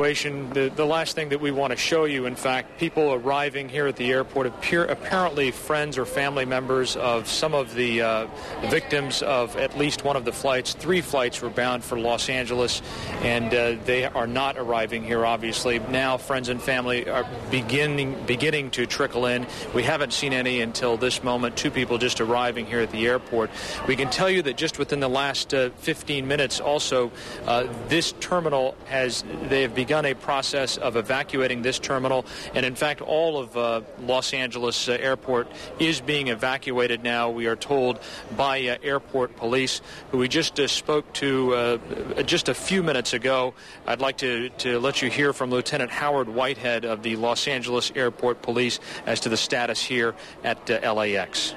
The last thing that we want to show you, in fact, people arriving here at the airport apparently friends or family members of some of the victims of at least one of the flights. 3 flights were bound for Los Angeles, and they are not arriving here, obviously. Now friends and family are beginning to trickle in. We haven't seen any until this moment, 2 people just arriving here at the airport. We can tell you that just within the last 15 minutes also, this terminal they have begun a process of evacuating this terminal, and in fact all of Los Angeles airport is being evacuated now, we are told, by airport police, who we just spoke to just a few minutes ago. I'd like to let you hear from Lieutenant Howard Whitehead of the Los Angeles Airport Police as to the status here at LAX.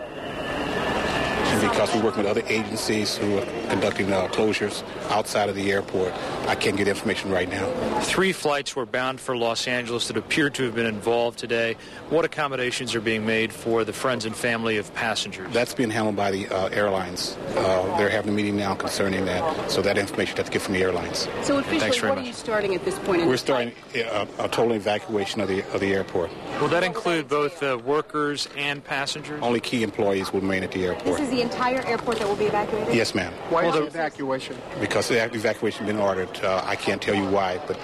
Because we work with other agencies who are conducting closures outside of the airport, I can't get information right now. 3 flights were bound for Los Angeles that appear to have been involved today. What accommodations are being made for the friends and family of passengers? That's being handled by the airlines. They're having a meeting now concerning that, so that information has to get from the airlines. So officially, what are you starting at this point? We're starting a total evacuation of the airport. Will that include both workers and passengers? Only key employees will remain at the airport. This is the entire airport that will be evacuated? Yes, ma'am. Why is the evacuation? Because the evacuation has been ordered. I can't tell you why, but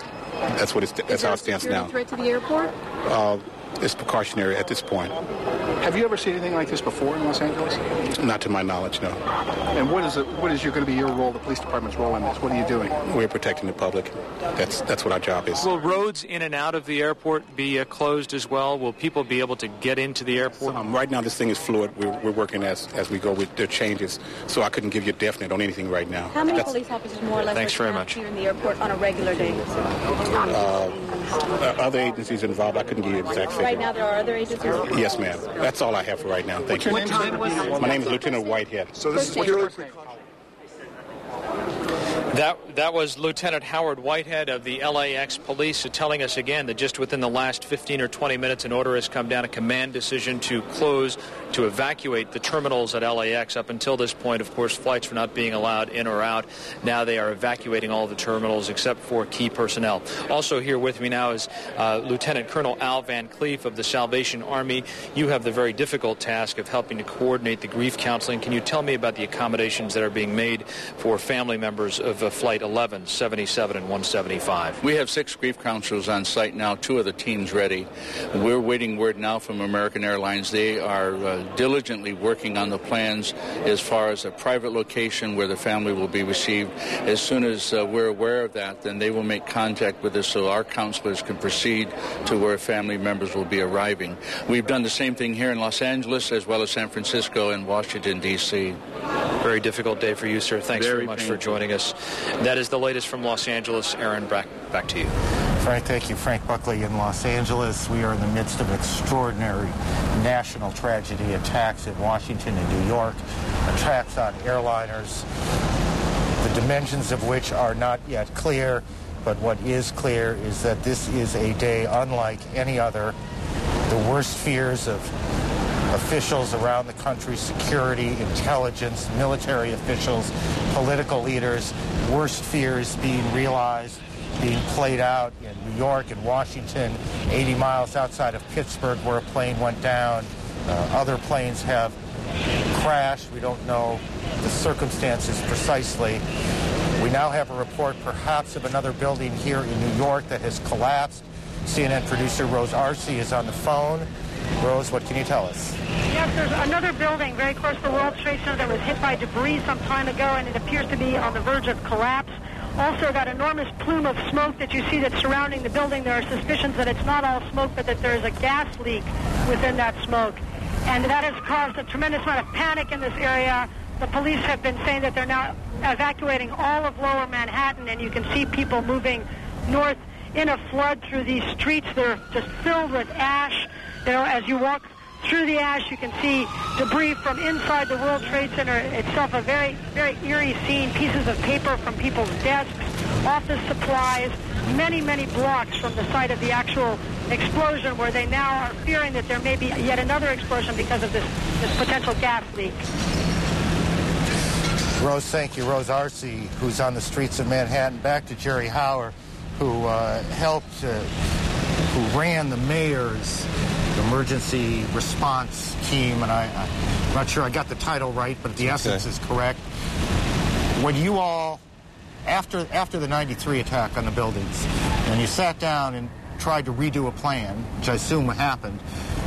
that's how it stands now. Is there a threat to the airport? It's precautionary at this point. Have you ever seen anything like this before in Los Angeles? Not to my knowledge, no. And what is going to be your role, the police department's role in this? What are you doing? We're protecting the public. That's what our job is. Will roads in and out of the airport be closed as well? Will people be able to get into the airport? Right now, this thing is fluid. We're working as we go with the changes, so I couldn't give you a definite on anything right now. How many police officers more or less Thanks very much. here in the airport on a regular day? Other agencies involved, I couldn't give you an exact figure. Right now there are other agencies? Yes, ma'am. That's all I have for right now. Thank you. My name is Lieutenant Whitehead. So this is what you're That was Lieutenant Howard Whitehead of the LAX Police telling us again that just within the last 15 or 20 minutes, an order has come down, a command decision to evacuate the terminals at LAX. Up until this point, of course, flights were not being allowed in or out. Now they are evacuating all the terminals except for key personnel. Also here with me now is Lieutenant Colonel Al Van Cleef of the Salvation Army. You have the very difficult task of helping to coordinate the grief counseling. Can you tell me about the accommodations that are being made for family members of Flight 11, 77, and 175? We have 6 grief counselors on site now, 2 of the teams ready. We're waiting word now from American Airlines. They are diligently working on the plans as far as a private location where the family will be received. As soon as we're aware of that, then they will make contact with us so our counselors can proceed to where family members will be arriving. We've done the same thing here in Los Angeles as well as San Francisco and Washington, D.C. Very difficult day for you, sir. Thanks very much painful. for joining us. That is the latest from Los Angeles. Aaron, back to you. Frank, thank you. Frank Buckley in Los Angeles. We are in the midst of extraordinary national tragedy, attacks in Washington and New York, attacks on airliners, the dimensions of which are not yet clear, but what is clear is that this is a day unlike any other. The worst fears of officials around the country, security, intelligence, military officials, political leaders, worst fears being realized, being played out in New York and Washington, 80 miles outside of Pittsburgh where a plane went down. Other planes have crashed. We don't know the circumstances precisely. We now have a report perhaps of another building here in New York that has collapsed. CNN producer Rose Arce is on the phone. Rose, what can you tell us? Yes, there's another building very close to the World Trade Center that was hit by debris some time ago, and it appears to be on the verge of collapse. Also, that enormous plume of smoke that you see that's surrounding the building, there are suspicions that it's not all smoke, but that there's a gas leak within that smoke. And that has caused a tremendous amount of panic in this area. The police have been saying that they're now evacuating all of lower Manhattan, and you can see people moving north in a flood through these streets. They're just filled with ash. As you walk through the ash, you can see debris from inside the World Trade Center itself, a very, very eerie scene, pieces of paper from people's desks, office supplies, many, many blocks from the site of the actual explosion, where they now are fearing that there may be yet another explosion because of this potential gas leak. Rose, thank you. Rose Arce, who's on the streets of Manhattan. Back to Jerry Hauer. who helped, who ran the mayor's emergency response team, and I'm not sure I got the title right, but the essence is correct. When you all, after the 93 attack on the buildings, and you sat down and tried to redo a plan, which I assume happened,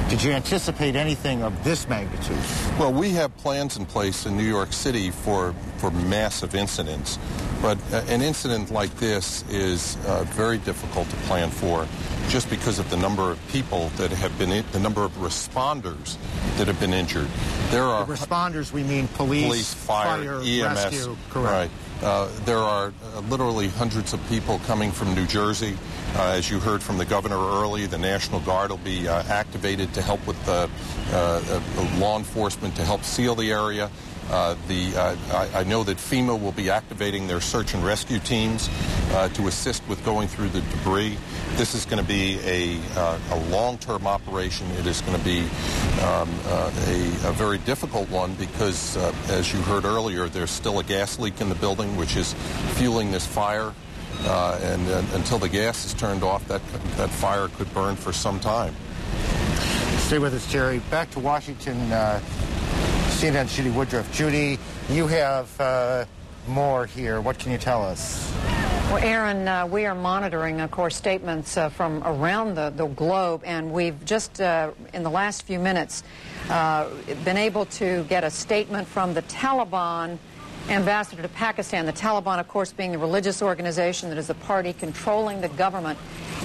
did you anticipate anything of this magnitude? Well, we have plans in place in New York City for massive incidents, but an incident like this is very difficult to plan for, just because of the number of people that have been, the number of responders that have been injured. There are the responders, we mean police, fire, EMS, rescue, correct. Right. There are literally hundreds of people coming from New Jersey. As you heard from the governor early, the National Guard will be activated to help with law enforcement to help seal the area. I know that FEMA will be activating their search and rescue teams to assist with going through the debris. This is going to be a long-term operation. It is going to be a very difficult one because, as you heard earlier, there's still a gas leak in the building, which is fueling this fire. And until the gas is turned off, that fire could burn for some time. Stay with us, Jerry. Back to Washington. CNN Judy Woodruff. Judy, you have more here. What can you tell us? Well, Aaron, we are monitoring, of course, statements from around the globe, and we've just, in the last few minutes, been able to get a statement from the Taliban ambassador to Pakistan. The Taliban, of course, being the religious organization that is the party controlling the government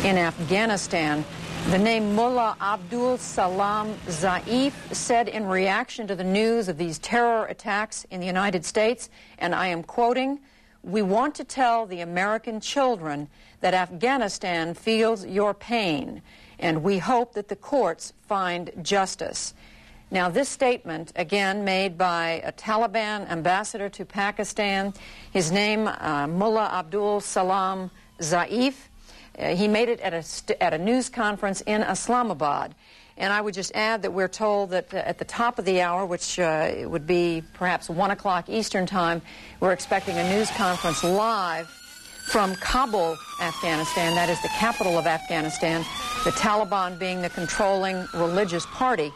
in Afghanistan. The name Mullah Abdul Salam Zaif said in reaction to the news of these terror attacks in the United States, and I am quoting, "We want to tell the American children that Afghanistan feels your pain, and we hope that the courts find justice." Now, this statement, again, made by a Taliban ambassador to Pakistan, his name, Mullah Abdul Salam Zaif, he made it at a news conference in Islamabad. And I would just add that we're told that at the top of the hour, which would be perhaps 1 o'clock Eastern time, we're expecting a news conference live from Kabul, Afghanistan. That is the capital of Afghanistan, the Taliban being the controlling religious party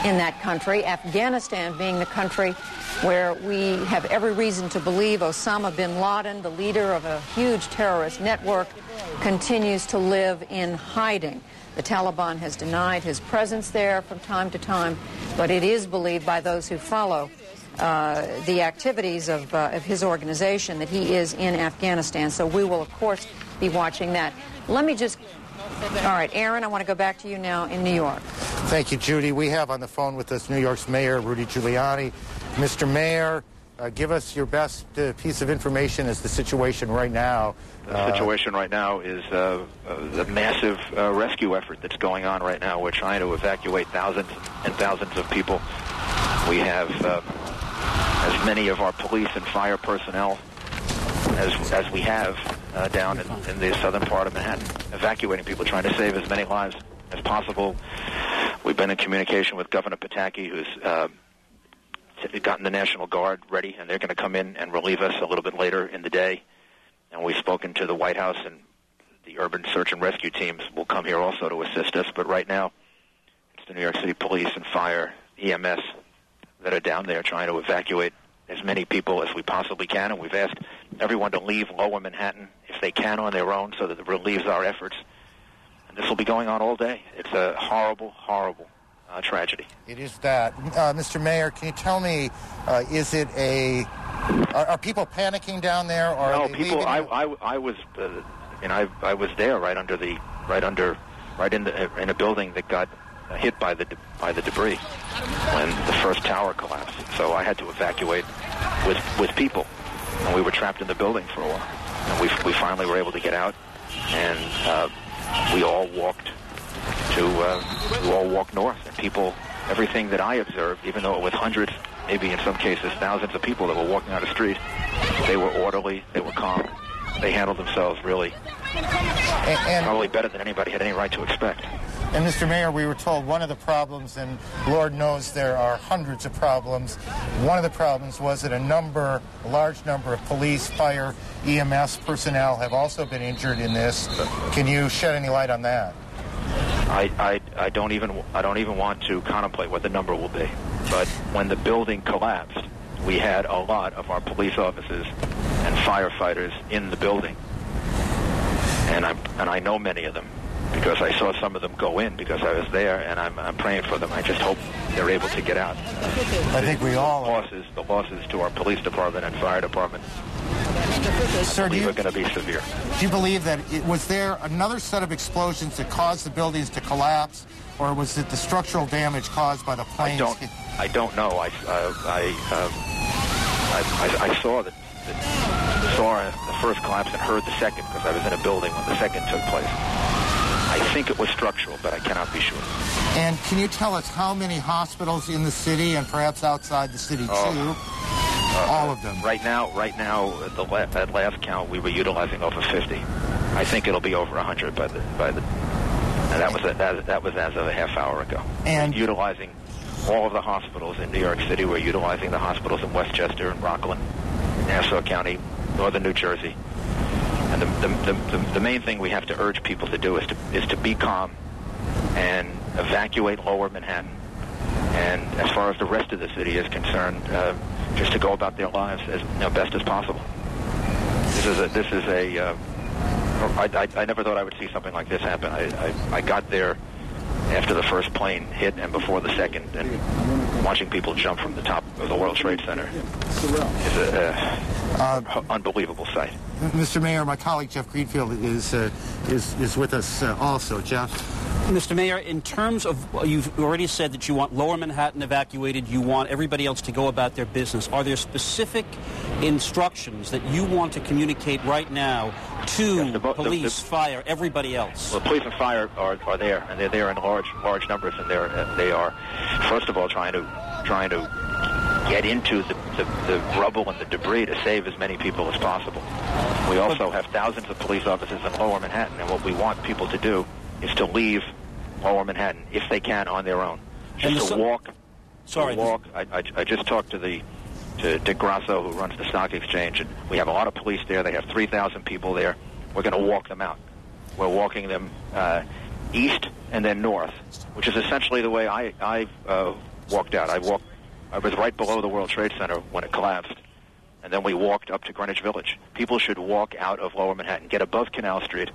in that country, Afghanistan being the country where we have every reason to believe Osama bin Laden, the leader of a huge terrorist network, continues to live in hiding. The Taliban has denied his presence there from time to time, but it is believed by those who follow the activities of his organization that he is in Afghanistan. So we will, of course, be watching that. Let me just... All right, Aaron, I want to go back to you now in New York. Thank you, Judy. We have on the phone with us New York's Mayor, Rudy Giuliani. Mr. Mayor, give us your best piece of information as the situation right now. The situation right now is a massive rescue effort that's going on right now. We're trying to evacuate thousands and thousands of people. We have as many of our police and fire personnel as we have down in the southern part of Manhattan, evacuating people, trying to save as many lives as possible. We've been in communication with Governor Pataki, who's gotten the National Guard ready, and they're going to come in and relieve us a little bit later in the day. And we've spoken to the White House, and the urban search and rescue teams will come here also to assist us. But right now, it's the New York City Police and Fire, EMS, that are down there trying to evacuate as many people as we possibly can, and we've asked everyone to leave Lower Manhattan if they can on their own so that it relieves our efforts. And this will be going on all day. It's a horrible, horrible tragedy. It is that. Mr. Mayor, can you tell me, is it are people panicking down there? Or no, are they people. I was there right in a building that got hit by the debris when the first tower collapsed. So I had to evacuate with people, and we were trapped in the building for a while. And we finally were able to get out, and we all walked north. And people, everything that I observed, even though it was hundreds, maybe in some cases thousands of people that were walking on the street, they were orderly, they were calm, they handled themselves really probably better than anybody had any right to expect. And Mr. Mayor, we were told one of the problems, and Lord knows there are hundreds of problems, one of the problems was that a large number of police, fire, EMS personnel have also been injured in this. Can you shed any light on that? I don't even want to contemplate what the number will be. But when the building collapsed, we had a lot of our police officers and firefighters in the building, and I know many of them because I saw some of them go in because I was there, and I'm praying for them. I just hope they're able to get out. I think we all the losses to our police department and fire department. Sir, are going to be severe. Do you believe that was there another set of explosions that caused the buildings to collapse, or was it the structural damage caused by the planes? I don't know. I saw the first collapse and heard the second because I was in a building when the second took place. I think it was structural, but I cannot be sure. And can you tell us how many hospitals in the city and perhaps outside the city too? All of them. Right now, at last count, we were utilizing over 50. I think it'll be over 100 by the. And that was as of a half hour ago. And we're utilizing all of the hospitals in New York City. We're utilizing the hospitals in Westchester and Rockland, Nassau County, northern New Jersey. And the main thing we have to urge people to do is to be calm and evacuate Lower Manhattan. And as far as the rest of the city is concerned, just to go about their lives as best as possible. I never thought I would see something like this happen. I got there after the first plane hit and before the second, and watching people jump from the top of the World Trade Center is an unbelievable sight. Mr. Mayor, my colleague Jeff Greenfield is with us also. Jeff? Mr. Mayor, in terms of, you've already said that you want Lower Manhattan evacuated, you want everybody else to go about their business. Are there specific instructions that you want to communicate right now to police, fire, everybody else? Well, police and fire are there, and they're there in large numbers, and they are, first of all, trying to get into the rubble and the debris to save as many people as possible. We also have thousands of police officers in Lower Manhattan, and what we want people to do is to leave Lower Manhattan if they can on their own. Just to walk. Sorry. Walk. I just talked to Dick Grasso, who runs the stock exchange, and we have a lot of police there. They have 3,000 people there. We're going to walk them out. We're walking them east and then north, which is essentially the way I walked out. I was right below the World Trade Center when it collapsed, and then we walked up to Greenwich Village. People should walk out of Lower Manhattan, get above Canal Street,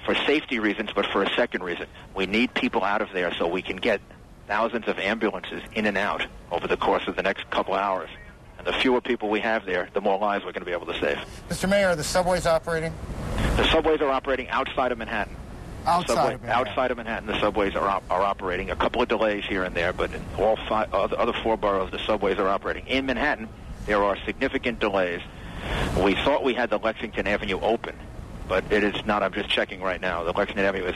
for safety reasons, but for a second reason. We need people out of there so we can get thousands of ambulances in and out over the course of the next couple hours. And the fewer people we have there, the more lives we're going to be able to save. Mr. Mayor, are the subways operating? The subways are operating outside of Manhattan. Outside of Manhattan, the subways are operating. A couple of delays here and there, but in all other four boroughs, the subways are operating. In Manhattan, there are significant delays. We thought we had the Lexington Avenue open, but it is not. I'm just checking right now. The Lexington Avenue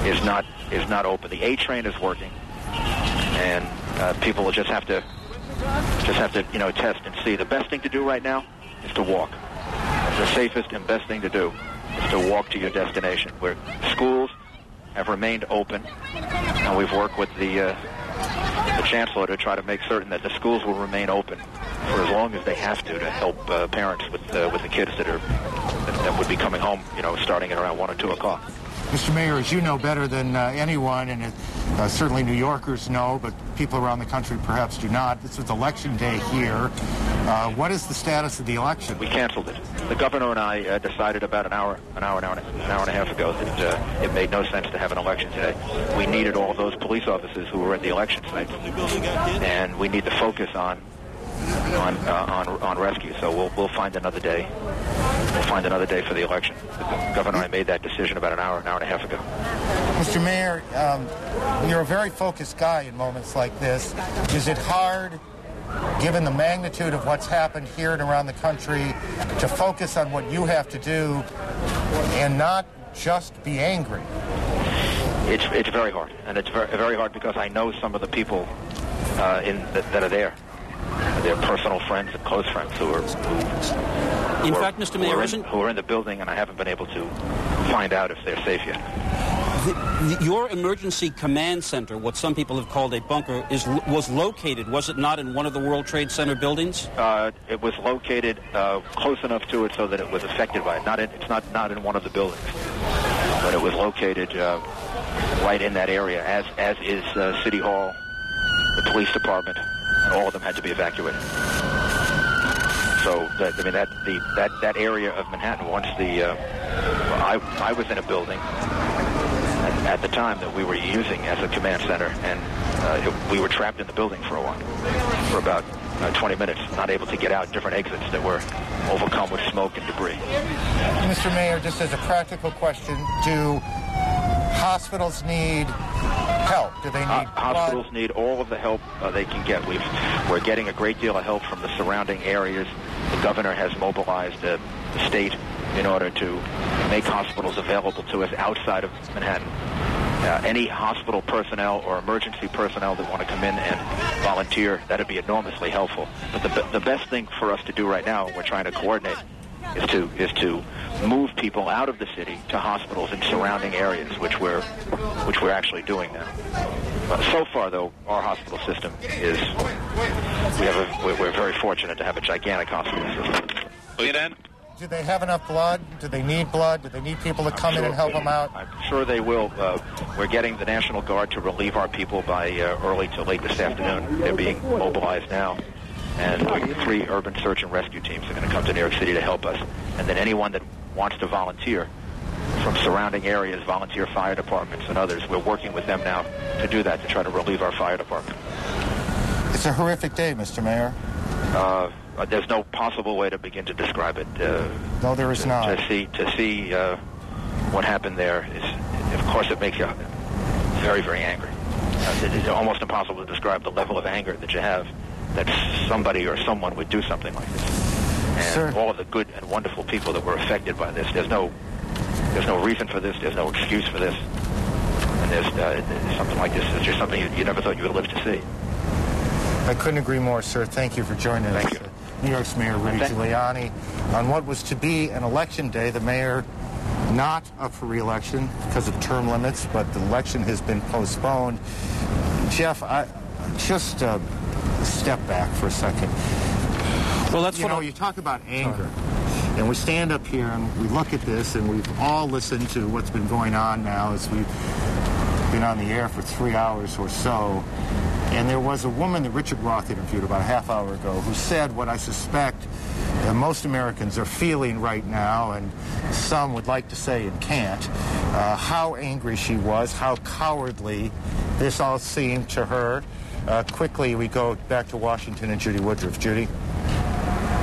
is not open. The A train is working, and people will just have to test and see. The best thing to do right now is to walk. The safest and best thing to do is to walk to your destination. Where schools have remained open, and we've worked with the chancellor to try to make certain that the schools will remain open for as long as they have to help parents with the kids that would be coming home, starting at around 1 or 2 o'clock. Mr. Mayor, as you know better than anyone, and certainly New Yorkers know, but people around the country perhaps do not, this was Election Day here. What is the status of the election? We canceled it. The governor and I decided about an hour and a half ago that it made no sense to have an election today. We needed all those police officers who were at the election site, and we need to focus on rescue. So we'll find another day. We'll find another day for the election. The governor and I made that decision about an hour and a half ago. Mr. Mayor, you're a very focused guy in moments like this. Is it hard, given the magnitude of what's happened here and around the country, to focus on what you have to do and not just be angry? It's very hard, and it's very hard because I know some of the people that are there. They're personal friends and close friends who are in the building, and I haven't been able to find out if they're safe yet. Your emergency command center, what some people have called a bunker, was located, was it not, in one of the World Trade Center buildings? It was located close enough to it so that it was affected by it. It's not in one of the buildings, but it was located right in that area, as is City Hall, the police department, and all of them had to be evacuated. So that area of Manhattan, once I was in a building at the time that we were using as a command center, and we were trapped in the building for a while, for about 20 minutes, not able to get out different exits that were overcome with smoke and debris. Mr. Mayor, just as a practical question, do hospitals need help? Do they need hospitals need all of the help they can get. We're getting a great deal of help from the surrounding areas. The governor has mobilized the state in order to make hospitals available to us outside of Manhattan. Any hospital personnel or emergency personnel that want to come in and volunteer, that would be enormously helpful. But the best thing for us to do right now, we're trying to coordinate, is to move people out of the city to hospitals in surrounding areas, which we're actually doing now. So far, though, our hospital system is we're very fortunate to have a gigantic hospital system. Do they have enough blood? Do they need blood? Do they need people to come in and help them out? I'm sure they will. We're getting the National Guard to relieve our people by early to late this afternoon. They're being mobilized now. And 3 urban search and rescue teams are going to come to New York City to help us. And then anyone that wants to volunteer from surrounding areas, volunteer fire departments and others, we're working with them now to do that, to try to relieve our fire department. It's a horrific day, Mr. Mayor. There's no possible way to begin to describe it. No, there is not. To see what happened there is, of course, it makes you very, very angry. It's almost impossible to describe the level of anger that you have that somebody or someone would do something like this. And all of the good and wonderful people that were affected by this. There's no reason for this. There's no excuse for this. And there's something like this is just something you never thought you would live to see. I couldn't agree more, sir. Thank you for joining us. Thank you. New York's Mayor Rudy Giuliani on what was to be an election day. The mayor not up for re-election because of term limits, but the election has been postponed. Jeff, I just step back for a second. Well, that's you talk about anger. And we stand up here and we look at this, and we've all listened to what's been going on now as we've been on the air for 3 hours or so. And there was a woman that Richard Roth interviewed about a half hour ago who said what I suspect most Americans are feeling right now, and some would like to say and can't, how angry she was, how cowardly this all seemed to her. Quickly, we go back to Washington and Judy Woodruff. Judy?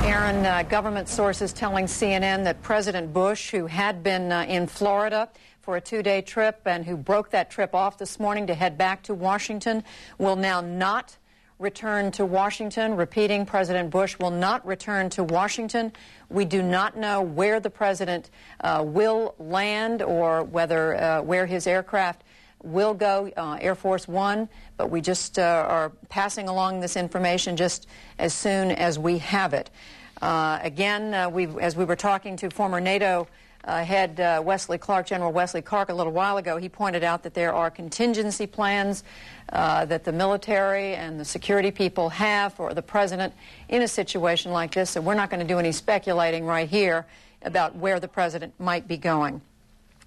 Aaron, government sources telling CNN that President Bush, who had been in Florida for a 2-day trip and who broke that trip off this morning to head back to Washington, will now not return to Washington. Repeating, President Bush will not return to Washington. We do not know where the president will land or whether where his aircraft will go, Air Force One, but we just are passing along this information just as soon as we have it. Again, as we were talking to former NATO head General Wesley Clark a little while ago, he pointed out that there are contingency plans that the military and the security people have for the president in a situation like this, so we're not going to do any speculating right here about where the president might be going.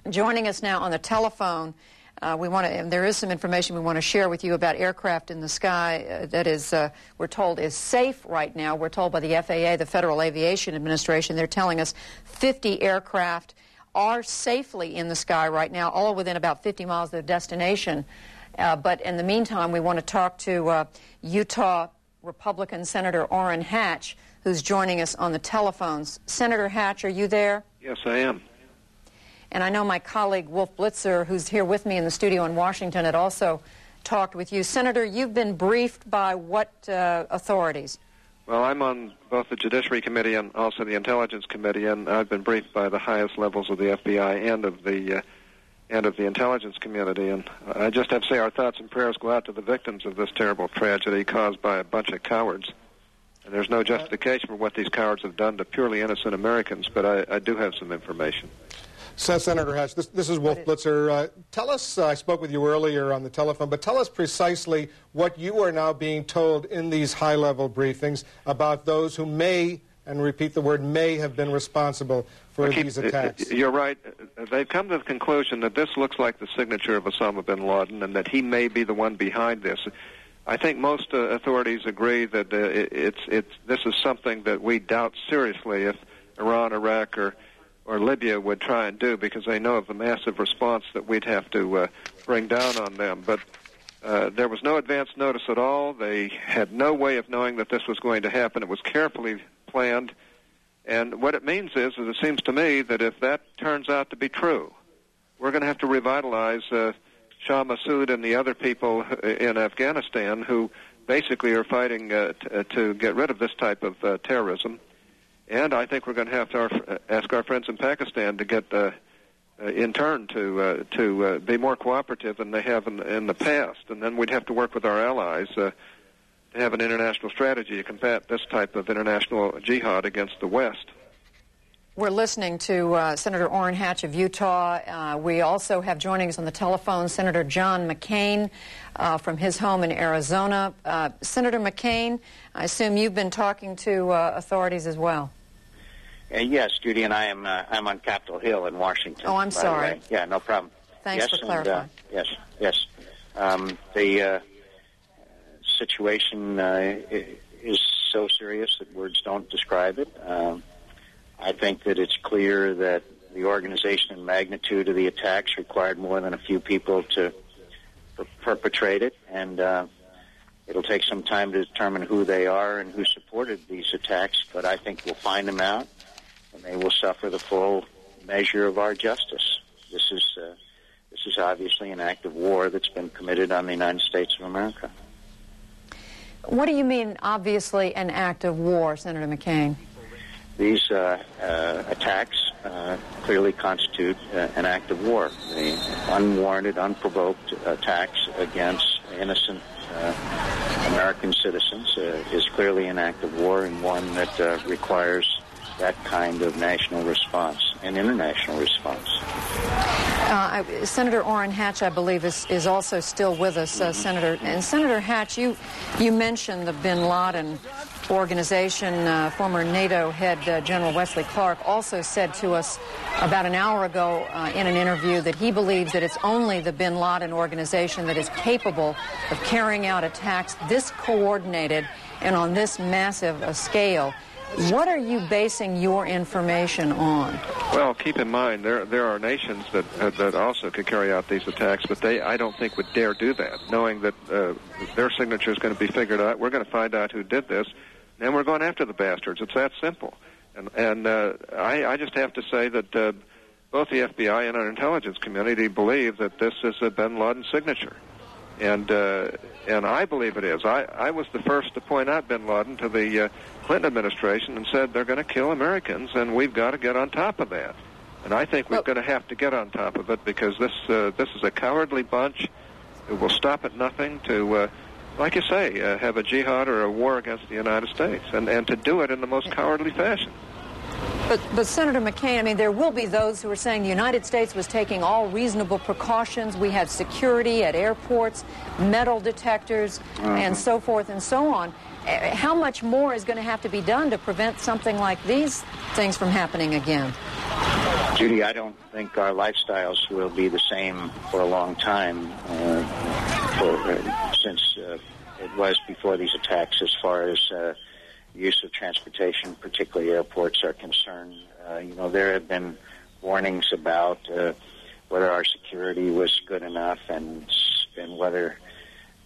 Joining us now on the telephone, there is some information we want to share with you about aircraft in the sky that is, we're told, is safe right now. We're told by the FAA, the Federal Aviation Administration, they're telling us 50 aircraft are safely in the sky right now, all within about 50 miles of their destination. But in the meantime, we want to talk to Utah Republican Senator Orrin Hatch, who's joining us on the telephones. Senator Hatch, are you there? Yes, I am. And I know my colleague Wolf Blitzer, who's here with me in the studio in Washington, had also talked with you. Senator, you've been briefed by what authorities? Well, I'm on both the Judiciary Committee and also the Intelligence Committee, and I've been briefed by the highest levels of the FBI and of the intelligence community. And I just have to say our thoughts and prayers go out to the victims of this terrible tragedy caused by a bunch of cowards. And there's no justification for what these cowards have done to purely innocent Americans, but I do have some information. Senator Hatch, this is Wolf Blitzer. Tell us, I spoke with you earlier on the telephone, but tell us precisely what you are now being told in these high-level briefings about those who may, and repeat the word may, have been responsible for these attacks. You're right. They've come to the conclusion that this looks like the signature of Osama bin Laden and that he may be the one behind this. I think most authorities agree that this is something that we doubt seriously if Iran, Iraq, or Libya would try and do, because they know of the massive response that we'd have to bring down on them. But there was no advance notice at all. They had no way of knowing that this was going to happen. It was carefully planned. And what it means is it seems to me that if that turns out to be true, we're going to have to revitalize Shah Massoud and the other people in Afghanistan who basically are fighting to get rid of this type of terrorism. And I think we're going to have to ask our friends in Pakistan to get, in turn, to be more cooperative than they have in the past. And then we'd have to work with our allies to have an international strategy to combat this type of international jihad against the West. We're listening to Senator Orrin Hatch of Utah. We also have joining us on the telephone Senator John McCain from his home in Arizona. Senator McCain, I assume you've been talking to authorities as well. Yes, Judy, and I'm on Capitol Hill in Washington. Oh, I'm sorry. Yeah, no problem. Thanks for clarifying. Yes. The situation is so serious that words don't describe it. I think that it's clear that the organization and magnitude of the attacks required more than a few people to perpetrate it, and it'll take some time to determine who they are and who supported these attacks, but I think we'll find them out, and they will suffer the full measure of our justice. This is obviously an act of war that's been committed on the United States of America. What do you mean, obviously, an act of war, Senator McCain? These attacks clearly constitute an act of war. The unwarranted, unprovoked attacks against innocent American citizens is clearly an act of war, and one that requires that kind of national response and international response. Senator Orrin Hatch, I believe, is also still with us, Senator. And Senator Hatch, you mentioned the bin Laden organization. Former NATO head General Wesley Clark also said to us about an hour ago in an interview that he believes that it's only the bin Laden organization that is capable of carrying out attacks this coordinated and on this massive a scale. What are you basing your information on? Well, keep in mind, there are nations that also could carry out these attacks, but I don't think would dare do that, knowing that their signature is going to be figured out. We're going to find out who did this, and we're going after the bastards. It's that simple. And I just have to say that both the FBI and our intelligence community believe that this is a bin Laden signature. And I believe it is. I was the first to point out bin Laden to the Clinton administration and said they're going to kill Americans, and we've got to get on top of that. And I think we're going to have to get on top of it, because this is a cowardly bunch who will stop at nothing to, like you say, have a jihad or a war against the United States, and to do it in the most cowardly fashion. But Senator McCain, I mean, there will be those who are saying the United States was taking all reasonable precautions. We had security at airports, metal detectors, and so forth and so on. How much more is going to have to be done to prevent something like these things from happening again? Judy, I don't think our lifestyles will be the same for a long time, since it was before these attacks, as far as use of transportation, particularly airports, are concerned. There have been warnings about whether our security was good enough and whether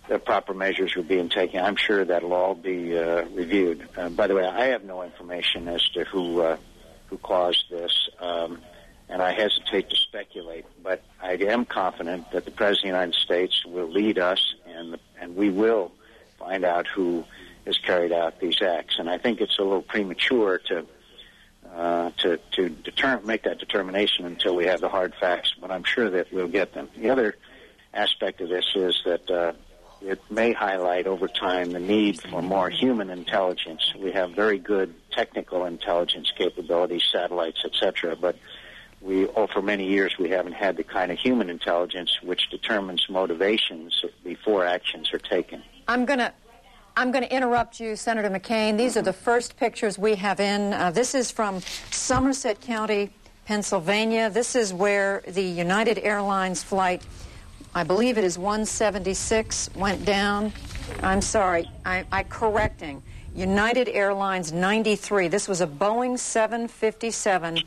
the proper measures were being taken. I'm sure that'll all be reviewed. By the way, I have no information as to who caused this, and I hesitate to speculate, but I am confident that the President of the United States will lead us, and we will find out who has carried out these acts. And I think it's a little premature to make that determination until we have the hard facts, but I'm sure that we'll get them. The other aspect of this is that it may highlight over time the need for more human intelligence. We have very good technical intelligence capabilities, satellites, etc., but for many years, we haven't had the kind of human intelligence which determines motivations before actions are taken. I'm going to interrupt you, Senator McCain. These are the first pictures we have in. This is from Somerset County, Pennsylvania. This is where the United Airlines flight, I believe it is 176, went down. I'm sorry, I'm correcting. United Airlines 93. This was a Boeing 757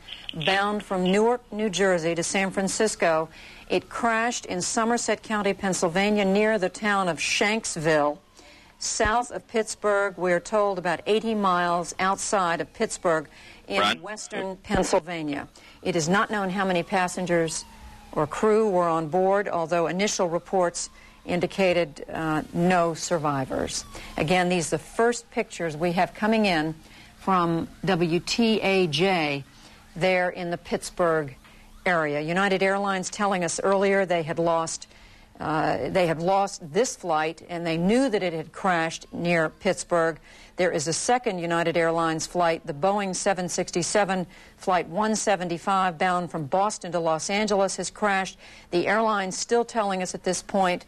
bound from Newark, New Jersey to San Francisco. It crashed in Somerset County, Pennsylvania, near the town of Shanksville, south of Pittsburgh. We're told about 80 miles outside of Pittsburgh in western Pennsylvania. It is not known how many passengers or crew were on board, although initial reports indicated no survivors. Again, these are the first pictures we have coming in from WTAJ there in the Pittsburgh area. United Airlines telling us earlier they had lost this flight, and they knew that it had crashed near Pittsburgh. There is a second United Airlines flight, the Boeing 767 Flight 175, bound from Boston to Los Angeles, has crashed. The airline's still telling us at this point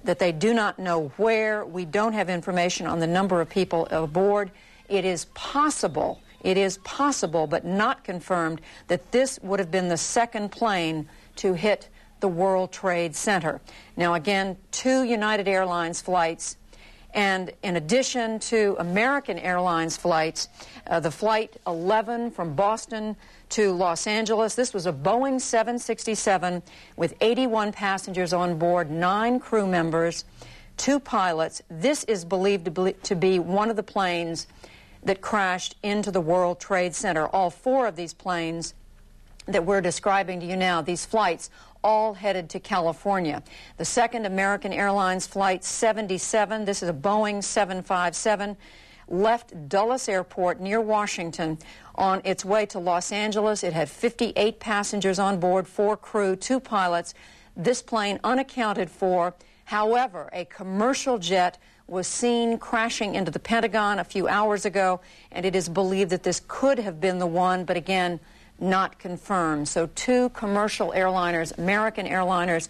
that they do not know where. We don't have information on the number of people aboard. It is possible, but not confirmed, that this would have been the second plane to hit the World Trade Center. Now, again, 2 United Airlines flights, and in addition to American Airlines flights, the Flight 11 from Boston to Los Angeles. This was a Boeing 767 with 81 passengers on board, 9 crew members, 2 pilots. This is believed to be one of the planes that crashed into the World Trade Center. All 4 of these planes that we're describing to you now, these flights, all headed to California. The second American Airlines Flight 77, this is a Boeing 757, left Dulles Airport near Washington on its way to Los Angeles. It had 58 passengers on board, 4 crew, 2 pilots. This plane unaccounted for. However, a commercial jet was seen crashing into the Pentagon a few hours ago, and it is believed that this could have been the one, but again, not confirmed. So 2 commercial airliners, American Airlines,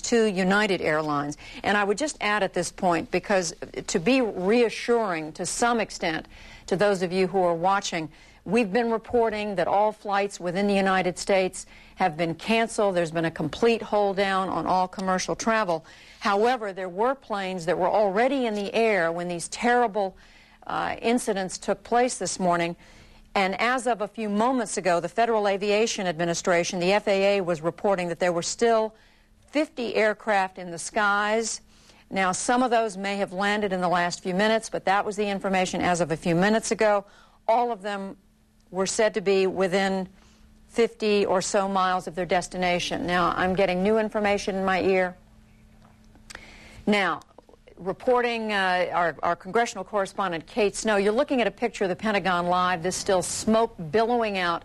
2 United Airlines. And I would just add at this point, because to be reassuring to some extent to those of you who are watching, we've been reporting that all flights within the United States have been canceled. There's been a complete hold down on all commercial travel. However, there were planes that were already in the air when these terrible incidents took place this morning. And as of a few moments ago, the Federal Aviation Administration, the FAA, was reporting that there were still 50 aircraft in the skies. Now, some of those may have landed in the last few minutes, but that was the information as of a few minutes ago. All of them were said to be within 50 or so miles of their destination. Now, I'm getting new information in my ear. Now, reporting our congressional correspondent Kate Snow, you're looking at a picture of the Pentagon live. There's still smoke billowing out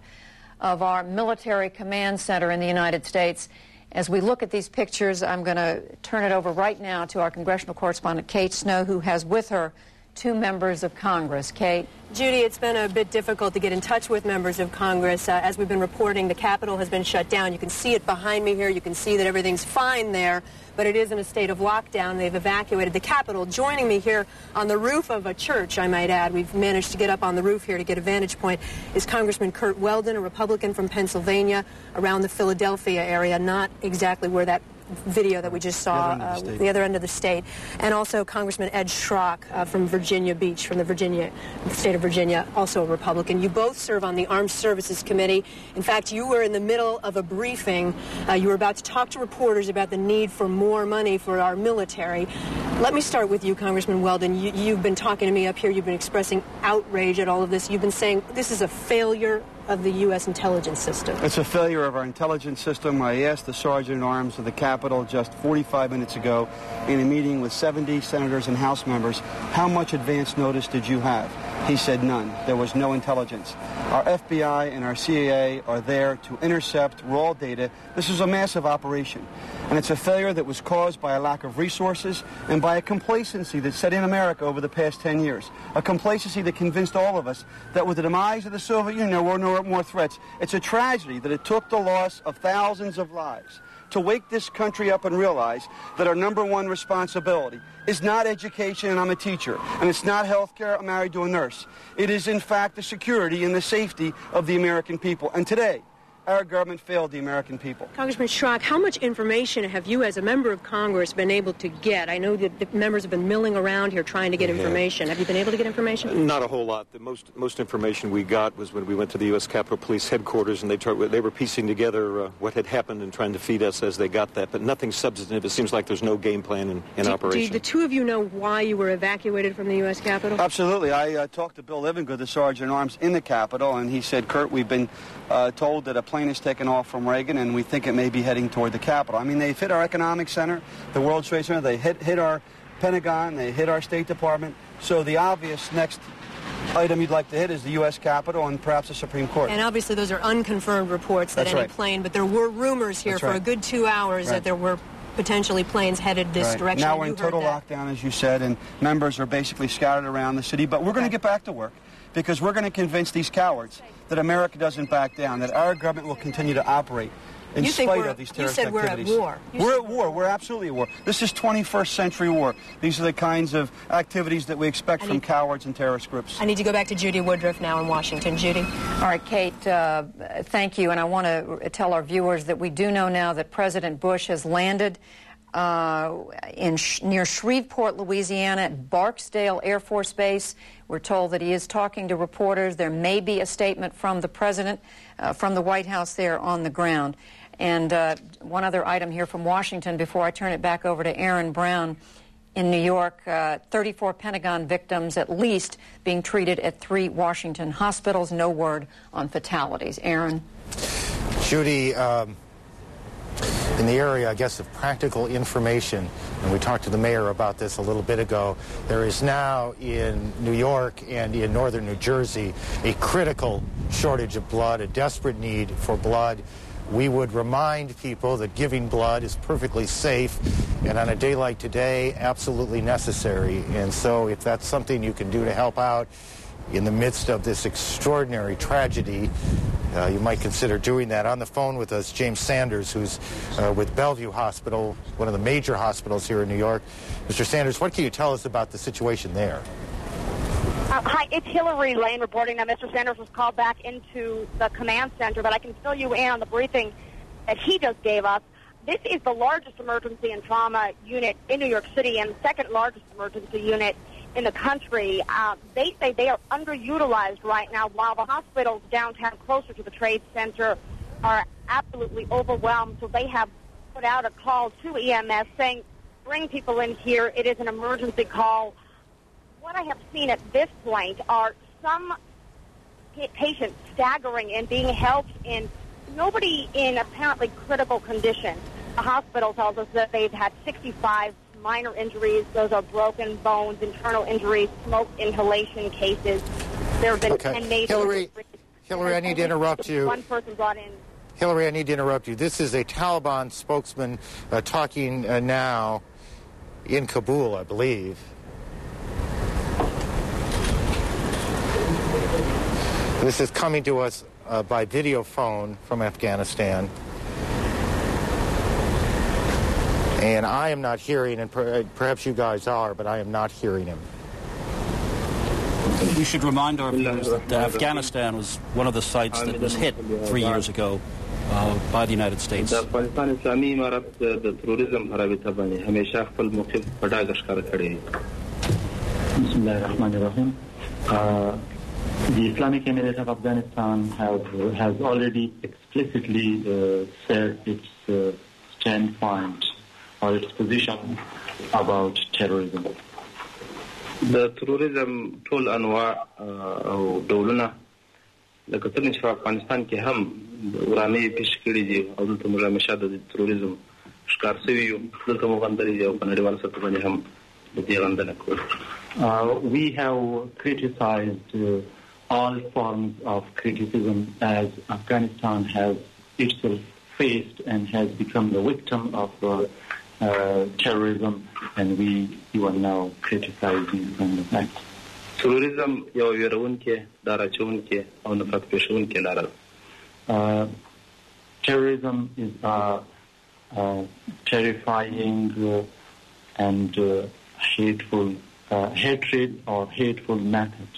of our military command center in the United States. As we look at these pictures, I'm going to turn it over right now to our congressional correspondent Kate Snow, who has with her 2 members of Congress. Kate? Judy, it's been a bit difficult to get in touch with members of Congress. As we've been reporting, the Capitol has been shut down. You can see it behind me here. You can see that everything's fine there, but it is in a state of lockdown. They've evacuated the Capitol. Joining me here on the roof of a church, I might add, we've managed to get up on the roof here to get a vantage point, is Congressman Curt Weldon, a Republican from Pennsylvania, around the Philadelphia area, not exactly where that video that we just saw, the other end of the state, and also Congressman Ed Schrock from Virginia Beach, from the state of Virginia, also a Republican. You both serve on the Armed Services Committee. In fact, you were in the middle of a briefing. You were about to talk to reporters about the need for more money for our military. Let me start with you, Congressman Weldon. You've been talking to me up here. You've been expressing outrage at all of this. You've been saying this is a failure of the U.S. intelligence system. It's a failure of our intelligence system. I asked the Sergeant-at-Arms of the Capitol just 45 minutes ago in a meeting with 70 senators and House members, how much advance notice did you have? He said none. There was no intelligence. Our FBI and our CIA are there to intercept raw data. This is a massive operation, and it's a failure that was caused by a lack of resources and by a complacency that set in America over the past 10 years, a complacency that convinced all of us that with the demise of the Soviet Union there were no more threats. It's a tragedy that it took the loss of thousands of lives to wake this country up and realize that our number one responsibility is not education, and I'm a teacher, and it's not health care, I'm married to a nurse. It is, in fact, the security and the safety of the American people. And today, our government failed the American people. Congressman Schrock, how much information have you as a member of Congress been able to get? I know that the members have been milling around here trying to get information. Have you been able to get information? Not a whole lot. The most information we got was when we went to the U.S. Capitol Police headquarters, and they were piecing together what had happened and trying to feed us as they got that, but nothing substantive. It seems like there's no game plan in operation. Do the two of you know why you were evacuated from the U.S. Capitol? Absolutely. I talked to Bill Livingood, the Sergeant-at-Arms in the Capitol, and he said, Kurt, we've been told that a plane is taken off from Reagan, and we think it may be heading toward the Capitol. I mean, they've hit our economic center, the World Trade Center, they hit our Pentagon, they hit our State Department. So the obvious next item you'd like to hit is the U.S. Capitol and perhaps the Supreme Court. And obviously those are unconfirmed reports that any plane, but there were rumors here for a good 2 hours that there were potentially planes headed this direction. Now we're in total lockdown, as you said, and members are basically scattered around the city, but we're going to get back to work, because we're going to convince these cowards that America doesn't back down, that our government will continue to operate in spite of these terrorist activities. You said we're at war. We're at war. We're absolutely at war. This is 21st century war. These are the kinds of activities that we expect from cowards and terrorist groups. I need to go back to Judy Woodruff now in Washington. Judy? All right, Kate, thank you. And I want to tell our viewers that we do know now that President Bush has landed near Shreveport, Louisiana, at Barksdale Air Force Base. We're told that he is talking to reporters. There may be a statement from the president, from the White House there on the ground. And one other item here from Washington before I turn it back over to Aaron Brown. In New York, 34 Pentagon victims at least being treated at 3 Washington hospitals. No word on fatalities. Aaron? Judy, in the area, I guess, of practical information, and we talked to the mayor about this a little bit ago, there is now in New York and in northern New Jersey a critical shortage of blood, a desperate need for blood. We would remind people that giving blood is perfectly safe and on a day like today, absolutely necessary. And so if that's something you can do to help out in the midst of this extraordinary tragedy, you might consider doing that. On the phone with us, James Sanders, who's with Bellevue Hospital, one of the major hospitals here in New York. Mr. Sanders, what can you tell us about the situation there? Hi, it's Hillary Lane reporting that Mr. Sanders was called back into the command center, but I can fill you in on the briefing that he just gave us. This is the largest emergency and trauma unit in New York City and the second largest emergency unit in the country. They say they are underutilized right now, while the hospitals downtown closer to the Trade Center are absolutely overwhelmed. So they have put out a call to EMS saying, bring people in here. It is an emergency call. What I have seen at this point are some patients staggering and being helped in, nobody in apparently critical condition. The hospital tells us that they've had 65 minor injuries. Those are broken bones, internal injuries, smoke inhalation cases. There have been 10 major Hillary, I need to interrupt you. One person brought in. Hillary, I need to interrupt you. This is a Taliban spokesman talking now in Kabul, I believe. This is coming to us by video phone from Afghanistan. And I am not hearing, and perhaps you guys are, but I am not hearing him. We should remind our viewers that Afghanistan was one of the sites that was hit 3 years ago by the United States. The Islamic Emirate of Afghanistan has already explicitly said its standpoint or its position about terrorism. The terrorism ټول انواع او ډولونه لکه څنګه چې په افغانستان کې هم ورانه پیش کړي دي او دلته موږ همیشه د تروریزم ښکار شوي یو دلته موږ باندې یو په نړیوال سطح باندې هم We have criticized all forms of criticism as Afghanistan has itself faced and has become the victim of terrorism, and you are now criticizing from the fact. Terrorism یو ویرونکې دراچونکې او نفرت پېښونکې لاره ده. Terrorism is a terrifying and hateful hatred or hateful method.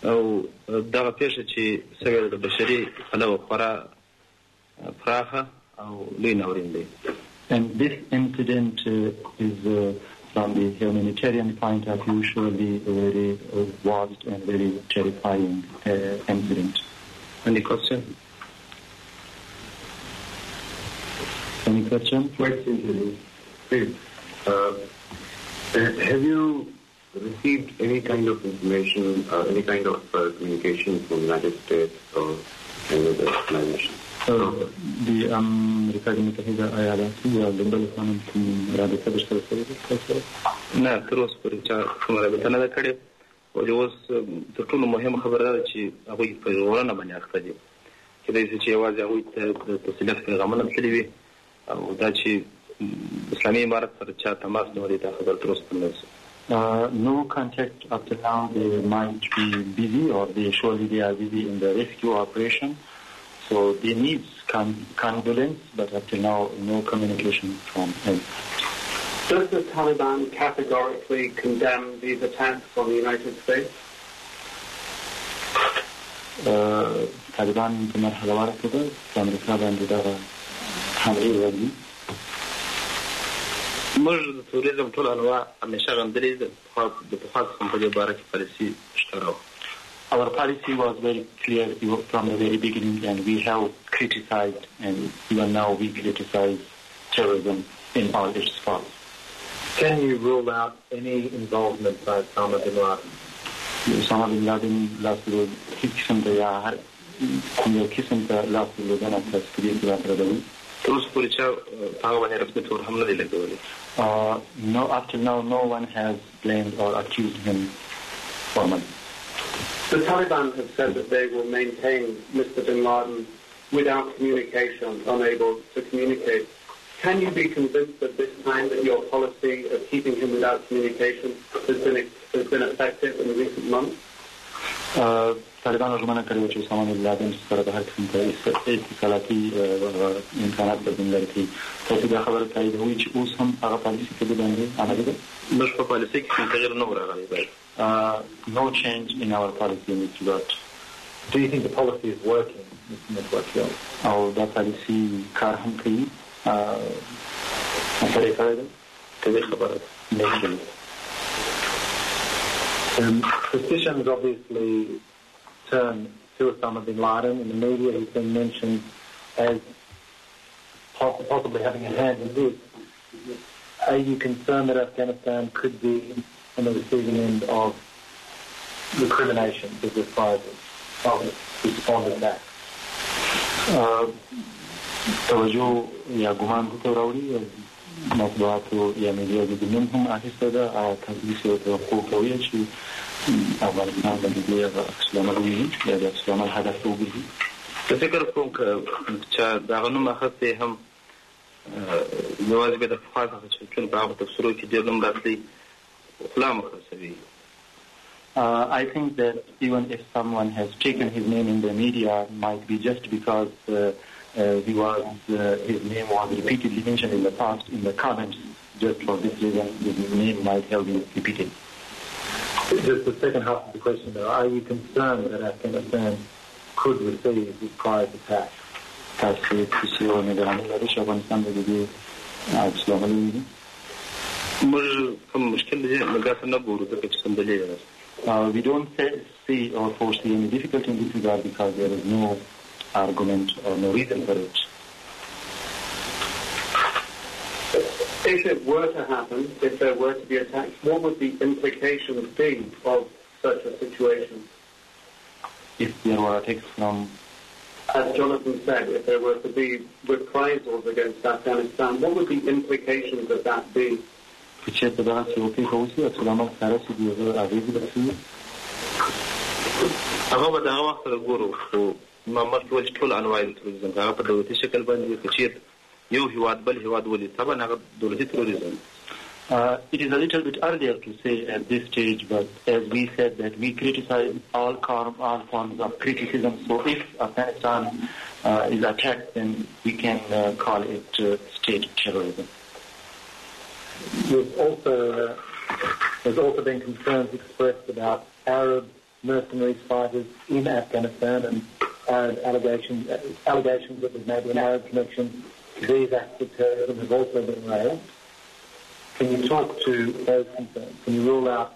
او دغه پیښه چې سوی د بشري پلوه خورا پراخه او لوی ناورین دی. And this incident is from the humanitarian point of view surely a very vast and very terrifying incident. Any question? Any question? Please. Have you received any kind of information, any kind of communication from the United States or any other organization? The America متحدة ایالاتي یا لندن قانون رابطه بشتر سره نه تر اوسه پورې کوم رابطه نه ده کړې او د اوس تر ټولو مهمه خبره ده چې هغوی په ژغورنه باندې اخته دي کېدای شي چې یوازې هغوی ته د تسلیت پیغامونه تللي وي او دا چې اسلامي امارت سره چا تماس نیولی دا خبره تر اوسه نه ده. No contact up to now. They might be busy or surely they are busy in the rescue operation. So they need condolence, but up to now, no communication from him. Does the Taliban categorically condemn these attacks on the United States? Taliban في مرحلة واحدة في أمريكا باندې حملې وکړي. موږ د توريزم ټول انواع همیشه غندلي د پخوا څخه په دې باره کې پالیسي شته وه. Our policy was very clear from the very beginning, and we have criticized, and even now we criticize terrorism in all its forms. Can you rule out any involvement by Osama bin Laden? Osama bin Laden last year, his kisan ta ya har kisan ta last year dana tasfiye ki baat radhi. Terus puri cha paga bani rasmi tor hum nahi lagawali. No, up till now, no one has blamed or accused him formally. The Taliban have said that they will maintain Mr. bin Laden without communication, unable to communicate. Can you be convinced at this time that your policy of keeping him without communication has been effective in recent months? طالبان ژمنه کړې وه چې اسامه بن لادن سره د هر قسم ته اتصالاتي امکانات به لري کړي. تاسو دا خبره تاییدوئ چې اوس هم هغه پالیسي کې د باندې عملي ده؟ موږ په پالیسي کې کوم تغیر نه و راغلی. No change in our policy in this regard. Do you think the policy is working, Mr. Medwakil? Or that policy kar hum kayi? Masari kare kadi khabar hai. Suspicions obviously turn to Osama bin Laden. In the media, he's been mentioned as possibly having a hand in this. Are you concerned that Afghanistan could be on the receiving end of recrimination, of reprisals, of responding back? توجه یا ګمان ته راوړي مطبوعاتو یا میډیا د نوم هم اخیسته ده او تدریس او توقع کوي چې افغانستان باندې اسلام الوي یا د اسلام الهدف وګرځي. زه فکر کوم چې دغه نوم اخیستی هم یوازې به د پخوا څخه چې چون په هغه تفسیرو کې ډېر نوم راتلی خلا مخرڅوي. I think that even if someone has taken his name in the media, might be just because his name was repeatedly mentioned in the past in the comments. Just for this reason, his name might have been repeated. Just the second half of the question, though, are you concerned that Afghanistan could receive this prize attack? We don't see or foresee any difficulty in this regard because there is no argument or no reason for it. If it were to happen, if there were to be attacks, what would the implications be of such a situation? If there were attacks from... As Jonathan said, if there were to be reprisals against Afghanistan, what would the implications of that be? که چه دغه څه وکړي خو چې عکس العمل سره چې دی اغېزې رسوي هغه به دغه وخت سره ګورو خو ما مخکې ویل چې ټول انواع د تروریزم هغه په دولتي شکل باندې که چېرته یو هېواد بل هېواد ولید طبعا هغه دولتي تروریزم. It is a little bit earlier to say at this stage, but as we said that we criticize all forms of criticism. So if Afghanistan is attacked, then we can call it state terrorism. There's also been concerns expressed about Arab mercenaries fighters in Afghanistan and Arab allegations that there may be an Arab connection. These acts of terrorism have also been raised. Can you talk to those concerns? Can you rule out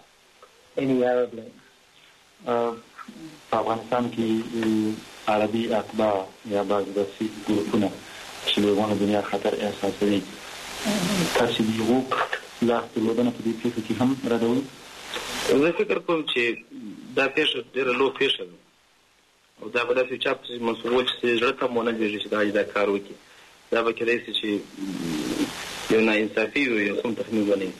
any Arab links? Afghanistan ki Arabi atba ya bazı da Sikh grubuna چې ونه دنیا خطر احساسوي تاسو دی وو لاس په لودنه په دې پیښه کې هم راډوي. زه فکر کوم چې دا پیښه ډېره لو پیښه ده او دا به داسې چا پسې مسؤل چې زړه ته مو نه لګېږي چې دا کار وکړي دا به کېدای شي چې یو ناانصافي وي یو کوم تخمین ونی.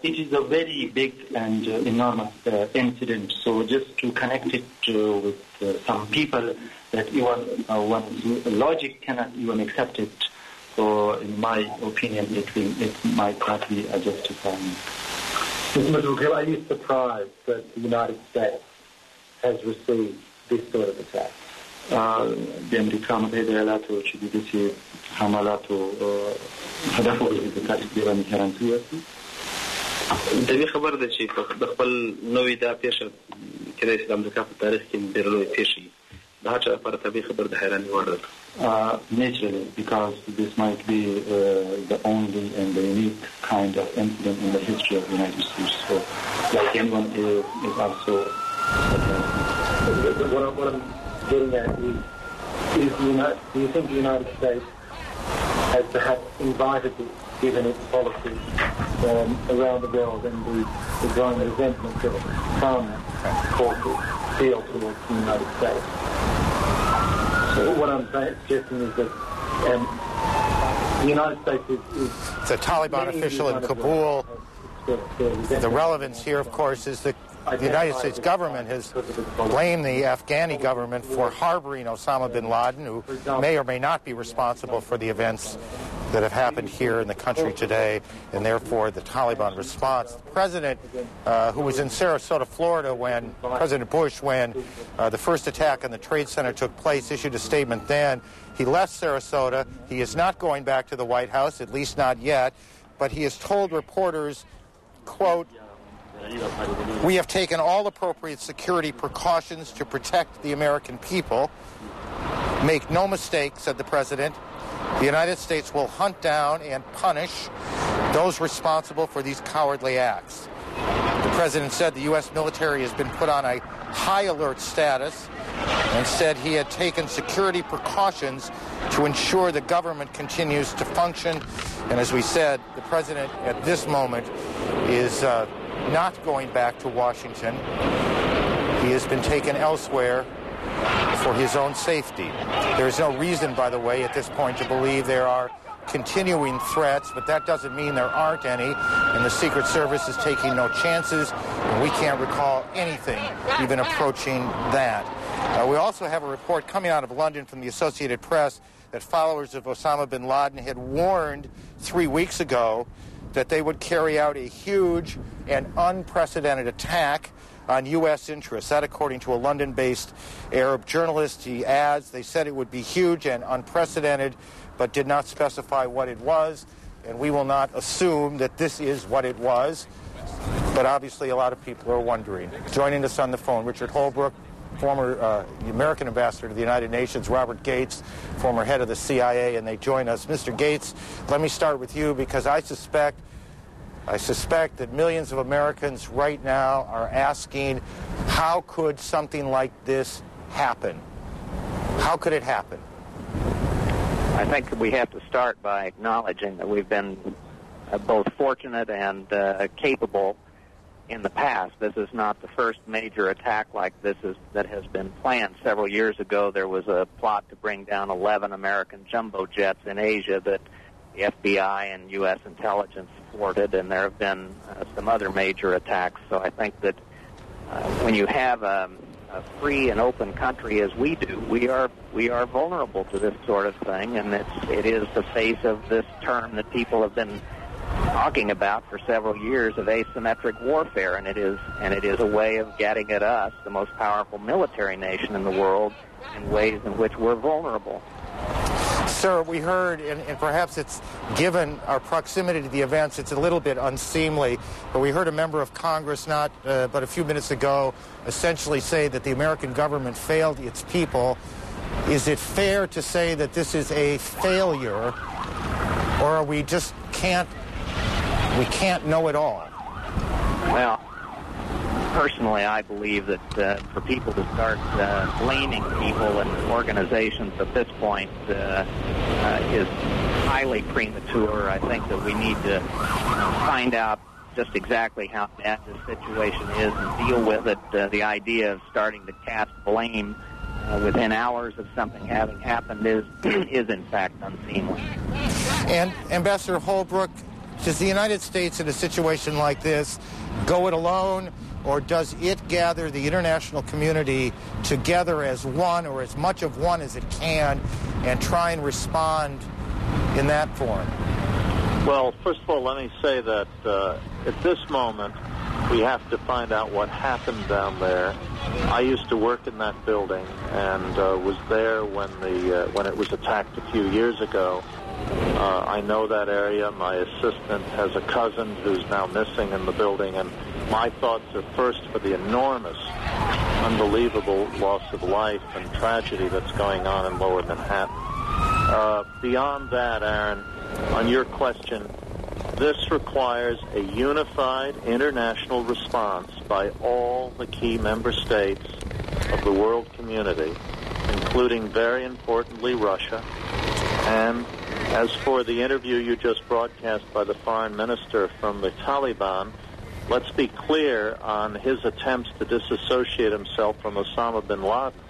It is a very big and enormous incident. So just to connect it with some people that even one's logic cannot even accept it. So in my opinion, it might not be a justifying. Mr. Mazzuco, are you surprised that the United States has received this sort of attack? د امریکا متحده ایالاتو چې د داسې حملاتو هدف وګرځي د تاسو ډېر حیران شوي یاست. د دې خبر ده چې د خپل نوې دا پیښه کېدای شي د امریکا په تاریخ کې ډېره لویه پیښه وي د هر چا لپاره طبیعي خبر د حیرانۍ وړ ده. Naturally, because this might be the only and the unique kind of incident in the history of the United States. So, like anyone is also. What I'm getting at is do you think the United States has perhaps invited this, given its policy around the world and the growing resentment that some forces feel towards the United States? So what I'm suggesting is that the United States is it's a Taliban official in Kabul. The relevance here, of course, is that the United States government has blamed the Afghani government for harboring Osama bin Laden, who may or may not be responsible for the events that have happened here in the country today, and therefore the Taliban response. The president, who was in Sarasota, Florida, when President Bush, when the first attack on the Trade Center took place, issued a statement then. He left Sarasota. He is not going back to the White House, at least not yet, but he has told reporters, quote, "We have taken all appropriate security precautions to protect the American people. Make no mistake," said the president, "the United States will hunt down and punish those responsible for these cowardly acts." The president said the U.S. military has been put on a high alert status and said he had taken security precautions to ensure the government continues to function. And as we said, the president at this moment is not going back to Washington. He has been taken elsewhere for his own safety. There is no reason, by the way, at this point to believe there are continuing threats, but that doesn't mean there aren't any, and the Secret Service is taking no chances, and we can't recall anything even approaching that. We also have a report coming out of London from the Associated Press that followers of Osama bin Laden had warned 3 weeks ago that they would carry out a huge and unprecedented attack on U.S. interests. That, according to a London-based Arab journalist, he adds, they said it would be huge and unprecedented, but did not specify what it was, and we will not assume that this is what it was, but obviously a lot of people are wondering. Joining us on the phone, Richard Holbrooke, former American ambassador to the United Nations, Robert Gates, former head of the CIA, and they join us. Mr. Gates, let me start with you because I suspect that millions of Americans right now are asking, how could something like this happen? How could it happen? I think that we have to start by acknowledging that we've been both fortunate and capable in the past. This is not the first major attack like this that has been planned. Several years ago, there was a plot to bring down 11 American jumbo jets in Asia that the FBI and U.S. intelligence thwarted, and there have been some other major attacks. So I think that when you have a free and open country as we do, we are vulnerable to this sort of thing, and it is the face of this term that people have been talking about for several years of asymmetric warfare, and it is a way of getting at us, the most powerful military nation in the world, in ways in which we're vulnerable. Sir, we heard, and perhaps it's given our proximity to the events, it's a little bit unseemly, but we heard a member of Congress but a few minutes ago essentially say that the American government failed its people. Is it fair to say that this is a failure, or we just can't know it all? Well, personally, I believe that for people to start blaming people and organizations at this point is highly premature. I think that we need to find out just exactly how bad this situation is and deal with it. The idea of starting to cast blame within hours of something having happened is in fact unseemly. And Ambassador Holbrooke, does the United States in a situation like this go it alone, or does it gather the international community together as one, or as much of one as it can, and try and respond in that form? Well, first of all, let me say that at this moment, we have to find out what happened down there. I used to work in that building and was there when it was attacked a few years ago. I know that area. My assistant has a cousin who's now missing in the building, and my thoughts are first for the enormous, unbelievable loss of life and tragedy that's going on in Lower Manhattan. Beyond that, Aaron, on your question, this requires a unified international response by all the key member states of the world community, including, very importantly, Russia. And as for the interview you just broadcast by the foreign minister from the Taliban, let's be clear on his attempts to disassociate himself from Osama bin Laden.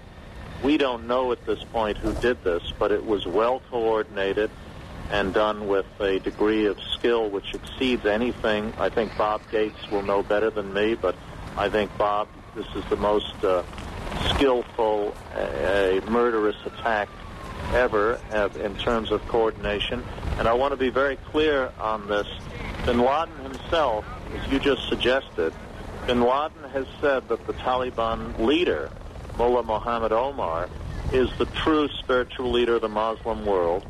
We don't know at this point who did this, but it was well coordinated and done with a degree of skill which exceeds anything. I think Bob Gates will know better than me, but I think, Bob, this is the most skillful, murderous attack ever in terms of coordination. And I want to be very clear on this. Bin Laden himself, as you just suggested, Bin Laden has said that the Taliban leader, Mullah Muhammad Omar, is the true spiritual leader of the Muslim world.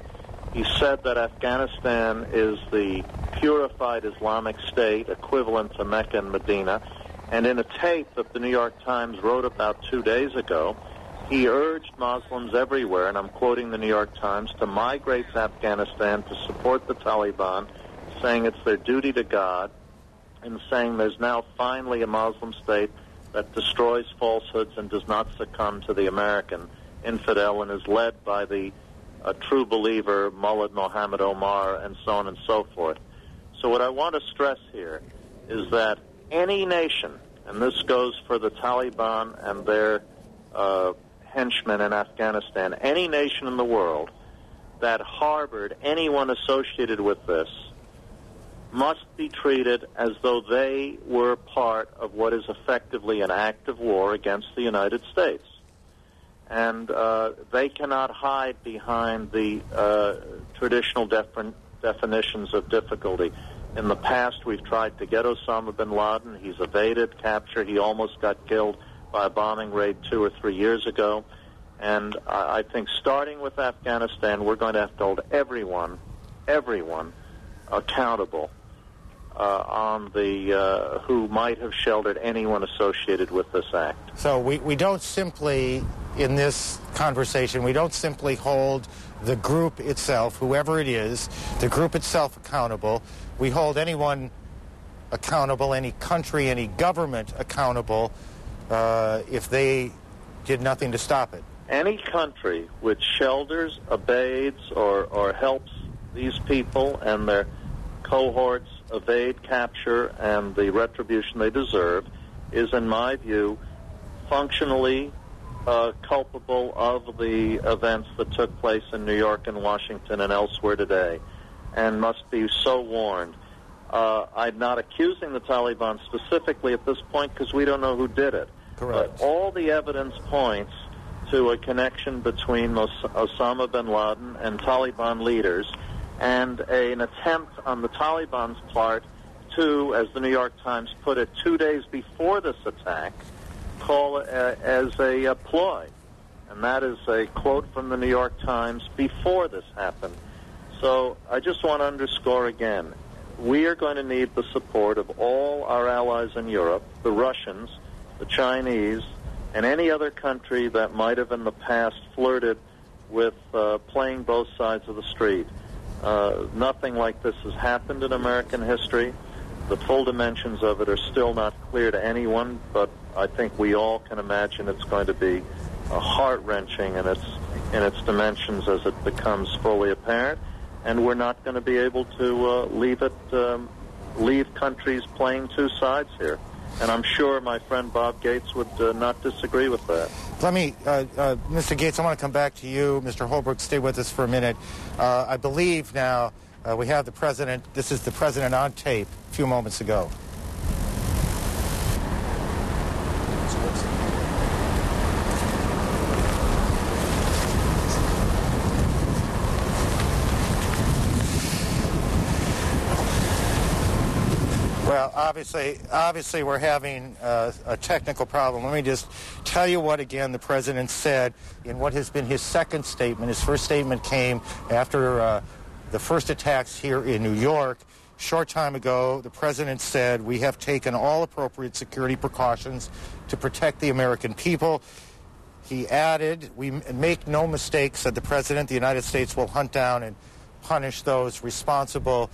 He said that Afghanistan is the purified Islamic State equivalent to Mecca and Medina. And in a tape that the New York Times wrote about 2 days ago, he urged Muslims everywhere, and I'm quoting the New York Times, to migrate to Afghanistan to support the Taliban, saying it's their duty to God, and saying there's now finally a Muslim state that destroys falsehoods and does not succumb to the American infidel and is led by the true believer, Mullah Muhammad Omar, and so on and so forth. So what I want to stress here is that any nation, and this goes for the Taliban and their henchmen in Afghanistan, any nation in the world that harbored anyone associated with this must be treated as though they were part of what is effectively an act of war against the United States. And they cannot hide behind the traditional definitions of difficulty. In the past, we've tried to get Osama bin Laden. He's evaded capture. He almost got killed by a bombing raid 2 or 3 years ago. And I think starting with Afghanistan, we're going to have to hold everyone accountable on the who might have sheltered anyone associated with this act. So we don't simply, in this conversation, we don't simply hold the group itself, whoever it is, the group itself accountable. We hold anyone accountable, any country, any government accountable if they did nothing to stop it. Any country which shelters, abates, or helps these people and their cohorts evade capture and the retribution they deserve is, in my view, functionally culpable of the events that took place in New York and Washington and elsewhere today. and must be so warned. I'm not accusing the Taliban specifically at this point because we don't know who did it. Correct. But all the evidence points to a connection between Osama bin Laden and Taliban leaders, and an attempt on the Taliban's part to, as the New York Times put it, 2 days before this attack, call it as a ploy. And that is a quote from the New York Times before this happened. So I just want to underscore again, we are going to need the support of all our allies in Europe, the Russians, the Chinese, and any other country that might have in the past flirted with playing both sides of the street. Nothing like this has happened in American history. The full dimensions of it are still not clear to anyone, but I think we all can imagine it's going to be heart-wrenching in its dimensions as it becomes fully apparent, and we're not going to be able to leave countries playing two sides here. And I'm sure my friend Bob Gates would not disagree with that. Let me, Mr. Gates, I want to come back to you. Mr. Holbrook, stay with us for a minute. I believe now we have the president. This is the president on tape a few moments ago. Well, obviously we're having a technical problem. Let me just tell you what, again, the president said in what has been his second statement. His first statement came after the first attacks here in New York. Short time ago, the president said, "We have taken all appropriate security precautions to protect the American people." He added, "We make no mistake," said the president, "the United States will hunt down and punish those responsible."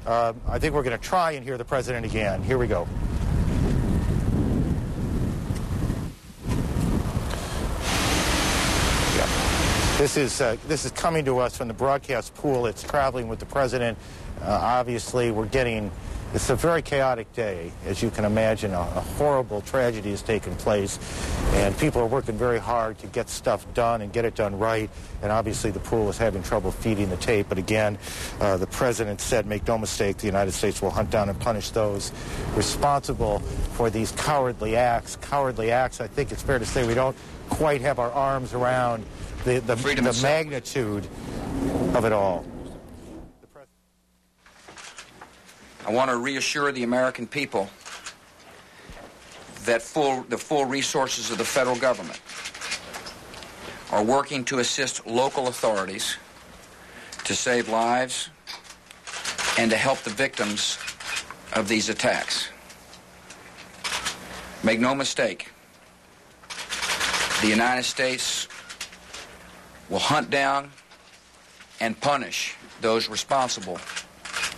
I think we're going to try and hear the president again. Here we go. Yeah. This is coming to us from the broadcast pool. It's traveling with the president. Obviously, it's a very chaotic day. As you can imagine, a horrible tragedy has taken place, and people are working very hard to get stuff done and get it done right. And obviously, the pool is having trouble feeding the tape. But again, the president said, "Make no mistake, the United States will hunt down and punish those responsible for these cowardly acts." Cowardly acts, I think it's fair to say we don't quite have our arms around the magnitude of it all. I want to reassure the American people that the full resources of the federal government are working to assist local authorities to save lives and to help the victims of these attacks. Make no mistake, the United States will hunt down and punish those responsible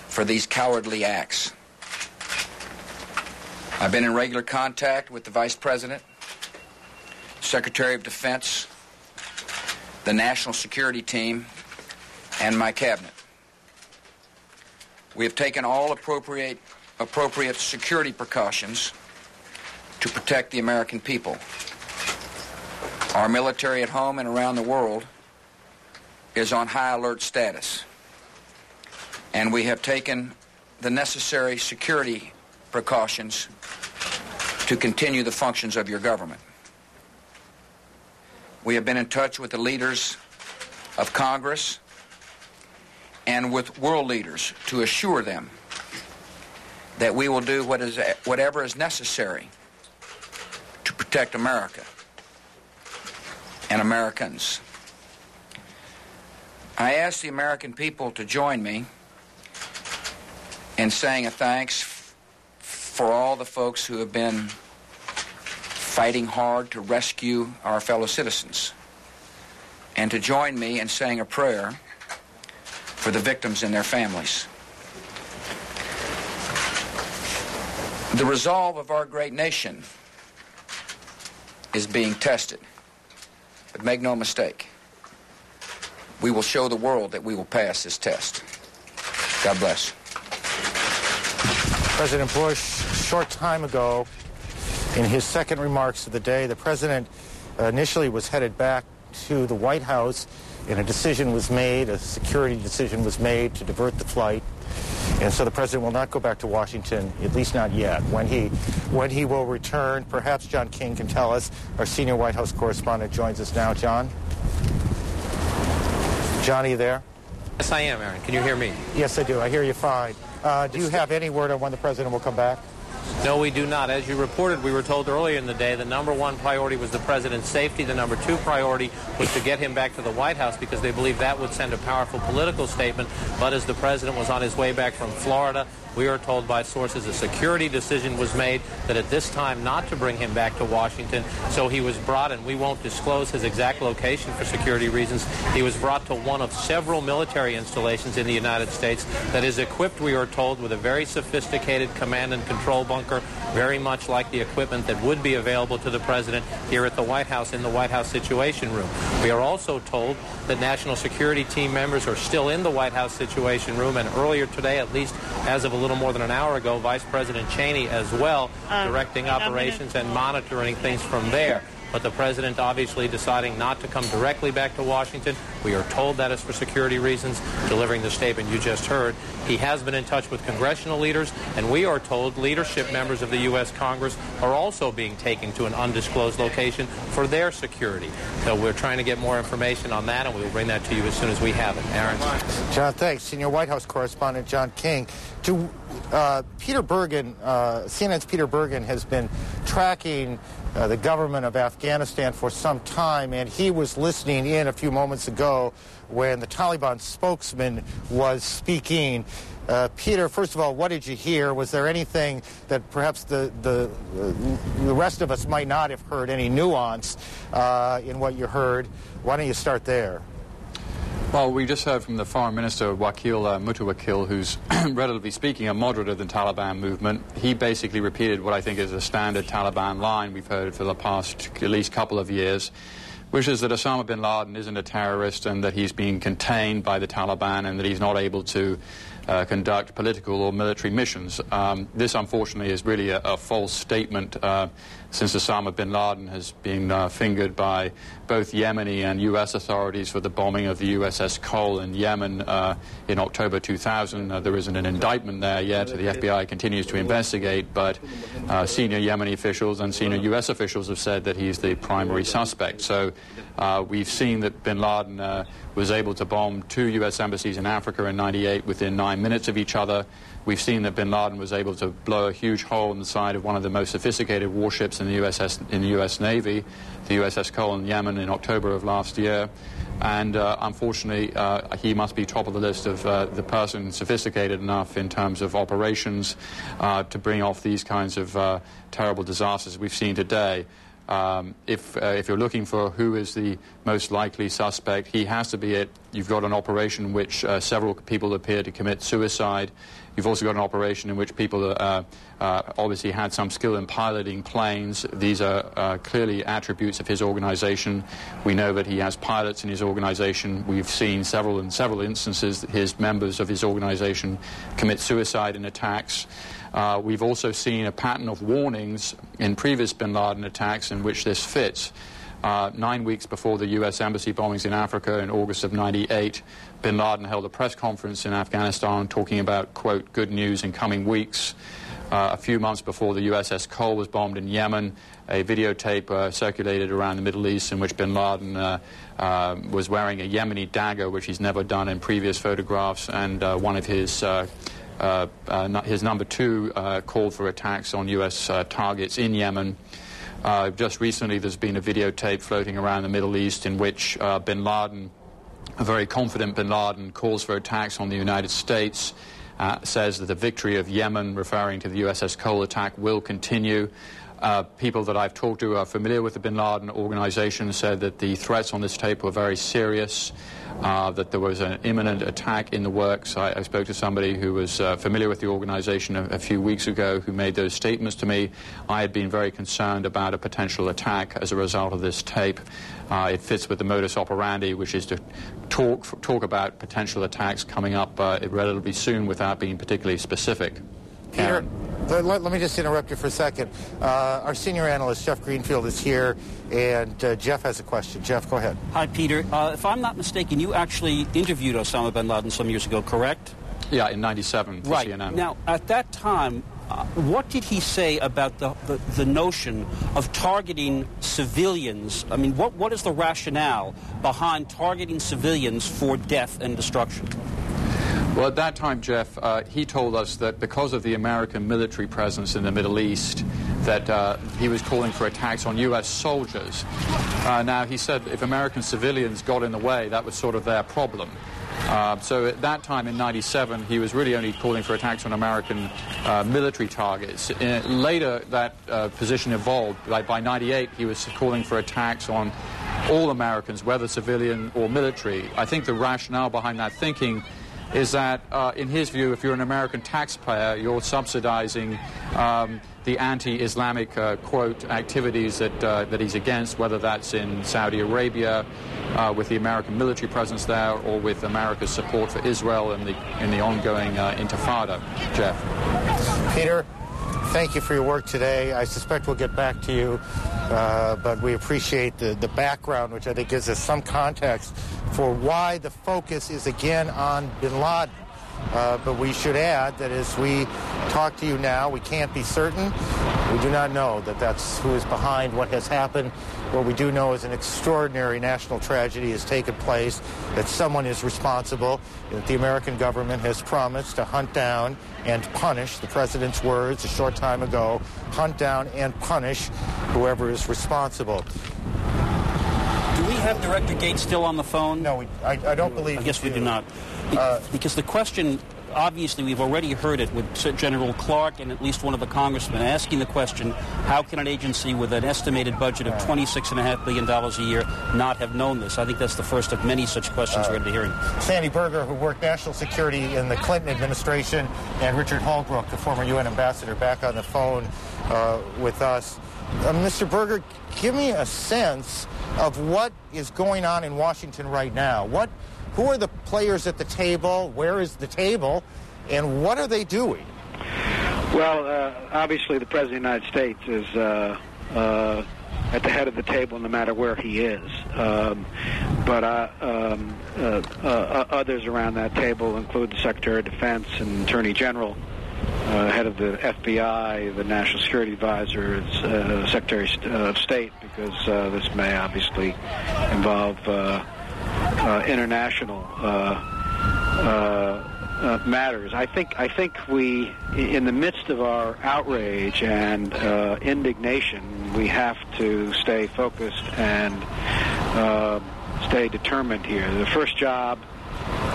for these cowardly acts. I've been in regular contact with the Vice President, Secretary of Defense, the National Security Team, and my cabinet. We have taken all appropriate security precautions to protect the American people. Our military at home and around the world is on high alert status, and we have taken the necessary security precautions to continue the functions of your government. We have been in touch with the leaders of Congress and with world leaders to assure them that we will do whatever is necessary to protect America and Americans. I ask the American people to join me in saying a thanks for all the folks who have been fighting hard to rescue our fellow citizens, and to join me in saying a prayer for the victims and their families. The resolve of our great nation is being tested, but make no mistake, we will show the world that we will pass this test. God bless. President Bush, short time ago, in his second remarks of the day, the president initially was headed back to the White House, and a security decision was made to divert the flight. And so the president will not go back to Washington, at least not yet. When he will return, perhaps John King can tell us. Our senior White House correspondent joins us now. John? John, are you there? Yes, I am, Aaron. Can you hear me? Yes, I do. I hear you fine. Do you have any word on when the president will come back? No, we do not. As you reported, we were told earlier in the day the number one priority was the president's safety. The number two priority was to get him back to the White House because they believed that would send a powerful political statement. But as the president was on his way back from Florida, we are told by sources a security decision was made that at this time not to bring him back to Washington. So he was brought, and we won't disclose his exact location for security reasons, he was brought to one of several military installations in the United States that is equipped, we are told, with a very sophisticated command and control bunker, very much like the equipment that would be available to the president here at the White House in the White House Situation Room. We are also told that national security team members are still in the White House Situation Room, and earlier today, at least as of a little more than an hour ago, Vice President Cheney as well, directing operations and monitoring things from there. But the president obviously deciding not to come directly back to Washington. We are told that is for security reasons, delivering the statement you just heard. He has been in touch with congressional leaders, and we are told leadership members of the U.S. Congress are also being taken to an undisclosed location for their security. So we're trying to get more information on that, and we will bring that to you as soon as we have it. Aaron? John, thanks. Senior White House correspondent John King. Peter Bergen, CNN's Peter Bergen has been tracking the government of Afghanistan for some time, and he was listening in a few moments ago when the Taliban spokesman was speaking. Peter, first of all, what did you hear? Was there anything that perhaps the rest of us might not have heard, any nuance in what you heard? Why don't you start there? Well, we just heard from the Foreign Minister, Mutawakil, who's, relatively speaking, a moderate of the Taliban movement. He basically repeated what I think is a standard Taliban line we've heard for the past at least couple of years, which is that Osama bin Laden isn't a terrorist and that he's being contained by the Taliban and that he's not able to conduct political or military missions. This, unfortunately, is really a false statement since Osama bin Laden has been fingered by both Yemeni and U.S. authorities for the bombing of the USS Cole in Yemen in October 2000. There isn't an indictment there yet. The FBI continues to investigate, but senior Yemeni officials and senior U.S. officials have said that he's the primary suspect. So we've seen that bin Laden was able to bomb 2 U.S. embassies in Africa in '98 within 9 minutes of each other. We've seen that bin Laden was able to blow a huge hole in the side of one of the most sophisticated warships in the U.S. Navy, the USS Cole in Yemen in October of last year. And unfortunately, he must be top of the list of the person sophisticated enough in terms of operations to bring off these kinds of terrible disasters we've seen today. If you're looking for who is the most likely suspect, he has to be it. You've got an operation in which several people appear to commit suicide. You've also got an operation in which people obviously had some skill in piloting planes. These are clearly attributes of his organization. We know that he has pilots in his organization. We've seen several instances that his members of his organization commit suicide in attacks. We've also seen a pattern of warnings in previous bin Laden attacks in which this fits. 9 weeks before the U.S. embassy bombings in Africa in August of '98, bin Laden held a press conference in Afghanistan talking about, quote, good news in coming weeks. A few months before the USS Cole was bombed in Yemen, a videotape circulated around the Middle East in which bin Laden was wearing a Yemeni dagger, which he's never done in previous photographs, and one of his number 2 called for attacks on U.S. targets in Yemen. Just recently there's been a videotape floating around the Middle East in which bin Laden, a very confident bin Laden, calls for attacks on the United States, says that the victory of Yemen, referring to the USS Cole attack, will continue. People that I've talked to are familiar with the bin Laden organization, said that the threats on this tape were very serious, that there was an imminent attack in the works. I spoke to somebody who was familiar with the organization a few weeks ago who made those statements to me. I had been very concerned about a potential attack as a result of this tape. It fits with the modus operandi, which is to talk about potential attacks coming up relatively soon without being particularly specific. Let me just interrupt you for a second. Our senior analyst, Jeff Greenfield, is here, and Jeff has a question. Jeff, go ahead. Hi, Peter. If I'm not mistaken, you actually interviewed Osama bin Laden some years ago, correct? Yeah, in '97 for CNN. Now, at that time, what did he say about the notion of targeting civilians? I mean, what is the rationale behind targeting civilians for death and destruction? Well, at that time, Jeff, he told us that because of the American military presence in the Middle East, that he was calling for attacks on U.S. soldiers. Now, he said if American civilians got in the way, that was sort of their problem. So at that time in '97, he was really only calling for attacks on American military targets. Later, that position evolved. Like by '98, he was calling for attacks on all Americans, whether civilian or military. I think the rationale behind that thinking is that, in his view, if you're an American taxpayer, you're subsidizing the anti-Islamic, quote, activities that he's against, whether that's in Saudi Arabia with the American military presence there or with America's support for Israel in the ongoing intifada. Jeff. Peter, thank you for your work today. I suspect we'll get back to you, but we appreciate the background, which I think gives us some context for why the focus is again on bin Laden. But we should add that as we talk to you now, we can't be certain. We do not know that that's who is behind what has happened. What we do know is an extraordinary national tragedy has taken place, that someone is responsible, that the American government has promised to hunt down and punish, the president's words a short time ago, hunt down and punish whoever is responsible. Do we have Director Gates still on the phone? No, I don't believe. I guess we do not. Because the question, obviously, we've already heard it with General Clark and at least one of the congressmen asking the question, how can an agency with an estimated budget of $26.5 billion a year not have known this? I think that's the first of many such questions we're going to be hearing. Sandy Berger, who worked national security in the Clinton administration, and Richard Holbrooke, the former UN ambassador, back on the phone with us. Mr. Berger, give me a sense of what is going on in Washington right now. Who are the players at the table? Where is the table? And what are they doing? Well, obviously the President of the United States is at the head of the table no matter where he is. But others around that table include the Secretary of Defense and Attorney General, head of the FBI, the National Security Advisor, Secretary of State, because this may obviously involve international matters. I think we, in the midst of our outrage and indignation, we have to stay focused and stay determined here. The first job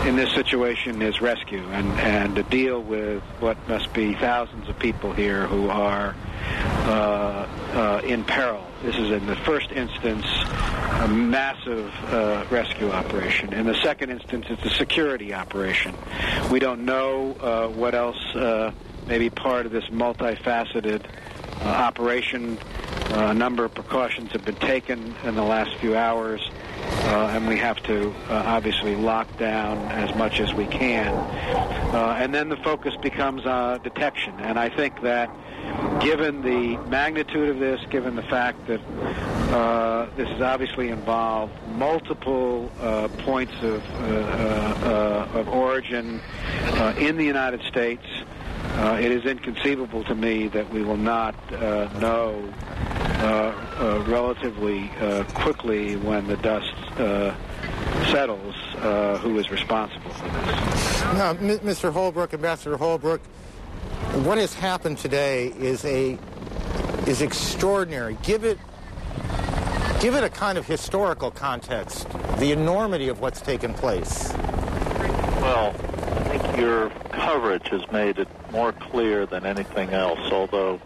in this situation is rescue and to deal with what must be thousands of people here who are in peril. This is, in the first instance, a massive rescue operation. In the second instance, it's a security operation. We don't know what else may be part of this multifaceted operation. A number of precautions have been taken in the last few hours, and we have to obviously lock down as much as we can. And then the focus becomes detection. And I think that given the magnitude of this, given the fact that this has obviously involved multiple points of origin in the United States, it is inconceivable to me that we will not know relatively quickly when the dust settles who is responsible for this. Now, Mr. Holbrooke, Ambassador Holbrooke, what has happened today is extraordinary. Give it a kind of historical context, the enormity of what's taken place. Well, I think your coverage has made it more clear than anything else, although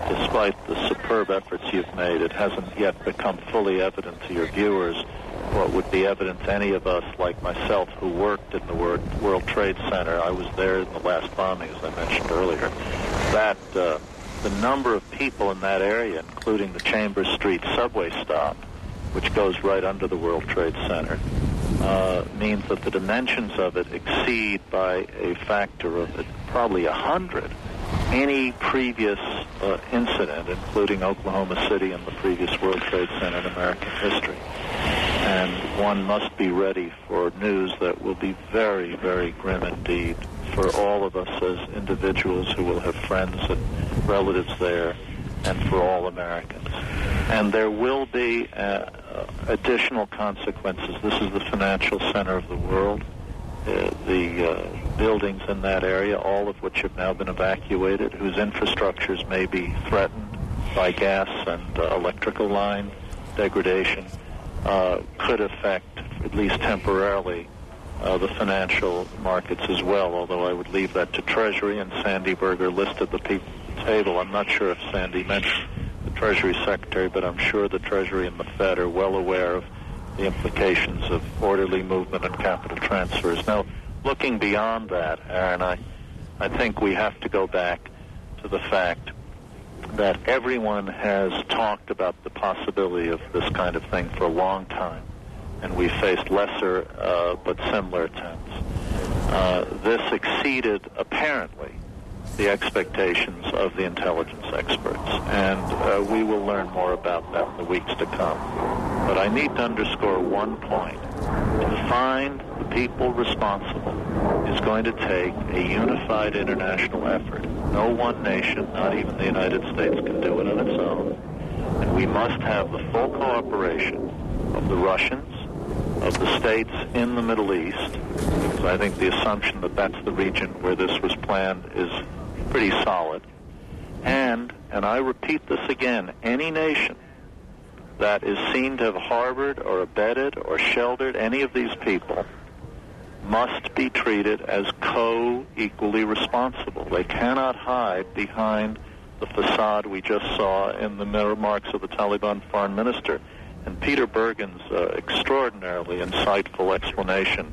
despite the superb efforts you've made, it hasn't yet become fully evident to your viewers what would be evident to any of us like myself who worked in the World Trade Center. I was there in the last bombing, as I mentioned earlier. That the number of people in that area, including the Chambers Street subway stop, which goes right under the World Trade Center, means that the dimensions of it exceed by a factor of probably 100 any previous incident, including Oklahoma City and the previous World Trade Center in American history. And one must be ready for news that will be very, very grim indeed for all of us as individuals who will have friends and relatives there, and for all Americans. And there will be additional consequences. This is the financial center of the world. The buildings in that area, all of which have now been evacuated, whose infrastructures may be threatened by gas and electrical line degradation, could affect, at least temporarily, the financial markets as well, although I would leave that to Treasury, and Sandy Berger listed the people at the table. I'm not sure if Sandy mentioned the Treasury Secretary, but I'm sure the Treasury and the Fed are well aware of the implications of orderly movement and capital transfers. Now, looking beyond that, Aaron, I think we have to go back to the fact that everyone has talked about the possibility of this kind of thing for a long time, and we faced lesser but similar attempts. This exceeded, apparently, the expectations of the intelligence experts, and we will learn more about that in the weeks to come. But I need to underscore one point. To find the people responsible is going to take a unified international effort. No one nation, not even the United States, can do it on its own. And we must have the full cooperation of the Russians, of the states in the Middle East, because I think the assumption that that's the region where this was planned is pretty solid. And I repeat this again, any nation that is seen to have harbored or abetted or sheltered any of these people must be treated as co-equally responsible. They cannot hide behind the facade we just saw in the remarks of the Taliban foreign minister. And Peter Bergen's extraordinarily insightful explanation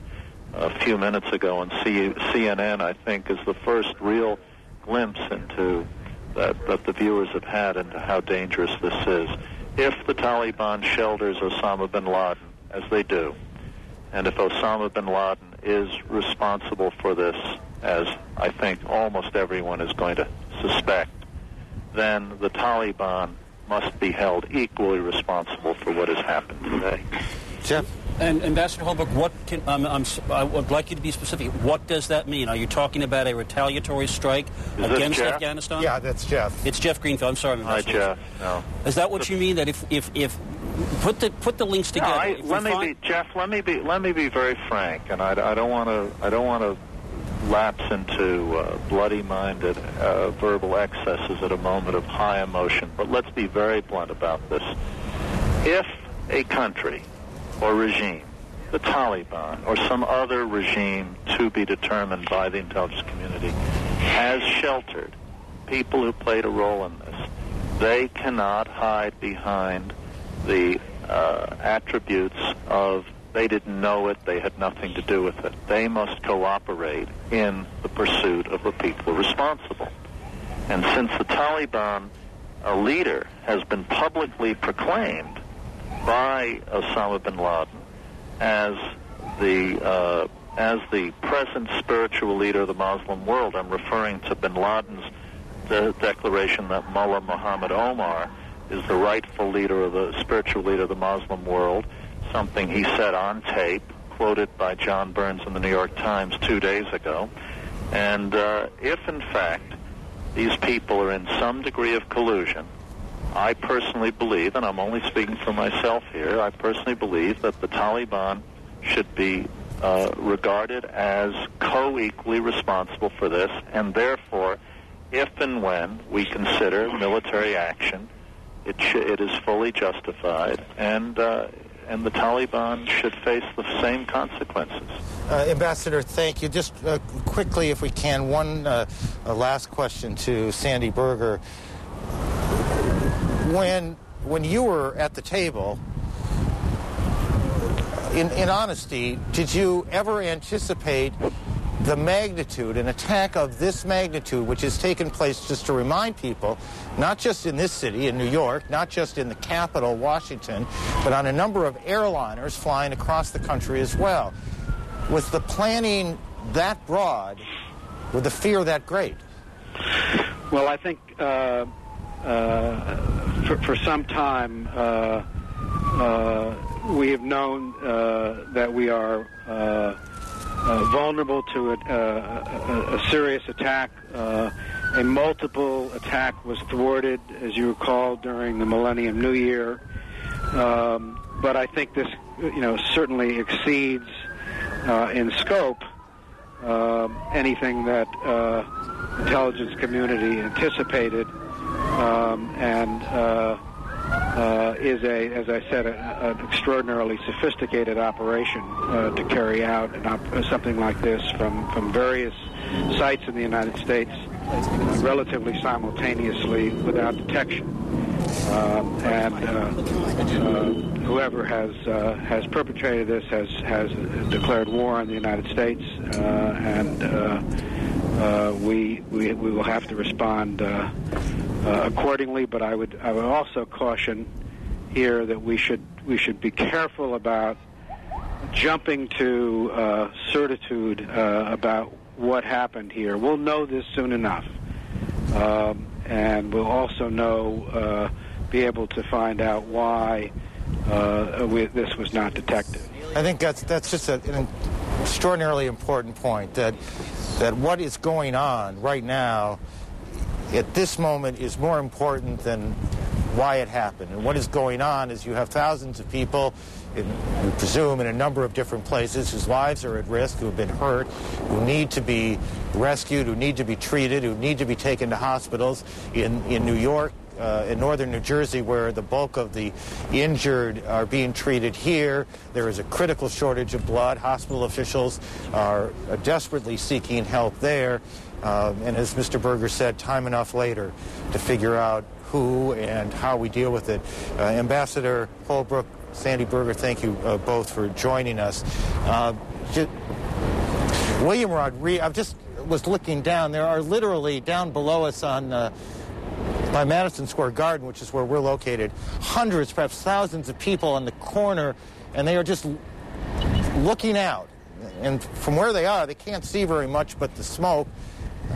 a few minutes ago on CNN, I think, is the first real glimpse into that the viewers have had into how dangerous this is. If the Taliban shelters Osama bin Laden, as they do, and if Osama bin Laden is responsible for this, as I think almost everyone is going to suspect, then the Taliban must be held equally responsible for what has happened today. Jeff? And Ambassador Holbrooke, I would like you to be specific. What does that mean? Are you talking about a retaliatory strike against Afghanistan? Yeah, that's Jeff. It's Jeff Greenfield. I'm sorry, Hi, Jeff. No. Is that what you mean? That if put the links together? No, Jeff. Let me be very frank, and I don't want to lapse into bloody-minded verbal excesses at a moment of high emotion. But let's be very blunt about this. If a country or regime, the Taliban, or some other regime to be determined by the intelligence community, has sheltered people who played a role in this, they cannot hide behind the attributes of they didn't know it, they had nothing to do with it. They must cooperate in the pursuit of the people responsible. And since the Taliban, a leader, has been publicly proclaimed by Osama bin Laden as the present spiritual leader of the Muslim world. I'm referring to bin Laden's declaration that Mullah Muhammad Omar is the rightful leader of the spiritual leader of the Muslim world, something he said on tape, quoted by John Burns in the New York Times 2 days ago. And if, in fact, these people are in some degree of collusion, I personally believe, and I'm only speaking for myself here, I personally believe that the Taliban should be regarded as co-equally responsible for this, and therefore, if and when we consider military action, it is fully justified, and the Taliban should face the same consequences. Ambassador, thank you. Just quickly, if we can, one last question to Sandy Berger. When you were at the table, in honesty, did you ever anticipate the magnitude, an attack of this magnitude, which has taken place, just to remind people, not just in this city, in New York, not just in the capital, Washington, but on a number of airliners flying across the country as well? Was the planning that broad? Was the fear that great? Well, I think for some time we have known that we are vulnerable to a serious attack. A multiple attack was thwarted, as you recall, during the Millennium New Year. But I think this, certainly exceeds in scope anything that intelligence community anticipated, and is as I said, an extraordinarily sophisticated operation to carry out something like this from various sites in the United States relatively simultaneously without detection. Whoever has perpetrated this has declared war on the United States, and we will have to respond accordingly. But I would also caution here that we should be careful about jumping to certitude about what happened here. We'll know this soon enough, and we'll also be able to find out why this was not detected. I think that's just an extraordinarily important point, that what is going on right now at this moment is more important than why it happened. And what is going on is you have thousands of people, we presume in a number of different places, whose lives are at risk, who have been hurt, who need to be rescued, who need to be treated, who need to be taken to hospitals. In New York, in northern New Jersey, where the bulk of the injured are being treated here, there is a critical shortage of blood. Hospital officials are desperately seeking help there. And as Mr. Berger said, time enough later to figure out who and how we deal with it. Ambassador Holbrooke, Sandy Berger, thank you both for joining us. William Rodriguez, I just was looking down. There are literally down below us by Madison Square Garden, which is where we're located, hundreds, perhaps thousands of people on the corner, and they are just looking out. And from where they are, they can't see very much but the smoke.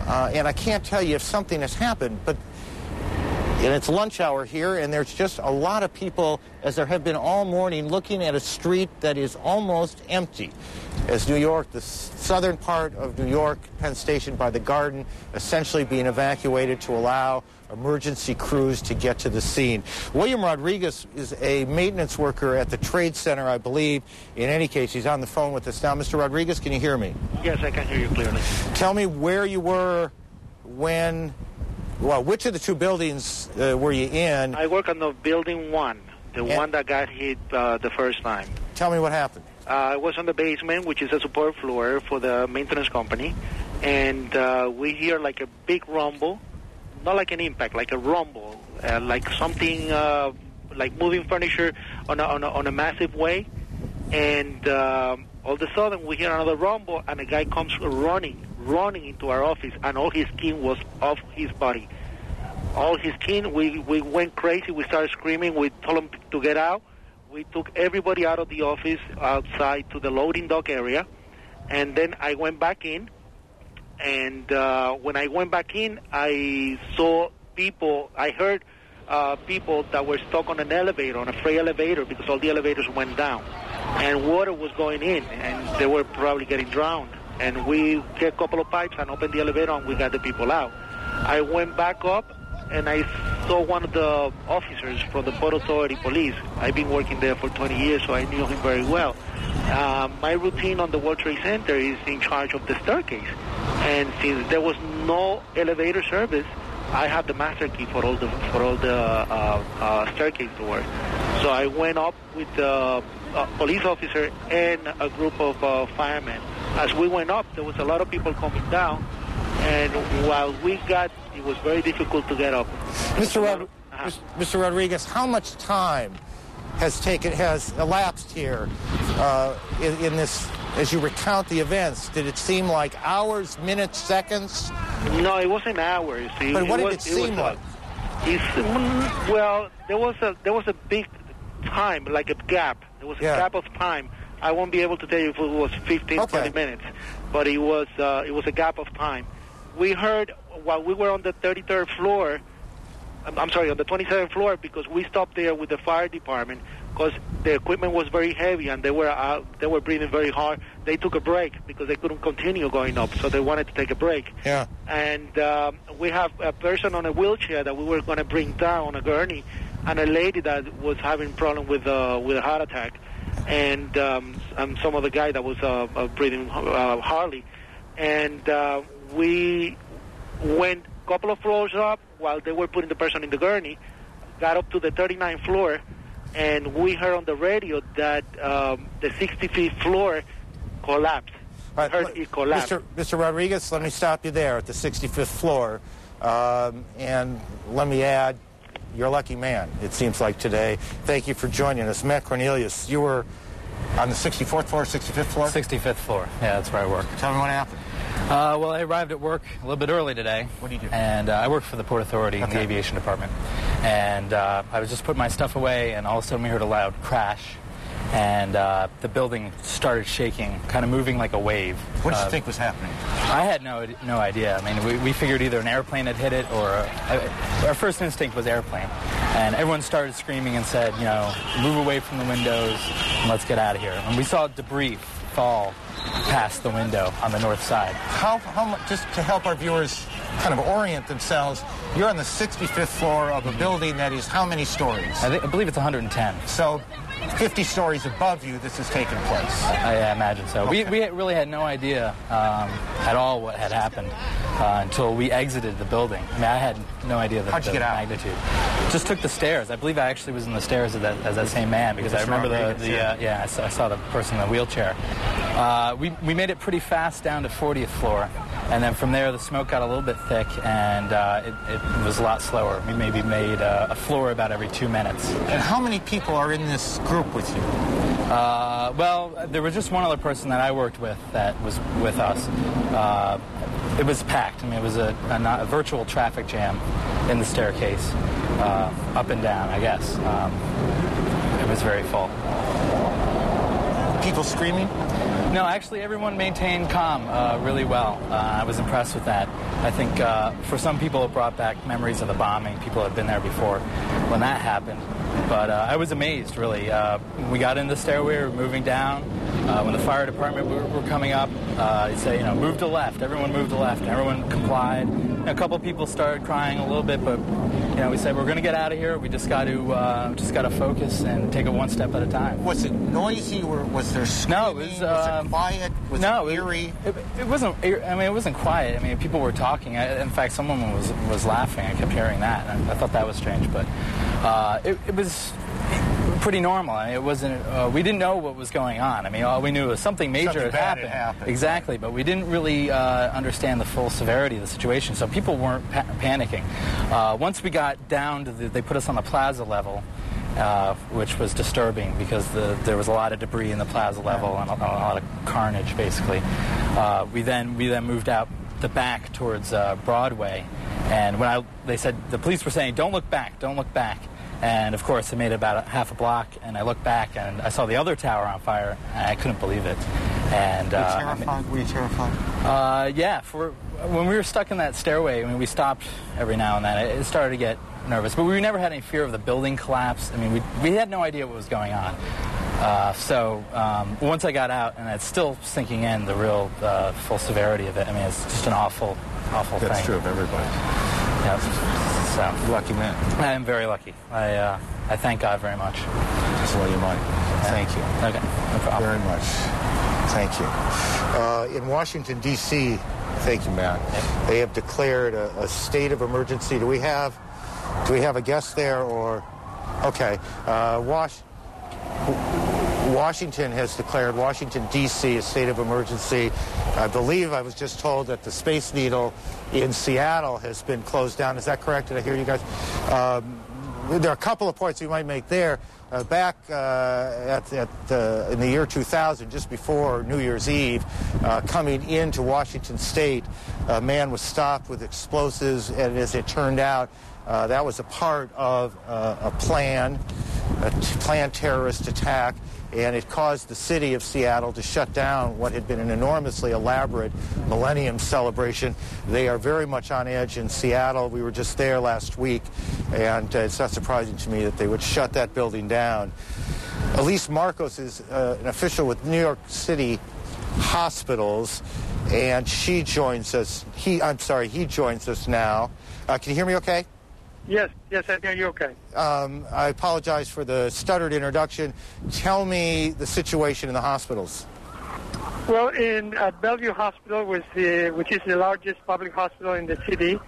And I can't tell you if something has happened, but and it's lunch hour here, and there's just a lot of people, as there have been all morning, looking at a street that is almost empty. As New York, the southern part of New York, Penn Station by the Garden, essentially being evacuated to allow emergency crews to get to the scene. William Rodriguez is a maintenance worker at the Trade Center, I believe. In any case, he's on the phone with us now. Mr. Rodriguez, can you hear me? Yes, I can hear you clearly. Tell me where you were when... Well, which of the two buildings were you in? I work on the building one, the one that got hit the first time. Tell me what happened. I was on the basement, which is a support floor for the maintenance company, and we hear like a big rumble, not like an impact, like a rumble, like something like moving furniture on a massive way, and all of a sudden we hear another rumble, and a guy comes running into our office, and all his skin was off his body. All his skin, we went crazy. We started screaming. We told him to get out. We took everybody out of the office outside to the loading dock area, and then I went back in, and when I went back in, I saw people, I heard people that were stuck on an elevator, on a freight elevator, because all the elevators went down, and water was going in, and they were probably getting drowned. And we get a couple of pipes and opened the elevator, and we got the people out. I went back up, and I saw one of the officers from the Port Authority Police. I've been working there for 20 years, so I knew him very well. My routine on the World Trade Center is in charge of the staircase. And since there was no elevator service, I have the master key for all the staircase doors. So I went up with the police officer and a group of firemen. As we went up, there was a lot of people coming down, and while we got, it was very difficult to get up. Mr. Rodriguez, how much time has elapsed here in this, as you recount the events? Did it seem like hours, minutes, seconds? No, it wasn't hours. But what did it seem like? Well, there was a big time, like a gap. There was a gap of time. I won't be able to tell you if it was 15, 20 minutes, but it was a gap of time. we heard while we were on the 33rd floor, I'm sorry, on the 27th floor, because we stopped there with the fire department because the equipment was very heavy and they were breathing very hard. They took a break because they couldn't continue going up, so they wanted to take a break. Yeah. And we have a person on a wheelchair that we were going to bring down on a gurney, and a lady that was having problem with a heart attack, and some other guy that was breathing hardly. And we went a couple of floors up while they were putting the person in the gurney, got up to the 39th floor, and we heard on the radio that the 65th floor collapsed. Right, It collapsed. Mr. Rodriguez, let me stop you there at the 65th floor. And let me add, you're a lucky man, it seems like today. Thank you for joining us. Matt Cornelius, you were on the 64th floor, 65th floor? 65th floor. Yeah, that's where I work. Tell me what happened. Well, I arrived at work a little bit early today. What do you do? And I work for the Port Authority in the aviation department. And I was just putting my stuff away, and all of a sudden we heard a loud crash. And the building started shaking, kind of moving like a wave. What did you think was happening? I had no idea. I mean, we figured either an airplane had hit it or our first instinct was airplane. And everyone started screaming and said, you know, move away from the windows and let's get out of here. And we saw debris fall past the window on the north side. How much, just to help our viewers kind of orient themselves, you're on the 65th floor of a building that is how many stories? I believe it's 110. So 50 stories above you this has taken place. I imagine so. Okay. We really had no idea at all what had happened until we exited the building. I mean, I had no idea the magnitude. Just took the stairs. I believe I actually was in the stairs as that same man, because I remember I saw the person in the wheelchair. We made it pretty fast down to 40th floor, and then from there the smoke got a little bit thick, and it was a lot slower. We maybe made a floor about every 2 minutes. And how many people are in this group with you? Well, there was just one other person that I worked with that was with us. It was packed. I mean, it was a virtual traffic jam in the staircase, up and down, I guess. It was very full. People screaming? No, actually, everyone maintained calm really well. I was impressed with that. I think for some people it brought back memories of the bombing. People had been there before when that happened. But I was amazed, really. We got in the stairway, we were moving down. When the fire department were coming up, they'd say, you know, move to left. Everyone moved to left, and everyone complied. A couple of people started crying a little bit, but you know, we said we're going to get out of here. We just got to focus and take it one step at a time. Was it noisy, or was there screaming? No, it was quiet. Was it eerie? It wasn't. I mean, it wasn't quiet. I mean, people were talking. In fact, someone was laughing. I kept hearing that, and I thought that was strange. But it was pretty normal. I mean, it wasn't. We didn't know what was going on. I mean, all we knew was something major had happened. Exactly, but we didn't really understand the full severity of the situation. So people weren't panicking. Once we got down to they put us on the plaza level, which was disturbing because there was a lot of debris in the plaza level and a lot of carnage, basically. We then moved out the back towards Broadway, and they said the police were saying, "Don't look back, don't look back." And of course, I made about a half a block, and I looked back, and I saw the other tower on fire, and I couldn't believe it. And were you terrified? Yeah. When we were stuck in that stairway, I mean, we stopped every now and then. It started to get nervous, but we never had any fear of the building collapse. I mean, we had no idea what was going on. So once I got out, and it's still sinking in the real full severity of it. I mean, it's just an awful thing. That's true of everybody. Yeah. So, lucky man. I am very lucky. I thank God very much. Just blow your mind. Thank you. Okay, no problem. Very much. Thank you. In Washington, D.C., thank you, Matt, they have declared a state of emergency. Do we have a guest there, or... Okay. Washington has declared, Washington, D.C., a state of emergency. I believe I was just told that the Space Needle in Seattle has been closed down. Is that correct? Did I hear you guys? There are a couple of points we might make there. Back in the year 2000, just before New Year's Eve, coming into Washington State, a man was stopped with explosives, and as it turned out, that was a part of a plan a planned terrorist attack, and it caused the city of Seattle to shut down what had been an enormously elaborate millennium celebration. They are very much on edge in Seattle. We were just there last week, and it's not surprising to me that they would shut that building down. Elise Marcos is an official with New York City Hospitals, and she joins us. He joins us now. Can you hear me okay? Yes, I hear you okay. I apologize for the stuttered introduction. Tell me the situation in the hospitals. Well, at Bellevue Hospital, which is the largest public hospital in the city,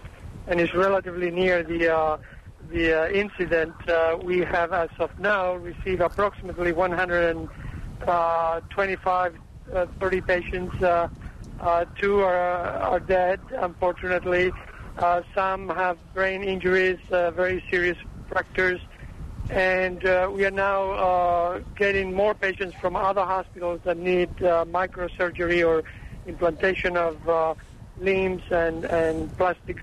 and is relatively near the incident, we have, as of now, received approximately 125, 30 patients. 2 are dead, unfortunately. Some have brain injuries, very serious fractures, and we are now getting more patients from other hospitals that need microsurgery or implantation of limbs and plastic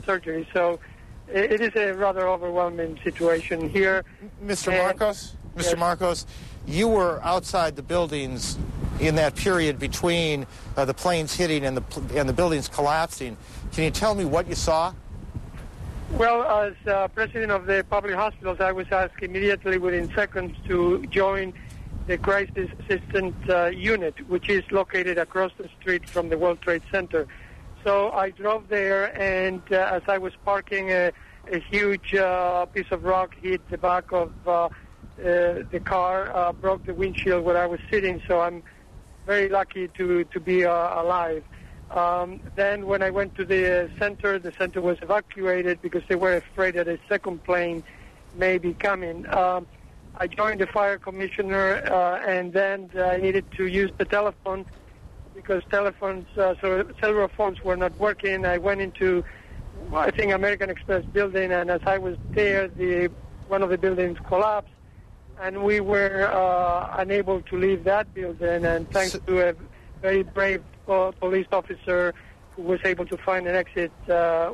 surgery. So it is a rather overwhelming situation here. Mr. Marcos, you were outside the buildings in that period between the planes hitting and the buildings collapsing. Can you tell me what you saw? Well, as president of the public hospitals, I was asked immediately within seconds to join the crisis assistance unit, which is located across the street from the World Trade Center. So I drove there, and as I was parking, a huge piece of rock hit the back of the car, broke the windshield where I was sitting, so I'm very lucky to be alive. Then when I went to the center was evacuated because they were afraid that a second plane may be coming. I joined the fire commissioner, and then I needed to use the telephone because cellular phones were not working. I went into, I think, American Express building, and as I was there, one of the buildings collapsed, and we were unable to leave that building, and thanks to a very brave police officer who was able to find an exit,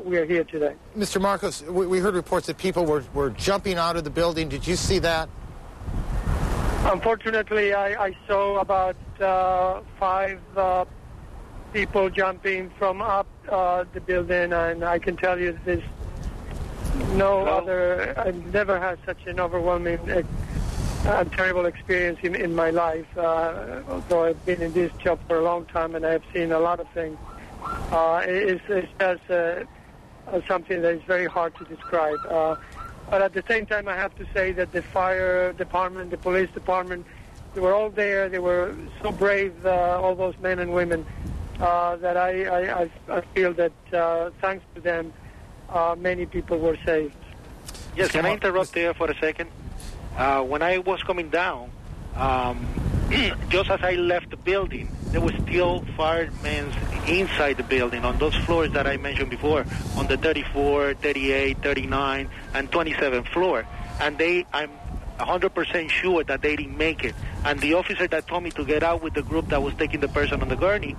we are here today. Mr. Marcos, we heard reports that people were jumping out of the building. Did you see that? Unfortunately, I saw about 5 people jumping from up the building, and I can tell you there's I've never had such an overwhelming and terrible experience in my life, although I've been in this job for a long time and I've seen a lot of things. It's just something that is very hard to describe. But at the same time, I have to say that the fire department, the police department, they were all there. They were so brave, all those men and women, that I feel that thanks to them, many people were saved. Yes, can I interrupt there for a second? When I was coming down, just as I left the building, there were still firemen inside the building on those floors that I mentioned before, on the 34, 38, 39, and 27th floor. And I'm 100% sure that they didn't make it. And the officer that told me to get out with the group that was taking the person on the gurney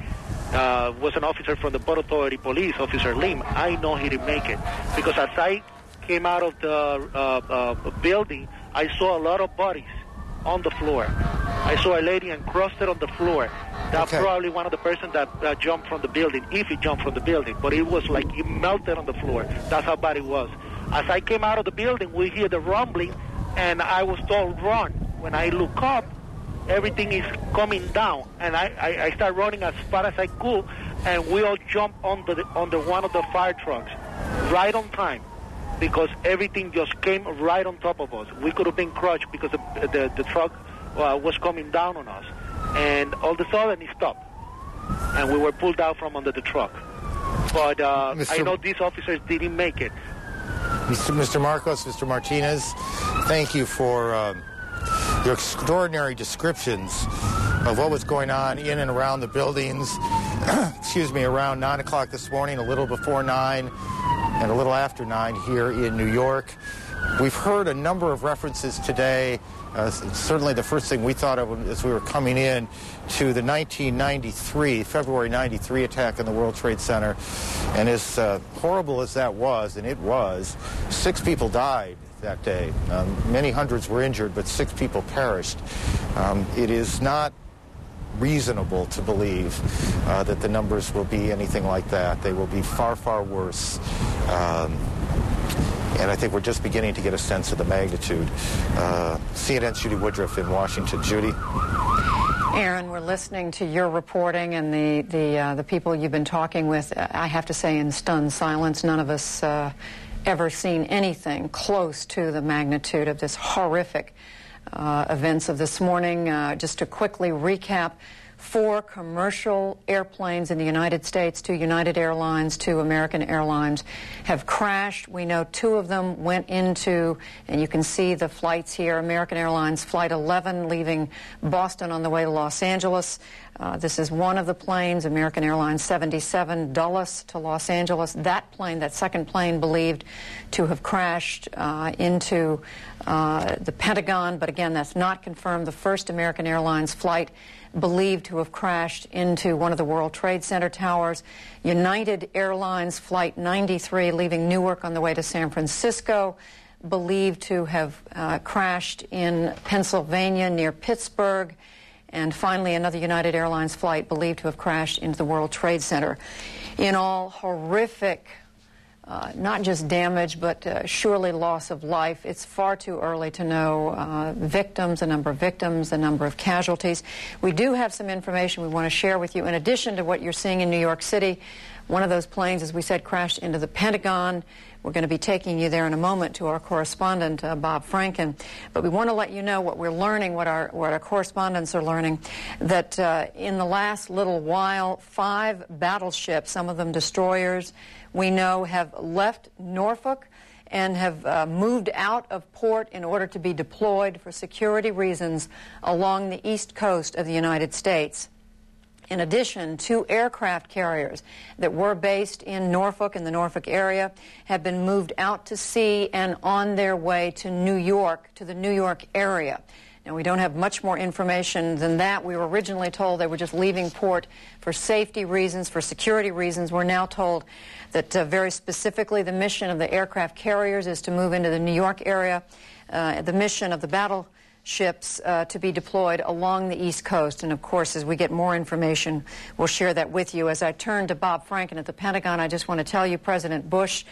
was an officer from the Port Authority Police, Officer Lim. I know he didn't make it. Because as I came out of the building, I saw a lot of bodies on the floor. I saw a lady encrusted on the floor. That's probably one of the persons that jumped from the building, if he jumped from the building. But it was like he melted on the floor. That's how bad it was. As I came out of the building, we hear the rumbling, and I was told, run. When I look up, everything is coming down. And I start running as far as I could, and we all jumped under one of the fire trucks, right on time, because everything just came right on top of us. We could have been crushed because the truck was coming down on us. And all of a sudden it stopped, and we were pulled out from under the truck. But I know these officers didn't make it. Mr. Marcos, Mr. Martinez, thank you for your extraordinary descriptions of what was going on in and around the buildings, around 9 o'clock this morning, a little before 9, and a little after 9 here in New York. We've heard a number of references today. Certainly the first thing we thought of as we were coming in to the February 93 attack on the World Trade Center. And as horrible as that was, and it was, 6 people died, that day. Many hundreds were injured, but 6 people perished. It is not reasonable to believe that the numbers will be anything like that. They will be far, far worse. And I think we're just beginning to get a sense of the magnitude. CNN's Judy Woodruff in Washington. Judy? Aaron, we're listening to your reporting and the people you've been talking with, I have to say, in stunned silence. None of us ever seen anything close to the magnitude of this horrific events of this morning. Just to quickly recap, 4 commercial airplanes in the United States, 2 United Airlines, 2 American Airlines, have crashed. We know 2 of them went into, and you can see the flights here, American Airlines Flight 11 leaving Boston on the way to Los Angeles. This is one of the planes, American Airlines 77 Dulles to Los Angeles. That plane, that second plane, believed to have crashed into the Pentagon, but again, that's not confirmed. The first American Airlines flight believed to have crashed into one of the World Trade Center towers. United Airlines Flight 93 leaving Newark on the way to San Francisco, believed to have crashed in Pennsylvania near Pittsburgh. And finally, another United Airlines flight believed to have crashed into the World Trade Center. In all, horrific, not just damage, but surely loss of life. It's far too early to know victims, the number of casualties. We do have some information we want to share with you. In addition to what you're seeing in New York City, one of those planes, as we said, crashed into the Pentagon. We're going to be taking you there in a moment to our correspondent, Bob Franken. But we want to let you know what we're learning, what our correspondents are learning, that in the last little while, 5 battleships, some of them destroyers, we know have left Norfolk and have moved out of port in order to be deployed for security reasons along the east coast of the United States. In addition, 2 aircraft carriers that were based in Norfolk, in the Norfolk area, have been moved out to sea and on their way to New York, to the New York area. Now, we don't have much more information than that. We were originally told they were just leaving port for safety reasons, for security reasons. We're now told that very specifically the mission of the aircraft carriers is to move into the New York area. The mission of the battleships to be deployed along the East Coast. And, of course, as we get more information, we'll share that with you. As I turn to Bob Franken at the Pentagon, I just want to tell you President Bush,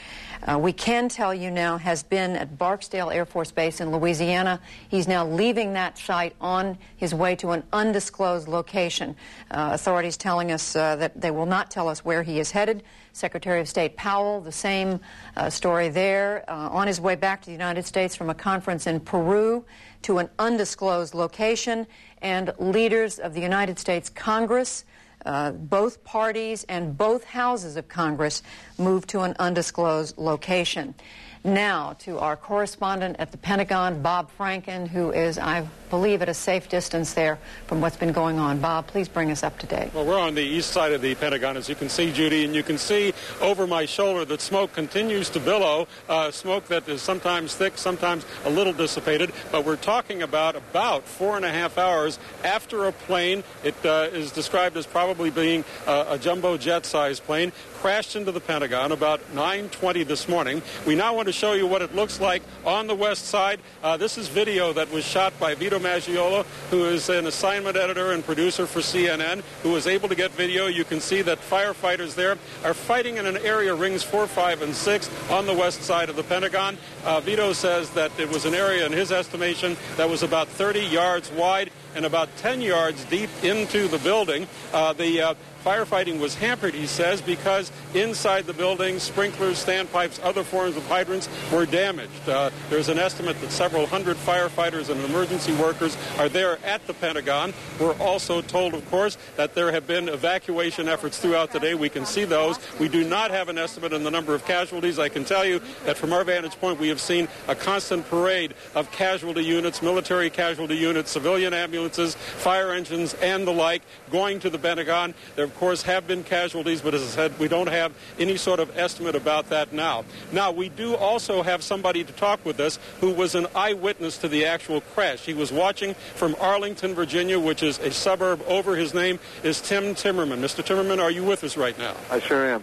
we can tell you now, has been at Barksdale Air Force Base in Louisiana. He's now leaving that site on his way to an undisclosed location. Authorities telling us that they will not tell us where he is headed. Secretary of State Powell, the same story there, on his way back to the United States from a conference in Peru to an undisclosed location, and leaders of the United States Congress, both parties and both houses of Congress, moved to an undisclosed location. Now to our correspondent at the Pentagon, Bob Franken, who is, I believe, at a safe distance there from what's been going on. Bob, please bring us up to date. Well, we're on the east side of the Pentagon, as you can see, Judy, and you can see over my shoulder that smoke continues to billow, smoke that is sometimes thick, sometimes a little dissipated, but we're talking about 4.5 hours after a plane, it is described as probably being a jumbo jet-sized plane, crashed into the Pentagon about 9:20 this morning. We now want to show you what it looks like on the west side. This is video that was shot by Vito Maggiolo, who is an assignment editor and producer for CNN, who was able to get video. You can see that firefighters there are fighting in an area, rings 4, 5, and 6, on the west side of the Pentagon. Vito says that it was an area, in his estimation, that was about 30 yards wide and about 10 yards deep into the building. The firefighting was hampered, he says, because inside the building, sprinklers, standpipes, other forms of hydrants were damaged. There's an estimate that several hundred firefighters and emergency workers are there at the Pentagon. We're also told, of course, that there have been evacuation efforts throughout the day. We can see those. We do not have an estimate on the number of casualties. I can tell you that from our vantage point, we have seen a constant parade of casualty units, military casualty units, civilian ambulances, fire engines, and the like going to the Pentagon. There, of course, have been casualties, but as I said, we don't have any sort of estimate about that now. Now, we do also have somebody to talk with us who was an eyewitness to the actual crash. He was watching from Arlington, Virginia, which is a suburb over. His name is Tim Timmerman. Mr. Timmerman, are you with us right now? I sure am.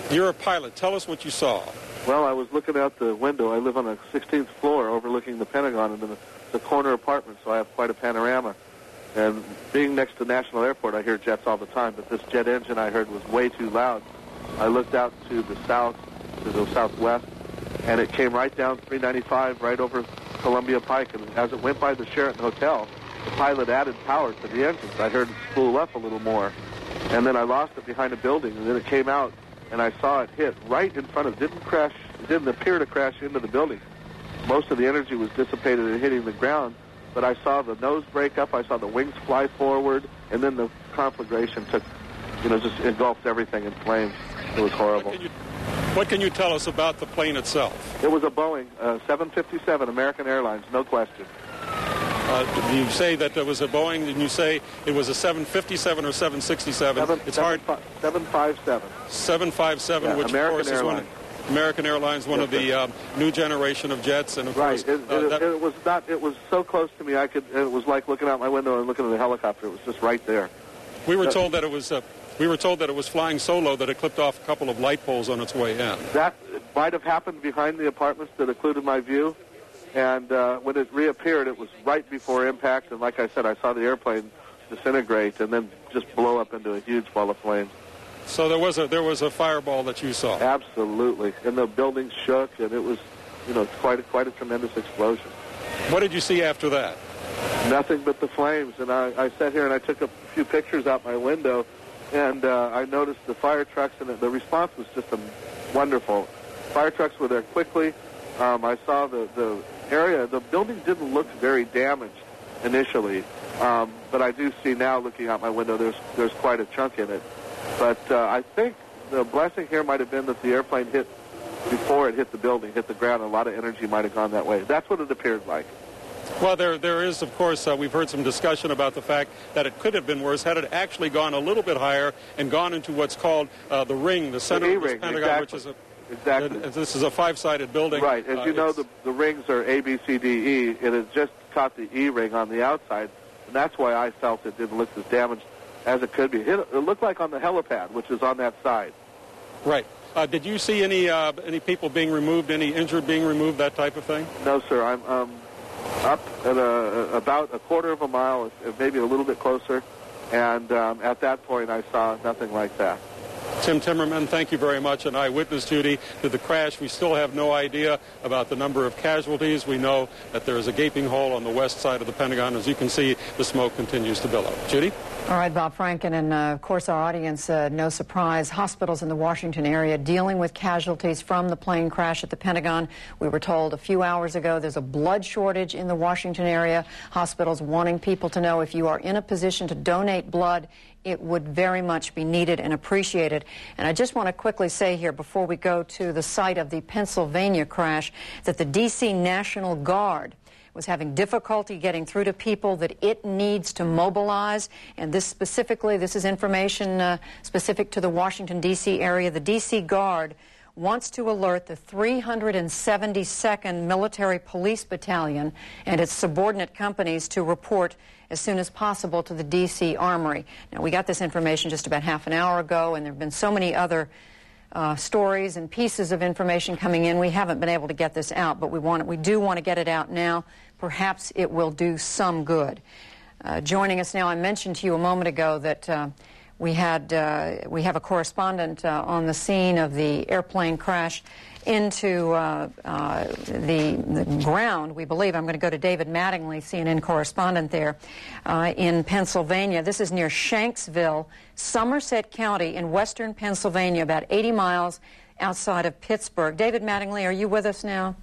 You're a pilot. Tell us what you saw. Well, I was looking out the window. I live on a 16th floor overlooking the Pentagon and the corner apartment, so I have quite a panorama. And being next to National Airport, I hear jets all the time, but this jet engine I heard was way too loud. I looked out to the south, to the southwest, and it came right down 395, right over Columbia Pike. And as it went by the Sheraton Hotel, the pilot added power to the engines. I heard it spool up a little more. And then I lost it behind a building, and then it came out, and I saw it hit right in front of it. It didn't appear to crash into the building. Most of the energy was dissipated and hitting the ground, but I saw the nose break up, I saw the wings fly forward, and then the conflagration just engulfed everything in flames. It was horrible. What can you tell us about the plane itself? It was a Boeing 757, American Airlines, no question. You say that there was a Boeing, and you say it was a 757 or 767. It's hard. 757. 757, yeah, which American of course Airlines. is American Airlines, one of the new generation of jets, and of course, it was not. It was so close to me. It was like looking out my window and looking at the helicopter. It was just right there. We were told that it was. We were told that it was flying so low that it clipped off a couple of light poles on its way in. That might have happened behind the apartments that occluded my view, and when it reappeared, it was right before impact. And like I said, I saw the airplane disintegrate and then just blow up into a huge ball of flames. So there was a fireball that you saw. Absolutely, and the building shook, and it was, quite a tremendous explosion. What did you see after that? Nothing but the flames, and I sat here and I took a few pictures out my window, and I noticed the fire trucks, and the response was just wonderful. Fire trucks were there quickly. I saw the area. The building didn't look very damaged initially, but I do see now, looking out my window, there's quite a chunk in it. But I think the blessing here might have been that the airplane hit before it hit the building, hit the ground. A lot of energy might have gone that way. That's what it appeared like. Well, there is, of course, we've heard some discussion about the fact that it could have been worse had it actually gone a little bit higher and gone into what's called the ring, the center of the Pentagon, exactly. which is exactly. This is a five-sided building. Right. As you know, the rings are A, B, C, D, E. It has just caught the E ring on the outside, and that's why I felt it didn't look as damaged as it could be. It looked like on the helipad, which is on that side. Right. Did you see any people being removed, any injured being removed, that type of thing? No, sir. I'm up at about a quarter of a mile, maybe a little bit closer, and at that point I saw nothing like that. Tim Timmerman, thank you very much. An eyewitness duty to the crash. We still have no idea about the number of casualties. We know that there is a gaping hole on the west side of the Pentagon. As you can see, the smoke continues to billow. Judy? All right, Bob Franken, and of course our audience, no surprise, hospitals in the Washington area dealing with casualties from the plane crash at the Pentagon. We were told a few hours ago there's a blood shortage in the Washington area. Hospitals wanting people to know if you are in a position to donate blood, it would very much be needed and appreciated. And I just want to quickly say here before we go to the site of the Pennsylvania crash that the D.C. National Guard was having difficulty getting through to people that it needs to mobilize. And this is information specific to the Washington, D.C. area. The D.C. Guard wants to alert the 372nd Military Police Battalion and its subordinate companies to report as soon as possible to the D.C. Armory. Now, we got this information just about half an hour ago, and there have been so many other stories and pieces of information coming in. We haven't been able to get this out, but we do want to get it out now. Perhaps it will do some good. Joining us now, I mentioned to you a moment ago that we have a correspondent on the scene of the airplane crash into the ground, we believe. I'm going to go to David Mattingly, CNN correspondent there in Pennsylvania. This is near Shanksville, Somerset County in western Pennsylvania, about 80 miles outside of Pittsburgh. David Mattingly, are you with us now?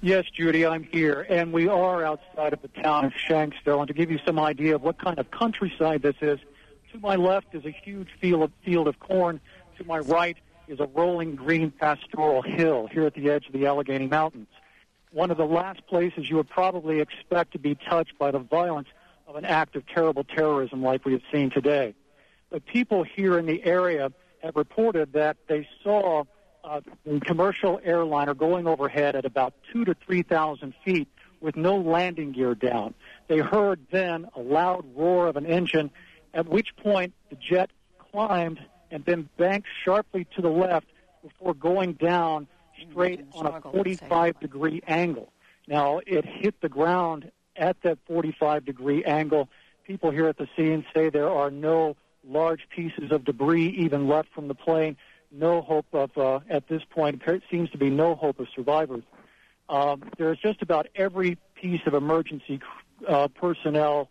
Yes, Judy, I'm here, and we are outside of the town of Shanksville. And to give you some idea of what kind of countryside this is, to my left is a huge field of corn. To my right is a rolling green pastoral hill here at the edge of the Allegheny Mountains. One of the last places you would probably expect to be touched by the violence of an act of terrible terrorism like we have seen today. But people here in the area have reported that they saw a commercial airliner going overhead at about 2,000 to 3,000 feet with no landing gear down. They heard then a loud roar of an engine, at which point the jet climbed and then banked sharply to the left before going down straight on a 45-degree angle. Now, it hit the ground at that 45-degree angle. People here at the scene say there are no large pieces of debris even left from the plane. No hope of, at this point, it seems to be no hope of survivors. There's just about every piece of emergency personnel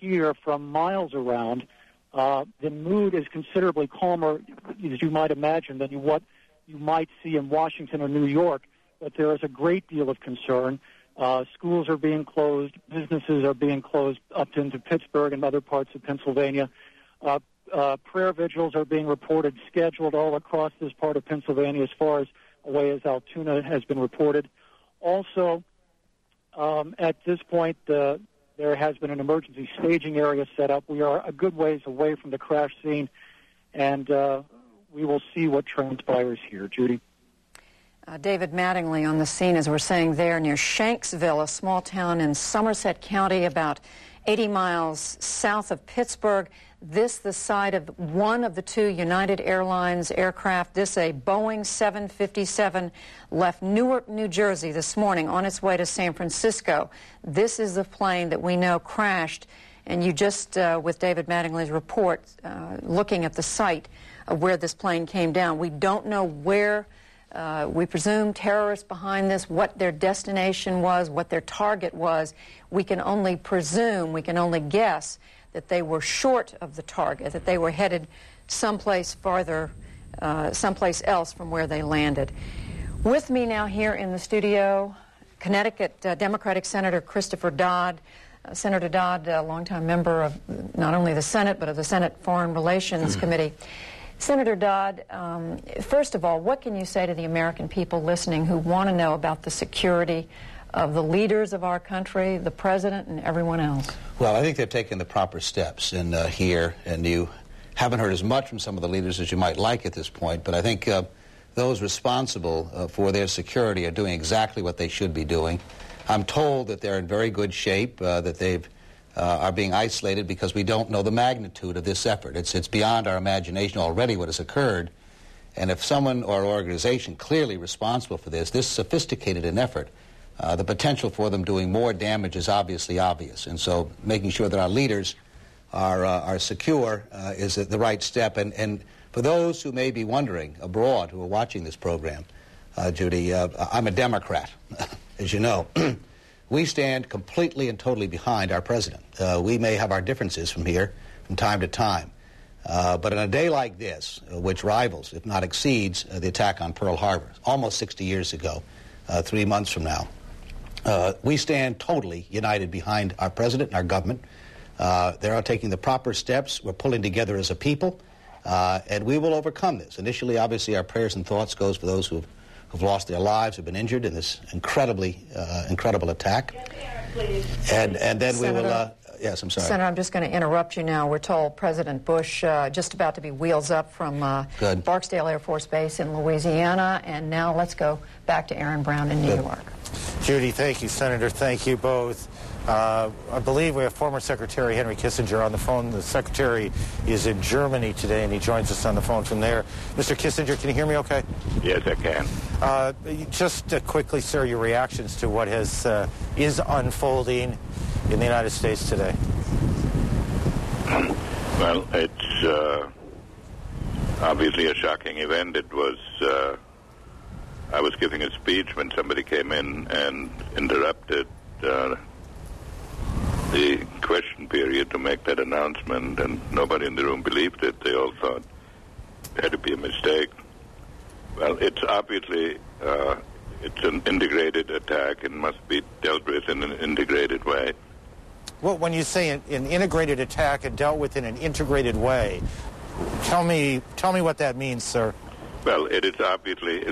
here from miles around. The mood is considerably calmer, as you might imagine, than what you might see in Washington or New York, but there is a great deal of concern. Schools are being closed, businesses are being closed up into Pittsburgh and other parts of Pennsylvania. Prayer vigils are being reported, scheduled all across this part of Pennsylvania as far as away as Altoona has been reported. Also, at this point, there has been an emergency staging area set up. We are a good ways away from the crash scene, and we will see what transpires here. Judy? David Mattingly on the scene, as we're saying there, near Shanksville, a small town in Somerset County, about 80 miles south of Pittsburgh. This the site of one of the two United Airlines aircraft. This a Boeing 757 left Newark, New Jersey this morning on its way to San Francisco. This is the plane that we know crashed. And you just, with David Mattingly's report, looking at the site of where this plane came down. We don't know where, we presume terrorists behind this, what their destination was, what their target was. We can only presume, we can only guess that they were short of the target, that they were headed someplace farther, someplace else from where they landed. With me now here in the studio, Connecticut Democratic Senator Christopher Dodd. Senator Dodd, a longtime member of not only the Senate, but of the Senate Foreign Relations Committee. Senator Dodd, first of all, what can you say to the American people listening who want to know about the security of the leaders of our country, the president, and everyone else? Well, I think they've taken the proper steps in here, and you haven't heard as much from some of the leaders as you might like at this point, but I think those responsible for their security are doing exactly what they should be doing. I'm told that they're in very good shape, that they are being isolated because we don't know the magnitude of this effort. It's beyond our imagination already what has occurred, and if someone or organization clearly responsible for this sophisticated an effort, the potential for them doing more damage is obviously obvious. And so making sure that our leaders are secure is the right step. And for those who may be wondering abroad who are watching this program, Judy, I'm a Democrat, as you know. We stand completely and totally behind our president. We may have our differences from here from time to time. But on a day like this, which rivals, if not exceeds, the attack on Pearl Harbor, almost 60 years ago, 3 months from now, we stand totally united behind our president and our government. They are taking the proper steps. We're pulling together as a people, and we will overcome this. Initially, obviously, our prayers and thoughts goes for those who've lost their lives, who've been injured in this incredible attack. And then Senator, we will... yes, I'm sorry. Senator, I'm just going to interrupt you now. We're told President Bush just about to be wheels up from Barksdale Air Force Base in Louisiana. And now let's go back to Aaron Brown in New York. Judy, thank you. Senator, thank you both. I believe we have former Secretary Henry Kissinger on the phone. The Secretary is in Germany today, and he joins us on the phone from there. Mr. Kissinger, can you hear me okay? Yes, I can. Just quickly, sir, your reactions to what is unfolding in the United States today. Well, it's obviously a shocking event. It was... I was giving a speech when somebody came in and interrupted the question period to make that announcement, and nobody in the room believed it. They all thought it had to be a mistake. Well, it's obviously it's an integrated attack and must be dealt with in an integrated way. Well, when you say an integrated attack and dealt with in an integrated way, tell me what that means, sir. Well, it is obviously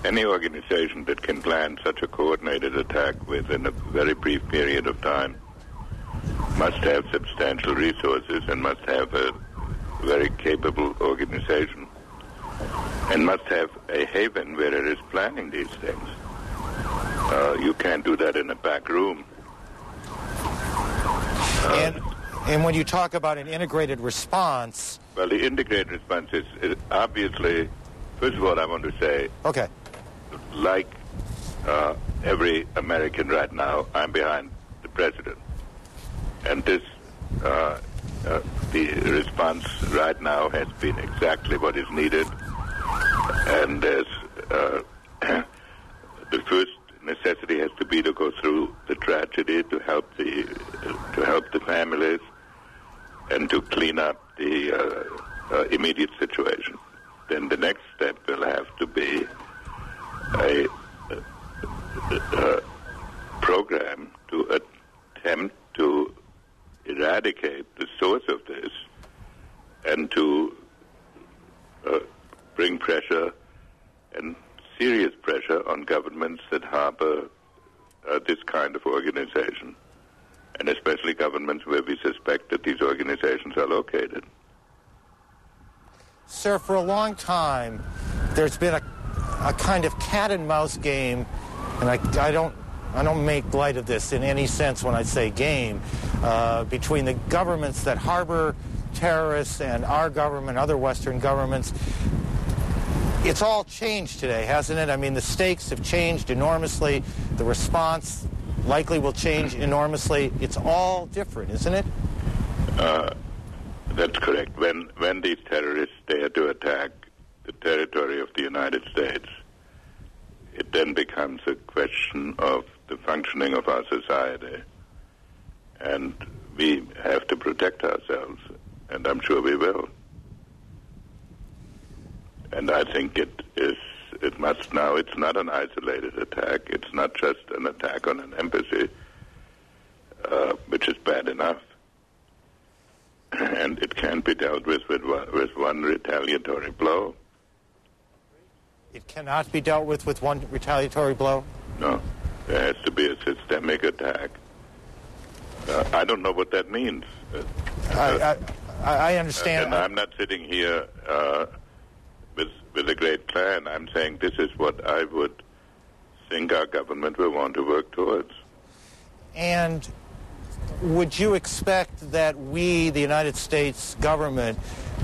any organization that can plan such a coordinated attack within a very brief period of time must have substantial resources and must have a very capable organization and must have a haven where it is planning these things. You can't do that in a back room. And when you talk about an integrated response... Well, the integrated response is obviously... First of all, I want to say, okay, like every American right now, I'm behind the president. And this, the response right now has been exactly what is needed. And there's, the first necessity has to be to go through the tragedy, to help the families, and to clean up the immediate situation. Then the next step will have to be a program to attempt to eradicate the source of this and to bring pressure and serious pressure on governments that harbor this kind of organization, and especially governments where we suspect that these organizations are located. Sir, for a long time, there's been a kind of cat and mouse game, and I don't make light of this in any sense when I say game, between the governments that harbor terrorists and our government, other Western governments. It's all changed today, hasn't it? I mean, the stakes have changed enormously. The response likely will change enormously. It's all different, isn't it? That's correct. When these terrorists dare to attack the territory of the United States, it then becomes a question of the functioning of our society. And we have to protect ourselves, and I'm sure we will. And I think it must now, it's not an isolated attack. It's not just an attack on an embassy, which is bad enough. And it can't be dealt with one retaliatory blow. It cannot be dealt with one retaliatory blow? No. There has to be a systemic attack. I don't know what that means. I understand. And I'm not sitting here with a great plan. I'm saying this is what I would think our government will want to work towards. And would you expect that we, the United States government,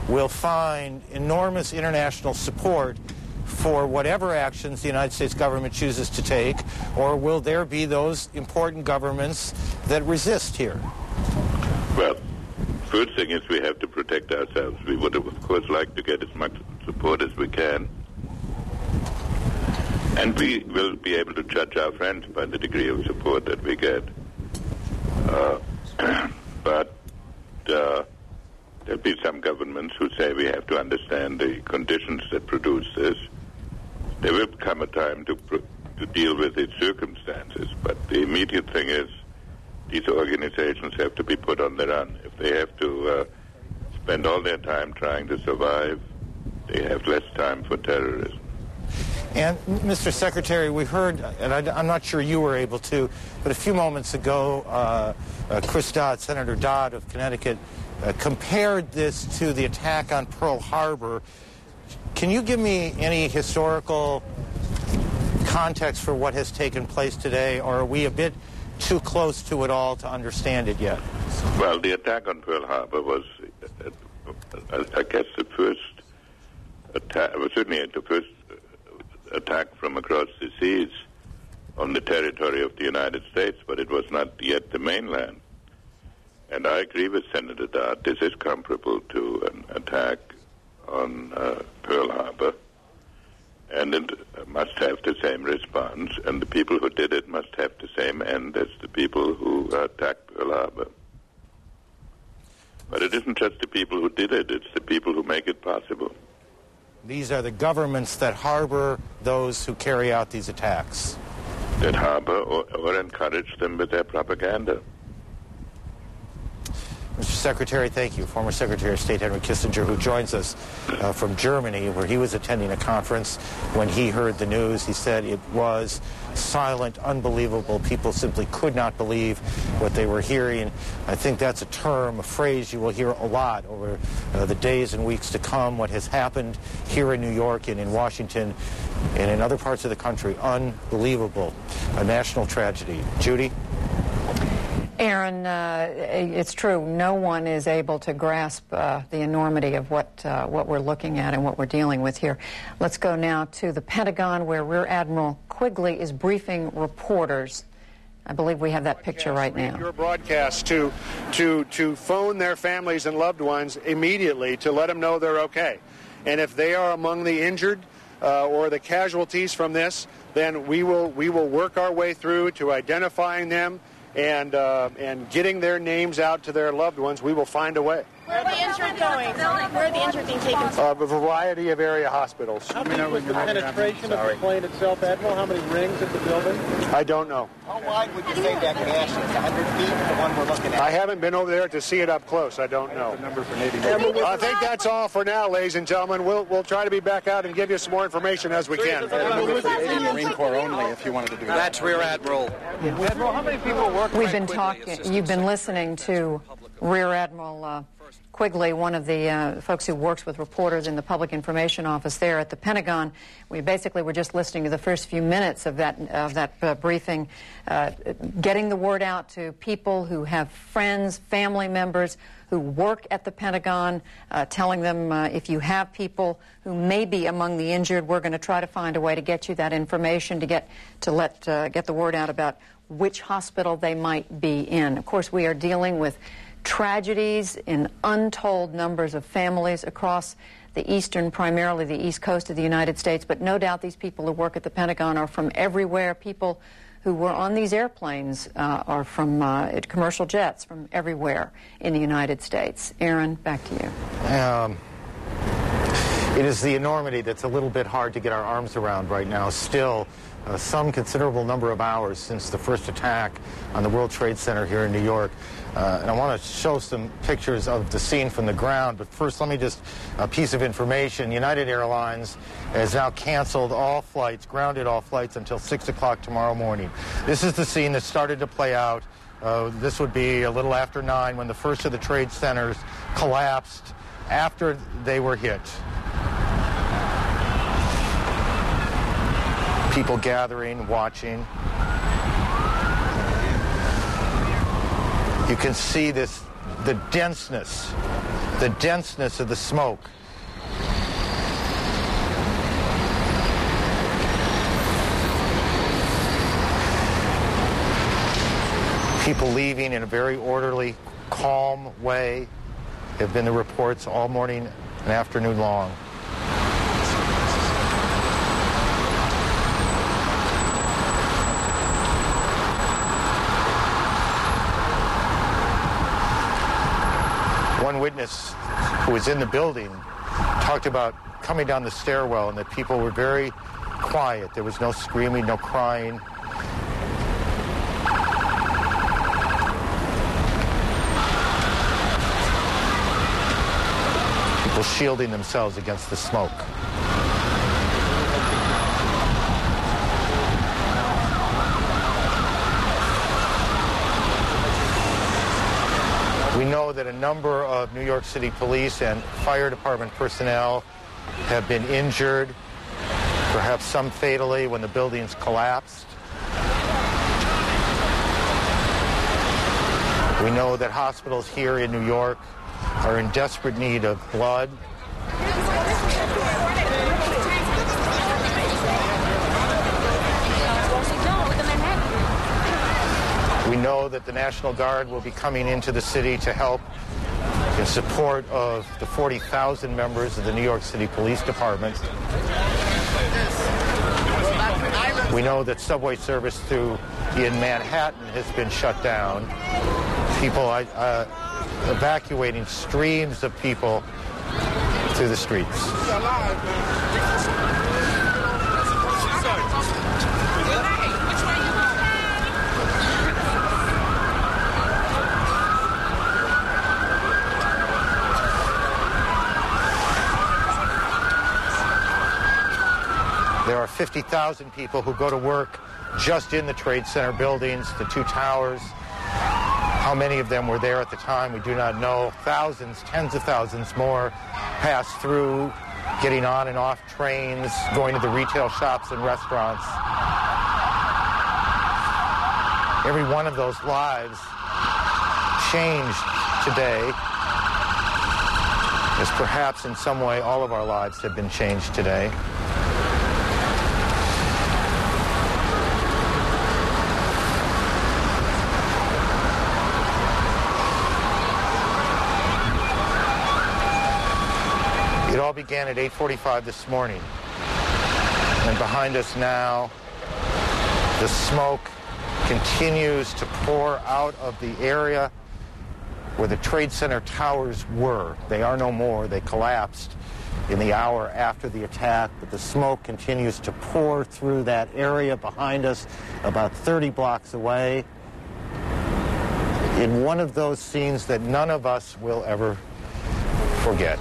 will find enormous international support for whatever actions the United States government chooses to take, or will there be those important governments that resist here? Well, first thing is we have to protect ourselves. We would, of course, like to get as much support as we can. And we will be able to judge our friends by the degree of support that we get. But there'll be some governments who say we have to understand the conditions that produce this. There will come a time to deal with its circumstances, but the immediate thing is these organizations have to be put on the run. If they have to spend all their time trying to survive, they have less time for terrorism. And, Mr. Secretary, we heard, and I'm not sure you were able to, but a few moments ago, Chris Dodd, Senator Dodd of Connecticut, compared this to the attack on Pearl Harbor. Can you give me any historical context for what has taken place today, or are we a bit too close to it all to understand it yet? Well, the attack on Pearl Harbor was, I guess, the first attack, certainly the first attack from across the seas on the territory of the United States, but it was not yet the mainland. And I agree with Senator Dodd. This is comparable to an attack on Pearl Harbor, and it must have the same response, and the people who did it must have the same end as the people who attacked Pearl Harbor. But it isn't just the people who did it, it's the people who make it possible. These are the governments that harbor those who carry out these attacks. That harbor or encourage them with their propaganda. Mr. Secretary, thank you. Former Secretary of State Henry Kissinger, who joins us from Germany, where he was attending a conference. When he heard the news, he said it was silent, unbelievable. People simply could not believe what they were hearing. I think that's a term, a phrase you will hear a lot over the days and weeks to come. What has happened here in New York and in Washington and in other parts of the country, unbelievable. A national tragedy. Judy? Aaron, it's true. No one is able to grasp the enormity of what we're looking at and what we're dealing with here. Let's go now to the Pentagon, where Rear Admiral Quigley is briefing reporters. I believe we have that picture right now. Your broadcast to phone their families and loved ones immediately to let them know they're okay. And if they are among the injured or the casualties from this, then we will work our way through to identifying them and getting their names out to their loved ones. We will find a way. Where are the injured going? Where are the injured being taken to? A variety of area hospitals. How big was the penetration of the plane itself, Admiral? How many rings at the building? I don't know. How wide would you say that gash is? 100 feet, the one we're looking at? I haven't been over there to see it up close. I don't know. I think that's all for now, ladies and gentlemen. We'll try to be back out and give you some more information as we can. Marine Corps only, if you wanted to do that. That's Rear Admiral. Admiral, how many people work? We've been talking. You've been listening to Rear Admiral Quigley, one of the folks who works with reporters in the Public Information Office there at the Pentagon. We basically were just listening to the first few minutes of that briefing, getting the word out to people who have friends, family members who work at the Pentagon, telling them if you have people who may be among the injured, we're going to try to find a way to get you that information to get the word out about which hospital they might be in. Of course, we are dealing with tragedies in untold numbers of families across the eastern, primarily the east coast of the United States, but no doubt these people who work at the Pentagon are from everywhere. People who were on these airplanes are from commercial jets from everywhere in the United States. Aaron, back to you. It is the enormity that's a little bit hard to get our arms around right now. Still, some considerable number of hours since the first attack on the World Trade Center here in New York. And I want to show some pictures of the scene from the ground, but first let me just, a piece of information. United Airlines has now canceled all flights, grounded all flights until 6 o'clock tomorrow morning. This is the scene that started to play out. This would be a little after 9 when the first of the trade centers collapsed after they were hit. People gathering, watching. You can see this, the denseness of the smoke. People leaving in a very orderly, calm way have been the reports all morning and afternoon long. One witness who was in the building talked about coming down the stairwell and that people were very quiet. There was no screaming, no crying. People shielding themselves against the smoke. We know that a number of New York City police and fire department personnel have been injured, perhaps some fatally when the buildings collapsed. We know that hospitals here in New York are in desperate need of blood. We know that the National Guard will be coming into the city to help in support of the 40,000 members of the New York City Police Department. We know that subway service in Manhattan has been shut down. People evacuating streams of people through the streets. There are 50,000 people who go to work just in the Trade Center buildings, the two towers. How many of them were there at the time, we do not know. Thousands, tens of thousands more pass through, getting on and off trains, going to the retail shops and restaurants. Every one of those lives changed today, as perhaps in some way all of our lives have been changed today. It all began at 8:45 this morning. And behind us now, the smoke continues to pour out of the area where the Trade Center towers were. They are no more. They collapsed in the hour after the attack, but the smoke continues to pour through that area behind us, about 30 blocks away, in one of those scenes that none of us will ever forget.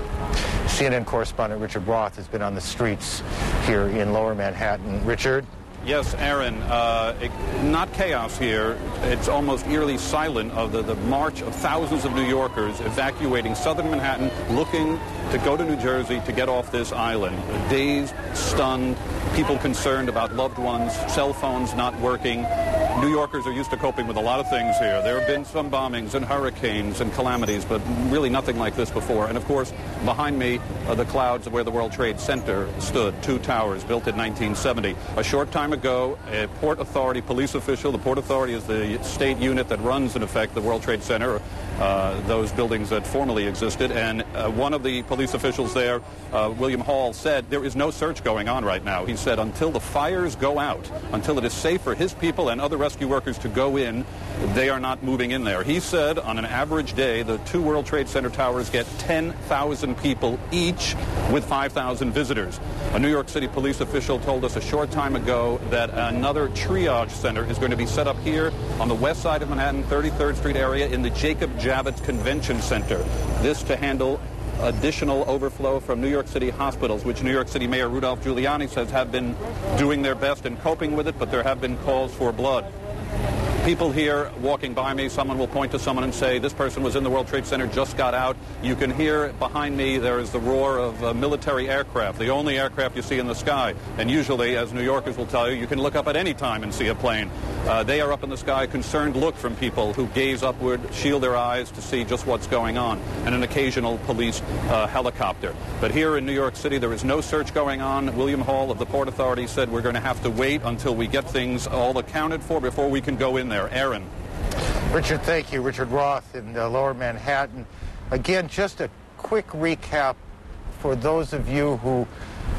CNN correspondent Richard Roth has been on the streets here in Lower Manhattan. Richard? Yes, Aaron, not chaos here. It's almost eerily silent of the march of thousands of New Yorkers evacuating southern Manhattan, looking to go to New Jersey to get off this island. Dazed, stunned, people concerned about loved ones, cell phones not working. New Yorkers are used to coping with a lot of things here. There have been some bombings and hurricanes and calamities, but really nothing like this before. And of course, behind me are the clouds of where the World Trade Center stood, 2 towers built in 1970. A short time ago, a Port Authority police official, the Port Authority is the state unit that runs, in effect, the World Trade Center, those buildings that formerly existed, and one of the police officials there, William Hall, said there is no search going on right now. He said until the fires go out, until it is safe for his people and other rescue workers to go in, they are not moving in there. He said on an average day, the 2 World Trade Center towers get 10,000 people each with 5,000 visitors. A New York City police official told us a short time ago that another triage center is going to be set up here on the west side of Manhattan, 33rd Street area in the Jacob Javits Convention Center. This to handle additional overflow from New York City hospitals, which New York City Mayor Rudolph Giuliani says have been doing their best in coping with it, but there have been calls for blood. People here walking by me, someone will point to someone and say, this person was in the World Trade Center, just got out. You can hear behind me there is the roar of military aircraft, the only aircraft you see in the sky. And usually, as New Yorkers will tell you, you can look up at any time and see a plane. They are up in the sky, concerned look from people who gaze upward, shield their eyes to see just what's going on, and an occasional police helicopter. But here in New York City, there is no search going on. William Hall of the Port Authority said we're going to have to wait until we get things all accounted for before we can go in there. Aaron. Richard, thank you. Richard Roth in Lower Manhattan. Again, just a quick recap for those of you who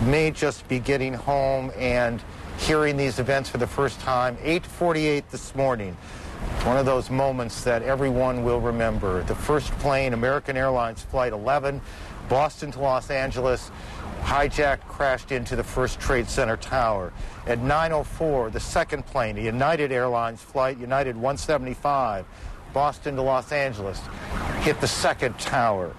may just be getting home and hearing these events for the first time. 8:48 this morning. One of those moments that everyone will remember. The first plane, American Airlines Flight 11, Boston to Los Angeles, hijacked, crashed into the first Trade Center tower. At 9:04, the second plane, a United Airlines flight, United 175, Boston to Los Angeles, hit the second tower.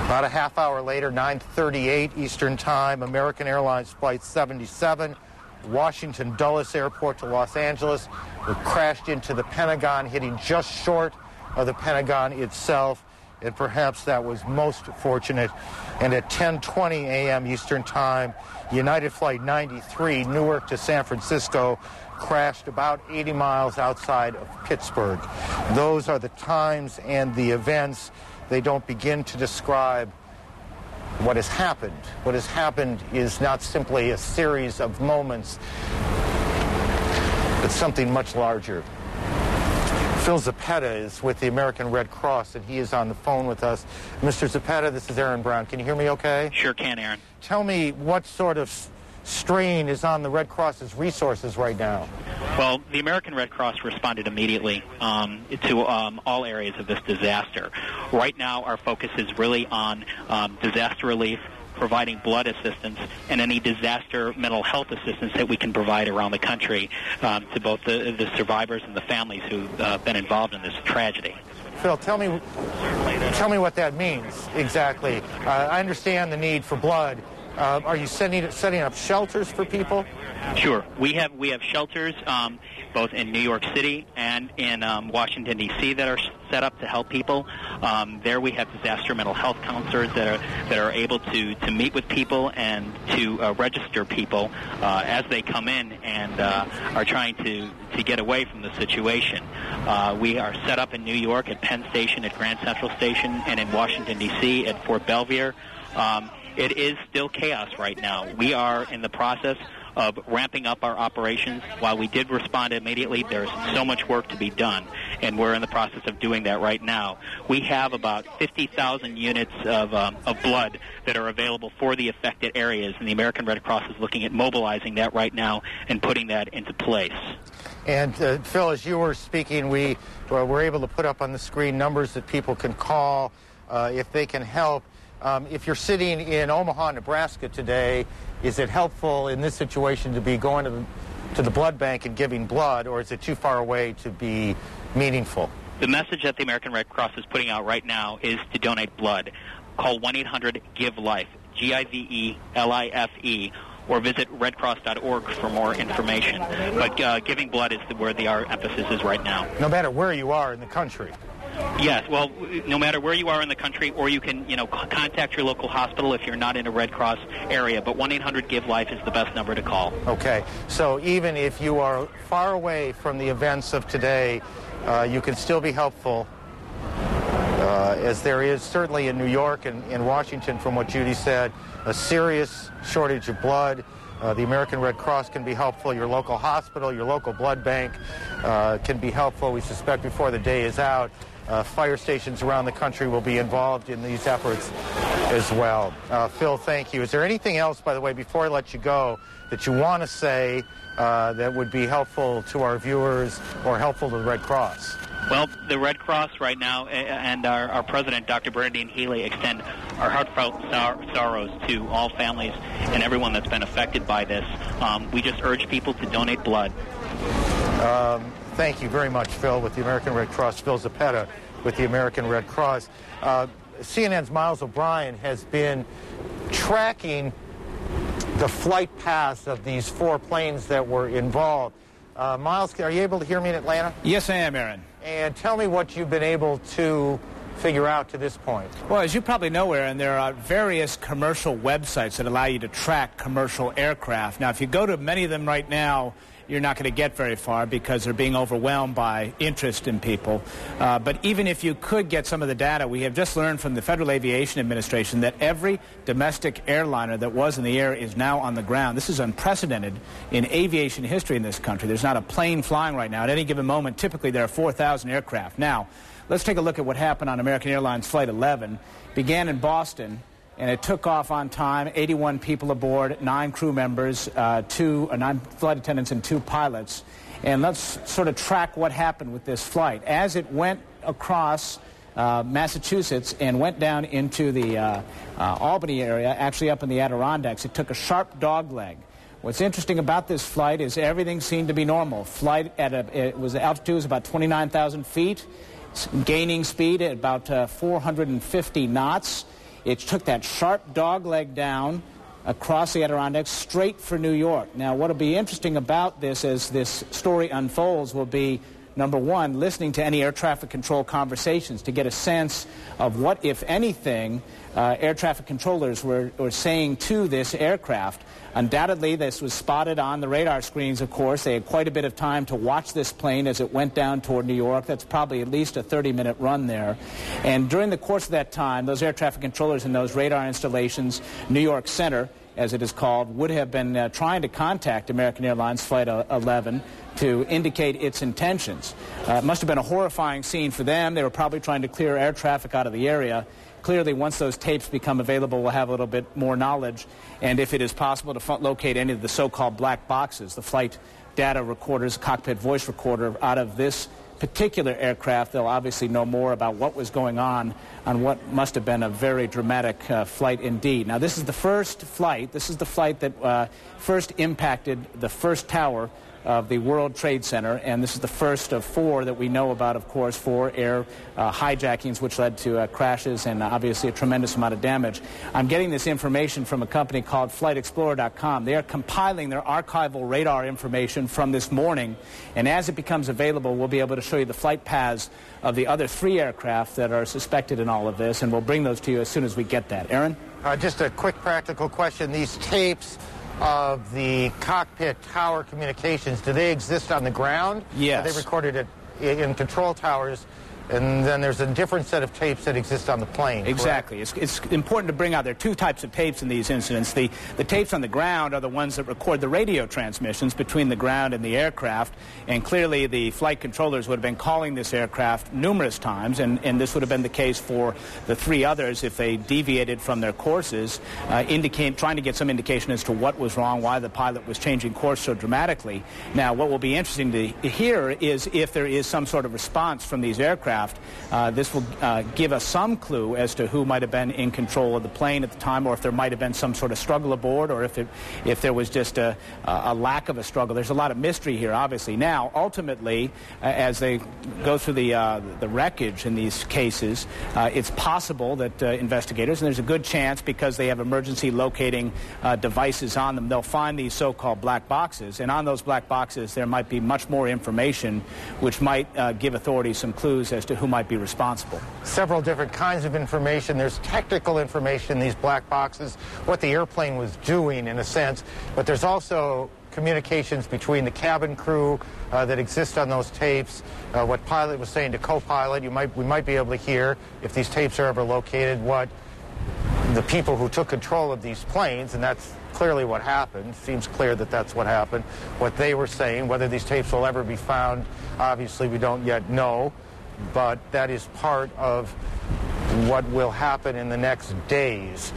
About a half hour later, 9:38 Eastern Time, American Airlines Flight 77, Washington Dulles Airport to Los Angeles, crashed into the Pentagon, hitting just short of the Pentagon itself. And perhaps that was most fortunate. And at 10:20 a.m. Eastern Time, United Flight 93, Newark to San Francisco, crashed about 80 miles outside of Pittsburgh. Those are the times and the events. They don't begin to describe what has happened. What has happened is not simply a series of moments, but something much larger. Phil Zappetta is with the American Red Cross, and he is on the phone with us. Mr. Zappetta, this is Aaron Brown. Can you hear me okay? Sure can, Aaron. Tell me what sort of strain is on the Red Cross's resources right now. Well, the American Red Cross responded immediately to all areas of this disaster. Right now, our focus is really on disaster relief, providing blood assistance, and any disaster mental health assistance that we can provide around the country to both the survivors and the families who've been involved in this tragedy. Phil, tell me what that means exactly. I understand the need for blood. Are you setting up shelters for people? Sure. We have shelters both in New York City and in Washington, D.C. that are set up to help people. There we have disaster mental health counselors that are able to meet with people and to register people as they come in and are trying to to get away from the situation. We are set up in New York at Penn Station, at Grand Central Station, and in Washington, D.C. at Fort Belvedere. It is still chaos right now. We are in the process of ramping up our operations. While we did respond immediately, there's so much work to be done, and we're in the process of doing that right now. We have about 50,000 units of blood that are available for the affected areas, and the American Red Cross is looking at mobilizing that right now and putting that into place. And Phil, as you were speaking, we were able to put up on the screen numbers that people can call if they can help. If you're sitting in Omaha, Nebraska today, is it helpful in this situation to be going to the blood bank and giving blood, or is it too far away to be meaningful? The message that the American Red Cross is putting out right now is to donate blood. Call 1-800-GIVE-LIFE, GIVELIFE, or visit redcross.org for more information. But giving blood is where our emphasis is right now. No matter where you are in the country? Yes, well, no matter where you are in the country, or you can, contact your local hospital if you're not in a Red Cross area. But 1-800-GIVE-LIFE is the best number to call. Okay, so even if you are far away from the events of today, you can still be helpful, as there is certainly in New York and in Washington, from what Judy said, a serious shortage of blood. The American Red Cross can be helpful. Your local hospital, your local blood bank can be helpful. We suspect before the day is out, fire stations around the country will be involved in these efforts as well. Phil, thank you. Is there anything else, by the way, before I let you go, that you want to say that would be helpful to our viewers or helpful to the Red Cross? Well, the Red Cross right now and our president, Dr. Bernadine Healy, extend our heartfelt sorrows to all families and everyone that's been affected by this. We just urge people to donate blood. Thank you very much, Phil, with the American Red Cross. Phil Zappetta with the American Red Cross. CNN's Miles O'Brien has been tracking the flight paths of these 4 planes that were involved. Miles, are you able to hear me in Atlanta? Yes, I am, Aaron. And tell me what you've been able to figure out to this point. Well, as you probably know, Aaron, there are various commercial websites that allow you to track commercial aircraft. Now, if you go to many of them right now, you're not going to get very far because they're being overwhelmed by interest in people. But even if you could get some of the data, we have just learned from the Federal Aviation Administration that every domestic airliner that was in the air is now on the ground. This is unprecedented in aviation history in this country. There's not a plane flying right now. At any given moment, typically there are 4,000 aircraft. Now, let's take a look at what happened on American Airlines Flight 11. Began in Boston, and it took off on time, 81 people aboard, 9 crew members, 9 flight attendants and 2 pilots. And let's sort of track what happened with this flight. As it went across Massachusetts and went down into the Albany area, actually up in the Adirondacks, it took a sharp dogleg. What's interesting about this flight is everything seemed to be normal. Flight at altitude was about 29,000 feet, gaining speed at about 450 knots. It took that sharp dogleg down across the Adirondacks straight for New York. Now, what will be interesting about this as this story unfolds will be, number one, listening to any air traffic control conversations to get a sense of what, if anything, air traffic controllers were saying to this aircraft. Undoubtedly, this was spotted on the radar screens, of course. They had quite a bit of time to watch this plane as it went down toward New York. That's probably at least a 30-minute run there. And during the course of that time, those air traffic controllers in those radar installations, New York Center, as it is called, would have been trying to contact American Airlines Flight 11 to indicate its intentions. It must have been a horrifying scene for them. They were probably trying to clear air traffic out of the area. Clearly, once those tapes become available, we'll have a little bit more knowledge. And if it is possible to locate any of the so-called black boxes, the flight data recorders, cockpit voice recorder out of this particular aircraft, they'll obviously know more about what was going on what must have been a very dramatic flight indeed. Now, this is the first flight. This is the flight that first impacted the first tower of the World Trade Center, and this is the first of 4 that we know about, of course, 4 air hijackings, which led to crashes and obviously a tremendous amount of damage. I'm getting this information from a company called FlightExplorer.com. They are compiling their archival radar information from this morning, and as it becomes available, we'll be able to show you the flight paths of the other 3 aircraft that are suspected in all of this, and we'll bring those to you as soon as we get that. Aaron? Just a quick practical question. These tapes of the cockpit tower communications, do they exist on the ground? Yes. They recorded it in control towers, and then there's a different set of tapes that exist on the plane. Exactly. It's important to bring out there are two types of tapes in these incidents. The tapes on the ground are the ones that record the radio transmissions between the ground and the aircraft, and clearly the flight controllers would have been calling this aircraft numerous times, and this would have been the case for the three others if they deviated from their courses, trying to get some indication as to what was wrong, why the pilot was changing course so dramatically. Now, what will be interesting to hear is if there is some sort of response from these aircraft. This will give us some clue as to who might have been in control of the plane at the time, or if there might have been some sort of struggle aboard, or if there was just a lack of a struggle. There's a lot of mystery here, obviously. Now, ultimately, as they go through the wreckage in these cases, it's possible that investigators, and there's a good chance because they have emergency locating devices on them, they'll find these so-called black boxes, and on those black boxes there might be much more information which might give authorities some clues as to who might be responsible. Several different kinds of information. There's technical information in these black boxes, what the airplane was doing in a sense, but there's also communications between the cabin crew that exist on those tapes, what pilot was saying to co-pilot. We might be able to hear, if these tapes are ever located, what the people who took control of these planes, and that's clearly what happened, seems clear that that's what happened, what they were saying. Whether these tapes will ever be found, obviously we don't yet know, but that is part of what will happen in the next days.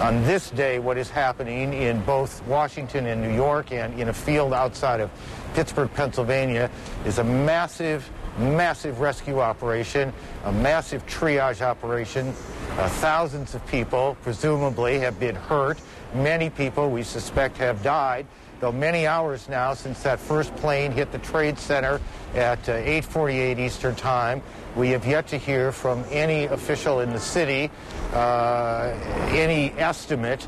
On this day, what is happening in both Washington and New York and in a field outside of Pittsburgh, Pennsylvania, is a massive rescue operation, a massive triage operation. Thousands of people, presumably, have been hurt. Many people, we suspect, have died, though many hours now since that first plane hit the Trade Center at 8:48 Eastern Time. We have yet to hear from any official in the city, any estimate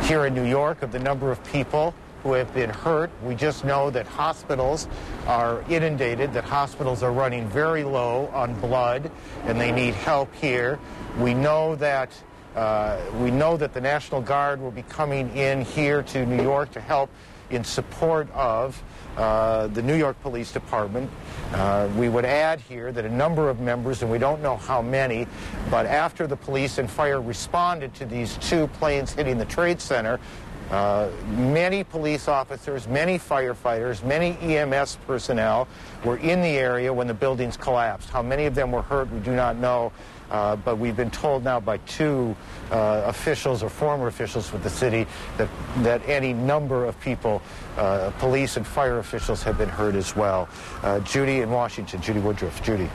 here in New York of the number of people who have been hurt. We just know that hospitals are inundated, that hospitals are running very low on blood, and they need help here. We know that the National Guard will be coming in here to New York to help in support of the New York Police Department. We would add here that a number of members, and we don't know how many, but after the police and fire responded to these two planes hitting the Trade Center, many police officers, many firefighters, many EMS personnel were in the area when the buildings collapsed. How many of them were hurt, we do not know. But we've been told now by two officials or former officials with the city that any number of people, police and fire officials, have been hurt as well. Judy in Washington, Judy Woodruff. Judy.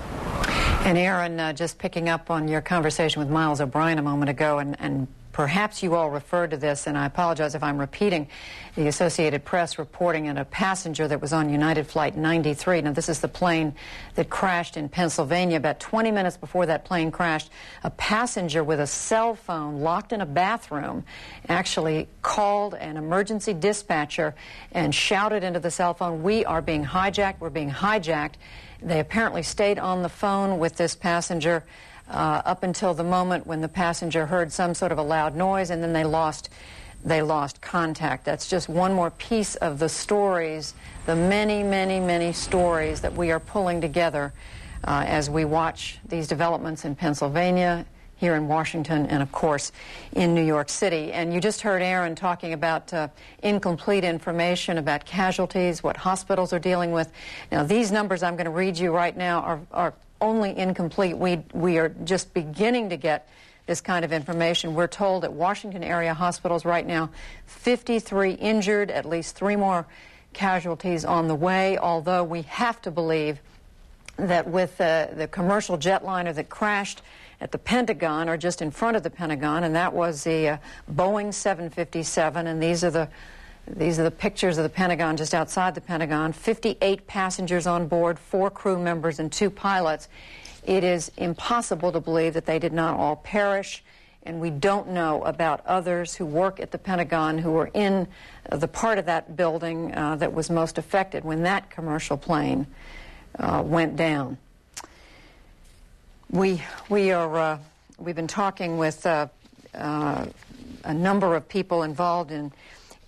And Aaron, just picking up on your conversation with Miles O'Brien a moment ago, and perhaps you all referred to this, and I apologize if I'm repeating, the Associated Press reporting on a passenger that was on United Flight 93. Now, this is the plane that crashed in Pennsylvania. About 20 minutes before that plane crashed, a passenger with a cell phone locked in a bathroom actually called an emergency dispatcher and shouted into the cell phone, "We are being hijacked, we're being hijacked." They apparently stayed on the phone with this passenger up until the moment when the passenger heard some sort of a loud noise, and then they lost contact. That's just one more piece of the stories, the many stories that we are pulling together as we watch these developments in Pennsylvania, here in Washington, and of course in New York City. And you just heard Aaron talking about incomplete information about casualties, what hospitals are dealing with. Now, these numbers I'm going to read you right now are only incomplete. We are just beginning to get this kind of information. We're told at Washington area hospitals right now, 53 injured, at least 3 more casualties on the way, although we have to believe that with the commercial jetliner that crashed at the Pentagon, or just in front of the Pentagon, and that was the Boeing 757, and these are the pictures of the Pentagon just outside the Pentagon. 58 passengers on board, 4 crew members and 2 pilots. It is impossible to believe that they did not all perish, and we don't know about others who work at the Pentagon who were in the part of that building that was most affected when that commercial plane went down. We've been talking with a number of people involved in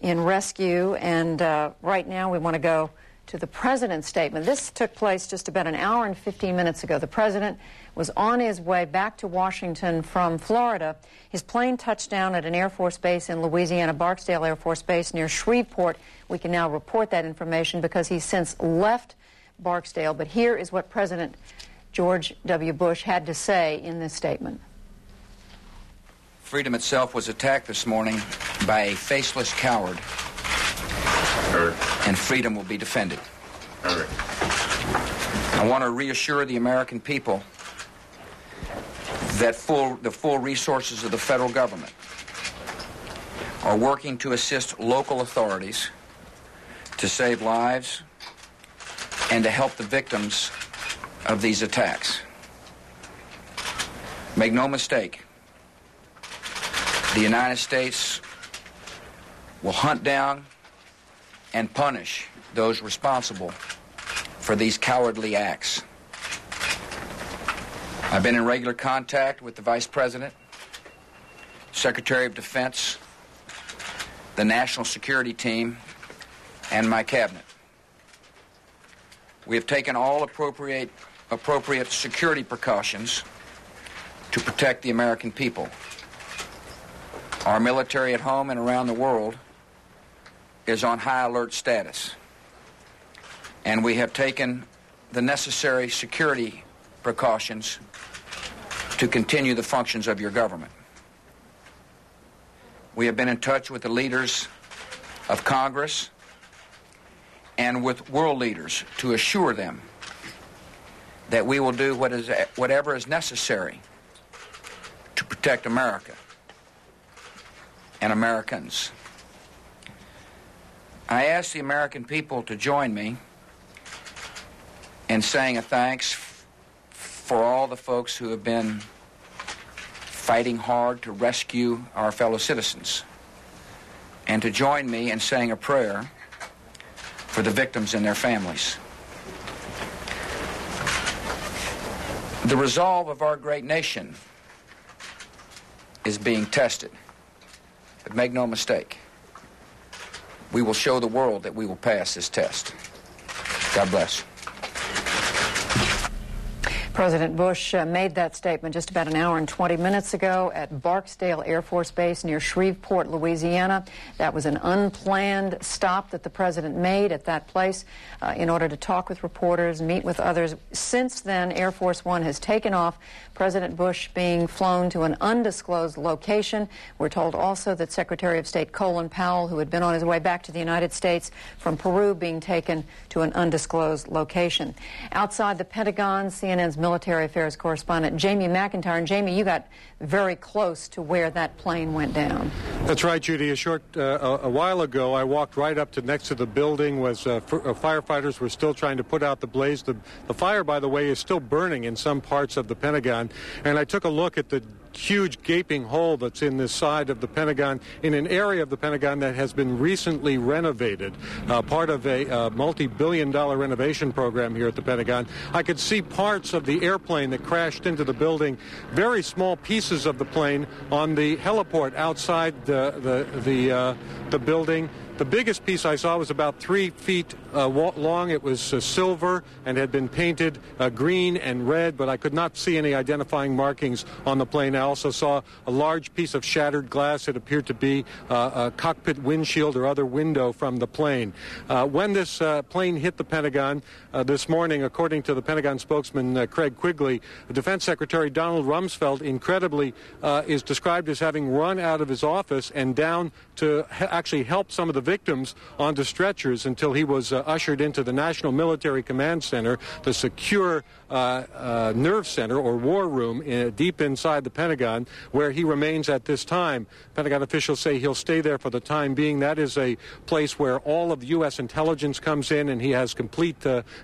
in rescue. And right now we want to go to the president's statement. This took place just about an hour and 15 minutes ago. The president was on his way back to Washington from Florida. His plane touched down at an Air Force base in Louisiana, Barksdale Air Force Base near Shreveport. We can now report that information because he's since left Barksdale. But here is what President George W. Bush had to say in this statement. Freedom itself was attacked this morning by a faceless coward, and freedom will be defended. I want to reassure the American people that the full resources of the federal government are working to assist local authorities to save lives and to help the victims of these attacks. Make no mistake, the United States will hunt down and punish those responsible for these cowardly acts. I've been in regular contact with the Vice President, Secretary of Defense, the National Security Team, and my cabinet. We have taken all appropriate security precautions to protect the American people. Our military at home and around the world is on high alert status, and we have taken the necessary security precautions to continue the functions of your government. We have been in touch with the leaders of Congress and with world leaders to assure them that we will do whatever is necessary to protect America and Americans. I ask the American people to join me in saying a thanks for all the folks who have been fighting hard to rescue our fellow citizens, and to join me in saying a prayer for the victims and their families. The resolve of our great nation is being tested, but make no mistake, we will show the world that we will pass this test. God bless. President Bush made that statement just about an hour and 20 minutes ago at Barksdale Air Force Base near Shreveport, Louisiana. That was an unplanned stop that the president made at that place in order to talk with reporters, meet with others. Since then, Air Force One has taken off, President Bush being flown to an undisclosed location. We're told also that Secretary of State Colin Powell, who had been on his way back to the United States from Peru, being taken to an undisclosed location. Outside the Pentagon, CNN's military affairs correspondent Jamie McIntyre. And Jamie, you got very close to where that plane went down. That's right, Judy. A while ago, I walked right up to next to the building. Firefighters were still trying to put out the blaze. The fire, by the way, is still burning in some parts of the Pentagon. And I took a look at the huge gaping hole that's in this side of the Pentagon, in an area of the Pentagon that has been recently renovated, part of a multi-billion-dollar renovation program here at the Pentagon. I could see parts of the airplane that crashed into the building, very small pieces of the plane on the heliport outside the building. The biggest piece I saw was about 3 feet long. It was silver and had been painted green and red, but I could not see any identifying markings on the plane. I also saw a large piece of shattered glass. It appeared to be a cockpit windshield or other window from the plane. When this plane hit the Pentagon this morning, according to the Pentagon spokesman Craig Quigley, Defense Secretary Donald Rumsfeld incredibly is described as having run out of his office and down to actually help some of the victims onto stretchers until he was ushered into the National Military Command Center, the secure nerve center or war room deep inside the Pentagon, where he remains at this time. Pentagon officials say he'll stay there for the time being. That is a place where all of the U.S. intelligence comes in, and he has complete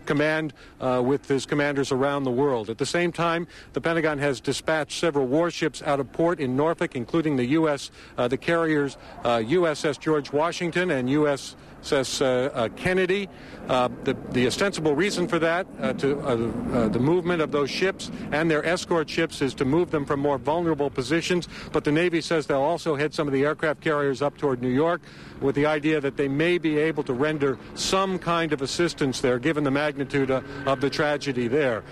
command with his commanders around the world. At the same time, the Pentagon has dispatched several warships out of port in Norfolk, including the carriers USS George Washington and says Kennedy. The ostensible reason for that, the movement of those ships and their escort ships, is to move them from more vulnerable positions. But the Navy says they'll also head some of the aircraft carriers up toward New York with the idea that they may be able to render some kind of assistance there, given the magnitude of the tragedy there.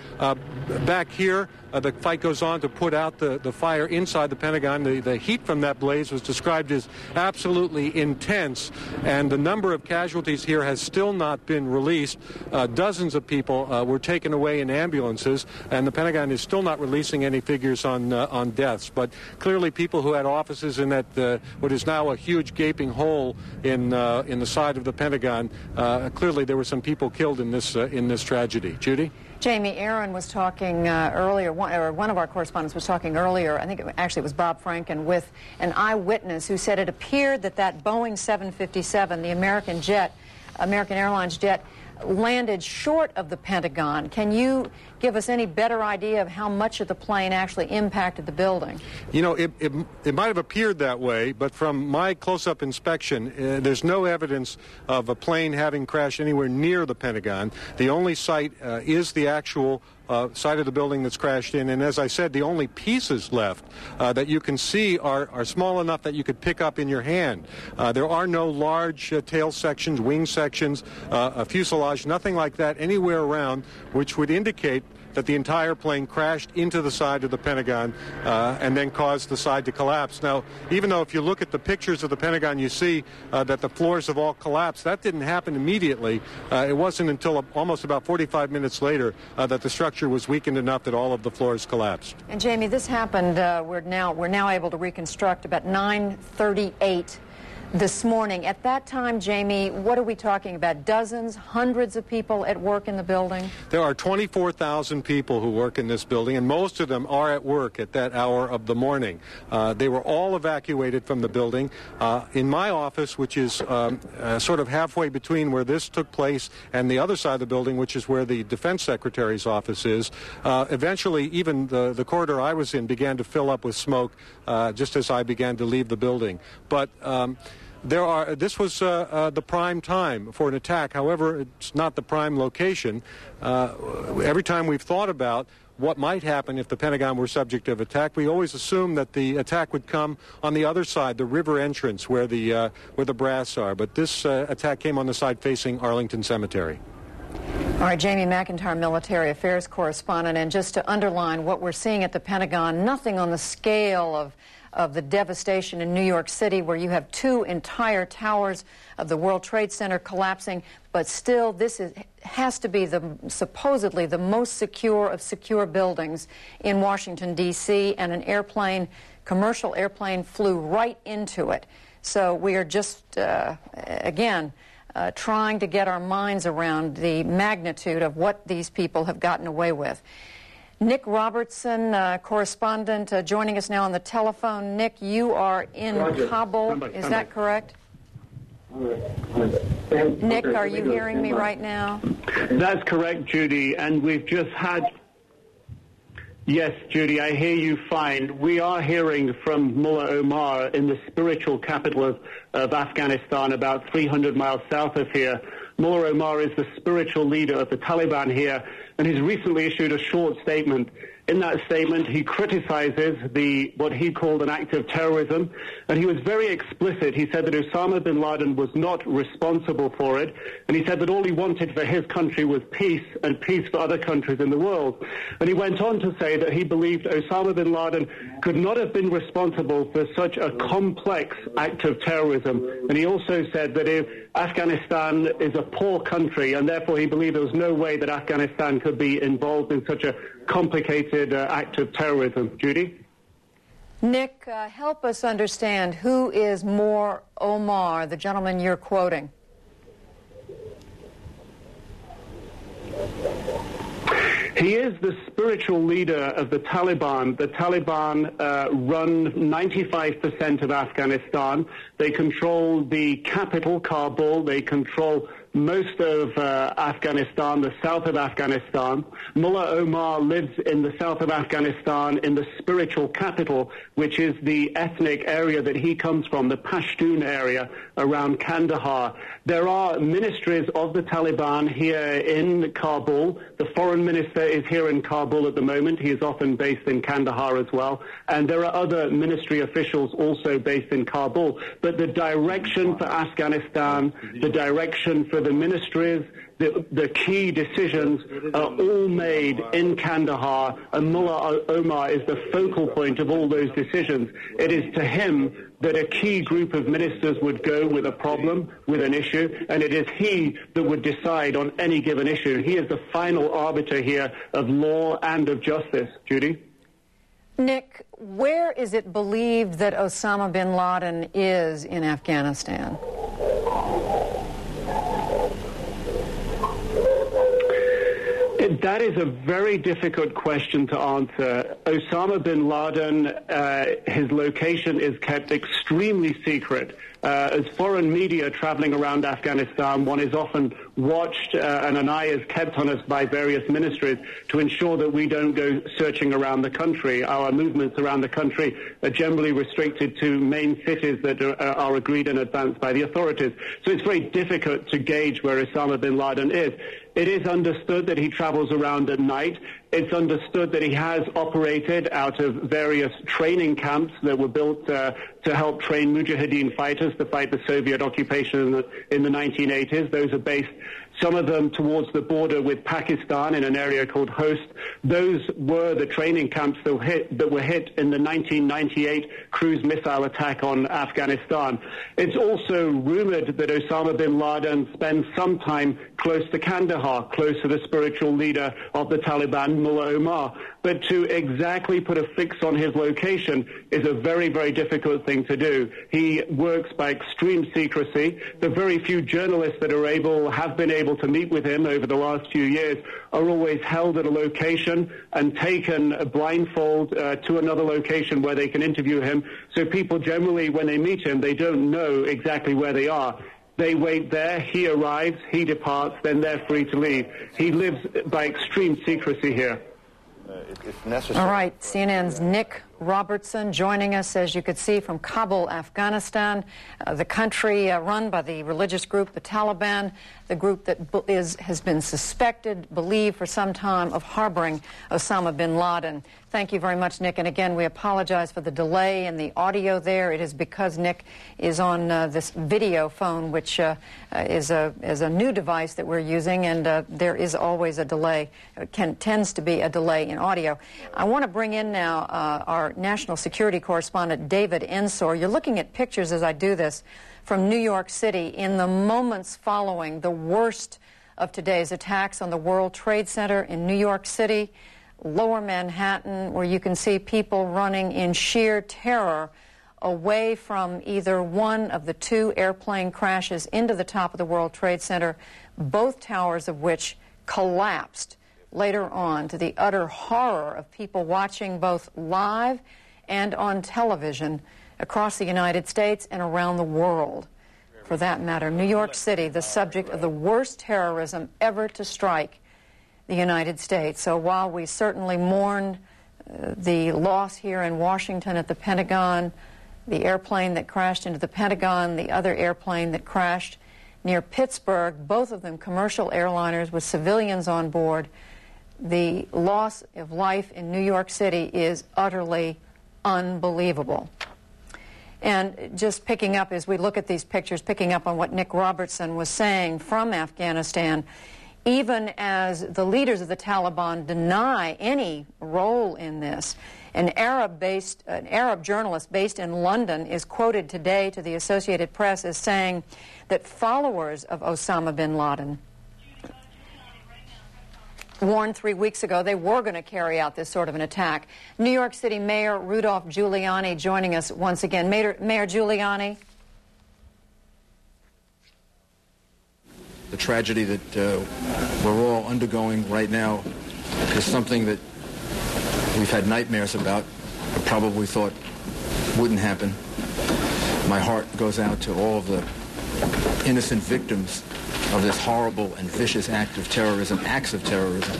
Back here, the fight goes on to put out the fire inside the Pentagon. The heat from that blaze was described as absolutely intense, and the number of casualties here has still not been released. Dozens of people were taken away in ambulances, and the Pentagon is still not releasing any figures on deaths. But clearly people who had offices in that what is now a huge gaping hole in the side of the Pentagon, clearly there were some people killed in this tragedy. Judy? Jamie, Aaron was talking earlier, one of our correspondents was talking earlier, I think it was Bob Franken, with an eyewitness who said it appeared that Boeing 757, the American Airlines jet, landed short of the Pentagon. Can you give us any better idea of how much of the plane actually impacted the building? You know, it might have appeared that way, but from my close-up inspection, there's no evidence of a plane having crashed anywhere near the Pentagon. The only site is the actual side of the building that's crashed in, and as I said, the only pieces left that you can see are small enough that you could pick up in your hand. There are no large tail sections, wing sections, a fuselage, nothing like that anywhere around, which would indicate that the entire plane crashed into the side of the Pentagon and then caused the side to collapse. Now, even though if you look at the pictures of the Pentagon, you see that the floors have all collapsed, that didn't happen immediately. It wasn't until almost about 45 minutes later that the structure was weakened enough that all of the floors collapsed. And Jamie, this happened, we're now able to reconstruct about 9:38 this morning. At that time, Jamie, what are we talking about? Dozens, hundreds of people at work in the building? There are 24,000 people who work in this building, and most of them are at work at that hour of the morning. They were all evacuated from the building. In my office, which is sort of halfway between where this took place and the other side of the building, which is where the Defense Secretary's office is, eventually even the corridor I was in began to fill up with smoke just as I began to leave the building. But this was the prime time for an attack. However, it's not the prime location. Every time we've thought about what might happen if the Pentagon were subject to attack, we always assume that the attack would come on the other side, the river entrance where the brass are. But this attack came on the side facing Arlington Cemetery. All right, Jamie McIntyre, military affairs correspondent, and just to underline what we're seeing at the Pentagon, nothing on the scale of the devastation in New York City, where you have two entire towers of the World Trade Center collapsing, but still this has to be supposedly the most secure of secure buildings in Washington, D.C., and an commercial airplane flew right into it. So we are just, again, trying to get our minds around the magnitude of what these people have gotten away with. Nick Robertson, correspondent, joining us now on the telephone. Nick, you are in Kabul. Is that correct? Nick, are you hearing me right now? That's correct, Judy. And we've just had... Yes, Judy, I hear you fine. We are hearing from Mullah Omar in the spiritual capital of Afghanistan, about 300 miles south of here. Mullah Omar is the spiritual leader of the Taliban here, and he's recently issued a short statement. In that statement, he criticizes what he called an act of terrorism, and he was very explicit. He said that Osama bin Laden was not responsible for it, and he said that all he wanted for his country was peace, and peace for other countries in the world. And he went on to say that he believed Osama bin Laden could not have been responsible for such a complex act of terrorism. And he also said that if Afghanistan is a poor country, and therefore he believed there was no way that Afghanistan could be involved in such a complicated act of terrorism. Judy? Nick, help us understand, who is Mullah Omar, the gentleman you're quoting? He is the spiritual leader of the Taliban. The Taliban run 95% of Afghanistan. They control the capital, Kabul. They control most of Afghanistan, the south of Afghanistan. Mullah Omar lives in the south of Afghanistan in the spiritual capital, which is the ethnic area that he comes from, the Pashtun area around Kandahar. There are ministries of the Taliban here in Kabul. The foreign minister is here in Kabul at the moment. He is often based in Kandahar as well. And there are other ministry officials also based in Kabul. But the direction for Afghanistan, the direction for the ministries, the key decisions are all made in Kandahar, and Mullah Omar is the focal point of all those decisions. It is to him that a key group of ministers would go with a problem, with an issue, and it is he that would decide on any given issue. He is the final arbiter here of law and of justice. Judy? Nick, where is it believed that Osama bin Laden is in Afghanistan? That is a very difficult question to answer. Osama bin Laden, his location is kept extremely secret. As foreign media traveling around Afghanistan, one is often watched and an eye is kept on us by various ministries to ensure that we don't go searching around the country. Our movements around the country are generally restricted to main cities that are agreed in advance by the authorities. So it's very difficult to gauge where Osama bin Laden is. It is understood that he travels around at night. It's understood that he has operated out of various training camps that were built to help train Mujahideen fighters to fight the Soviet occupation in the 1980s. Those are based, some of them towards the border with Pakistan in an area called Host. Those were the training camps that were hit in the 1998 cruise missile attack on Afghanistan. It's also rumored that Osama bin Laden spends some time close to Kandahar, close to the spiritual leader of the Taliban, Mullah Omar. But to exactly put a fix on his location is a very, very difficult thing to do. He works by extreme secrecy. The very few journalists that have been able to meet with him over the last few years are always held at a location and taken blindfold to another location where they can interview him. So people generally, when they meet him, they don't know exactly where they are. They wait there, he arrives, he departs, then they're free to leave. He lives by extreme secrecy here. If necessary. All right, CNN's Nick Robertson joining us, as you could see, from Kabul, Afghanistan, the country run by the religious group, the Taliban, the group that has been suspected, believed for some time of harboring Osama bin Laden. Thank you very much, Nick. And again, we apologize for the delay in the audio there. It is because Nick is on this video phone, which is a new device that we're using, and there is always a delay. Tends to be a delay in audio. I want to bring in now our national security correspondent, David Ensor. You're looking at pictures as I do this from New York City in the moments following the worst of today's attacks on the World Trade Center in New York City, Lower Manhattan, where you can see people running in sheer terror away from either one of the two airplane crashes into the top of the World Trade Center, both towers of which collapsed later on, to the utter horror of people watching both live and on television across the United States and around the world, for that matter. New York City, the subject of the worst terrorism ever to strike the United States. So while we certainly mourn the loss here in Washington at the Pentagon, the airplane that crashed into the Pentagon, the other airplane that crashed near Pittsburgh, both of them commercial airliners with civilians on board, the loss of life in New York City is utterly unbelievable. And just picking up, as we look at these pictures, picking up on what Nick Robertson was saying from Afghanistan, even as the leaders of the Taliban deny any role in this, an Arab journalist based in London is quoted today to the Associated Press as saying that followers of Osama bin Laden warned 3 weeks ago they were going to carry out this sort of an attack. New York City Mayor Rudolph Giuliani joining us once again. Mayor Giuliani. The tragedy that we're all undergoing right now is something that we've had nightmares about, but probably thought wouldn't happen. My heart goes out to all of the innocent victims of this horrible and vicious act of terrorism, acts of terrorism.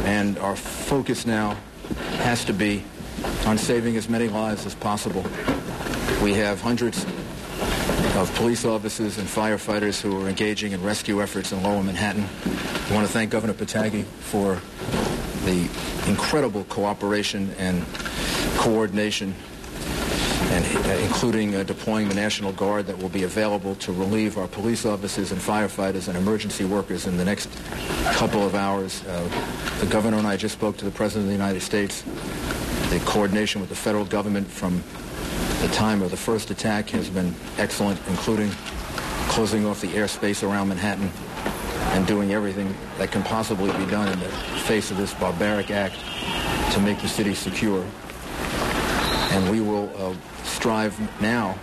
And our focus now has to be on saving as many lives as possible. We have hundreds of police officers and firefighters who are engaging in rescue efforts in Lower Manhattan. I want to thank Governor Patagi for the incredible cooperation and coordination, and including deploying the National Guard that will be available to relieve our police officers and firefighters and emergency workers in the next couple of hours. The governor and I just spoke to the President of the United States. The coordination with the federal government from the time of the first attack has been excellent, including closing off the airspace around Manhattan and doing everything that can possibly be done in the face of this barbaric act to make the city secure. And we will strive now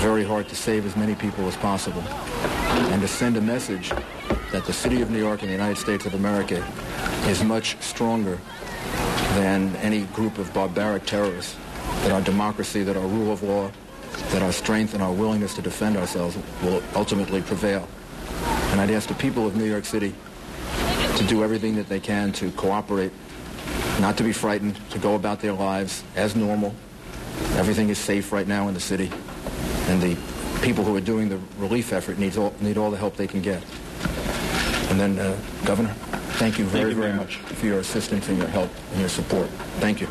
very hard to save as many people as possible and to send a message that the city of New York and the United States of America is much stronger than any group of barbaric terrorists, that our democracy, that our rule of law, that our strength and our willingness to defend ourselves will ultimately prevail. And I'd ask the people of New York City to do everything that they can to cooperate, not to be frightened, to go about their lives as normal. Everything is safe right now in the city, and the people who are doing the relief effort need all the help they can get. And then, Governor, thank you very, very much for your assistance and your help and your support. Thank you.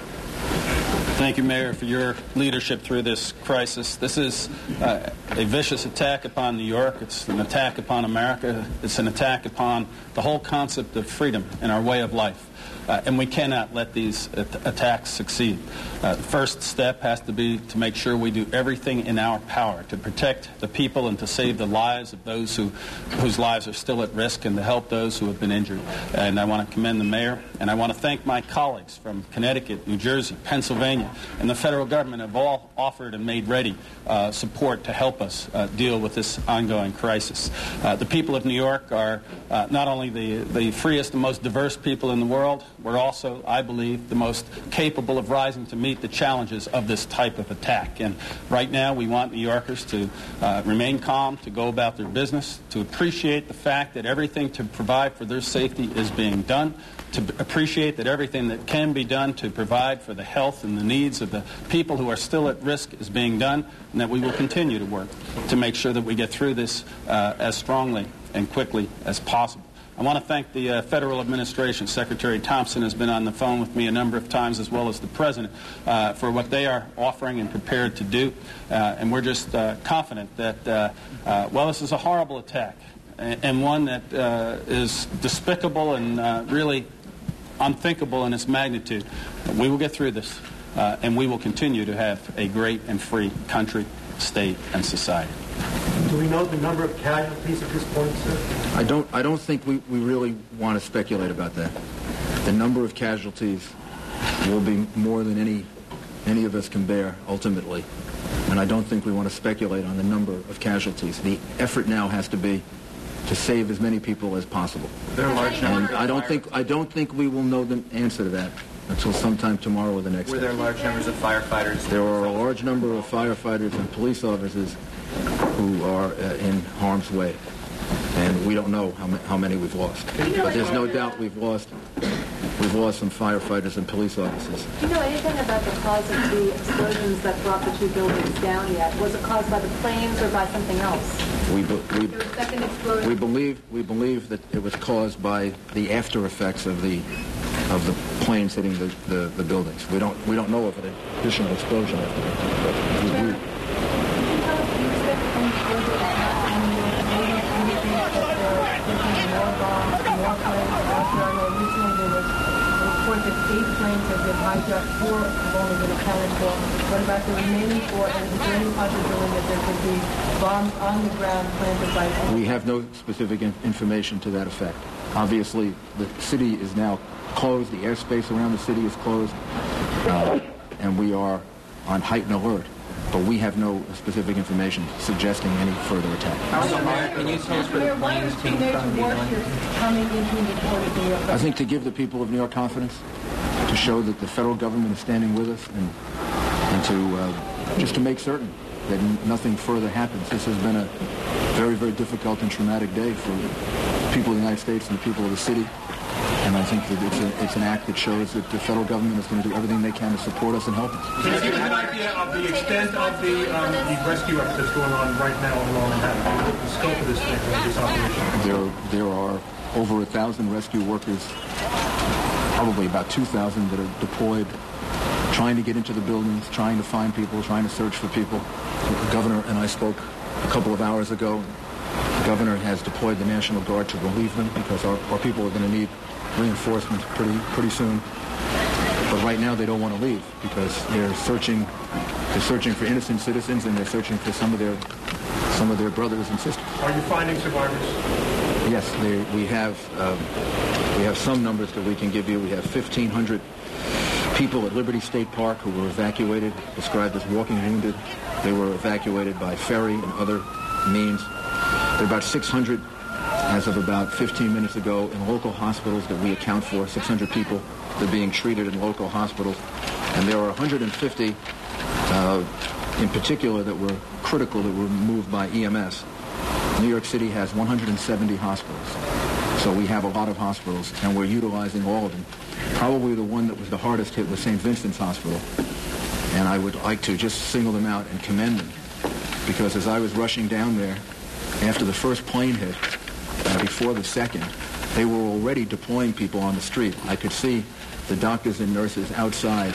Thank you, Mayor, for your leadership through this crisis. This is a vicious attack upon New York. It's an attack upon America. It's an attack upon the whole concept of freedom and our way of life. And we cannot let these attacks succeed. The first step has to be to make sure we do everything in our power to protect the people and to save the lives of those whose lives are still at risk, and to help those who have been injured. And I want to commend the mayor, and I want to thank my colleagues from Connecticut, New Jersey, Pennsylvania, and the federal government have all offered and made ready support to help us deal with this ongoing crisis. The people of New York are not only the freest and most diverse people in the world, we're also, I believe, the most capable of rising to meet the challenges of this type of attack. And right now we want New Yorkers to remain calm, to go about their business, to appreciate the fact that everything to provide for their safety is being done, to appreciate that everything that can be done to provide for the health and the needs of the people who are still at risk is being done, and that we will continue to work to make sure that we get through this as strongly and quickly as possible. I want to thank the federal administration. Secretary Thompson has been on the phone with me a number of times, as well as the President, for what they are offering and prepared to do. And we're just confident that, while this is a horrible attack, and one that is despicable and really unthinkable in its magnitude, we will get through this, and we will continue to have a great and free country, state, and society. Do we know the number of casualties at this point, sir? I don't think we really want to speculate about that. The number of casualties will be more than any of us can bear ultimately, and I don't think we want to speculate on the number of casualties. The effort now has to be to save as many people as possible. And I don't think we will know the answer to that until sometime tomorrow or the next day. Were there large numbers of firefighters? There are a large number of firefighters and police officers who are in harm's way, and we don't know how many we've lost. But there's no doubt we've lost some firefighters and police officers. Do you know anything about the cause of the explosions that brought the two buildings down yet? Was it caused by the planes or by something else? We believe that it was caused by the after effects of the planes hitting the buildings. We don't know of an additional explosion after. That 8 planes have been hijacked, 4 have only been accounted for. What about the remaining 4? And is there any possibility that there could be bombs on the ground planted by... We have no specific information to that effect. Obviously, the city is now closed. The airspace around the city is closed. And we are on heightened alert. But we have no specific information suggesting any further attack. Can you tell us where the planes came from? I think to give the people of New York confidence, to show that the federal government is standing with us, and to just to make certain that nothing further happens. This has been a very, very difficult and traumatic day for people of the United States and the people of the city. And I think that it's an act that shows that the federal government is going to do everything they can to support us and help us. Can you give us an idea of the extent of the rescue effort that's going on right now in Lower Manhattan? What the scope of this thing, this operation? There are over 1,000 rescue workers, probably about 2,000 that are deployed, trying to get into the buildings, trying to find people, trying to search for people. The governor and I spoke a couple of hours ago. The governor has deployed the National Guard to relieve them because our people are going to need reinforcements pretty soon. But right now they don't want to leave because they're searching for innocent citizens, and they're searching for some of their brothers and sisters. Are you finding survivors? Yes, we have some numbers that we can give you. We have 1,500 people at Liberty State Park who were evacuated, described as walking wounded. They were evacuated by ferry and other means. There are about 600 as of about 15 minutes ago in local hospitals that we account for, 600 people that are being treated in local hospitals. And there are 150 in particular that were critical, that were moved by EMS. New York City has 170 hospitals. So we have a lot of hospitals, and we're utilizing all of them. Probably the one that was the hardest hit was St. Vincent's Hospital. And I would like to just single them out and commend them, because as I was rushing down there, after the first plane hit, before the second, they were already deploying people on the street. I could see the doctors and nurses outside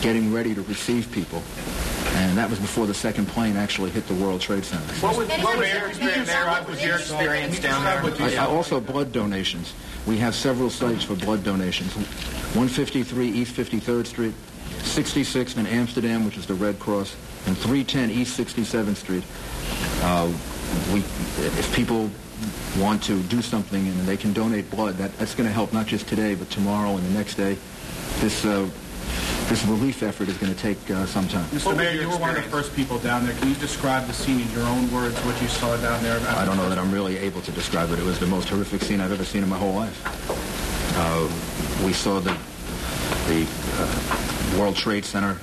getting ready to receive people. And that was before the second plane actually hit the World Trade Center. What was your experience down there? Also blood donations. We have several sites for blood donations. 153 East 53rd Street, 66th in Amsterdam, which is the Red Cross, and 310 East 67th Street. If people want to do something and they can donate blood, that's going to help not just today, but tomorrow and the next day. This relief effort is going to take some time. Mr. Mayor, you were one of the first people down there. Can you describe the scene in your own words, what you saw down there? I don't know that I'm really able to describe it. It was the most horrific scene I've ever seen in my whole life. We saw the World Trade Center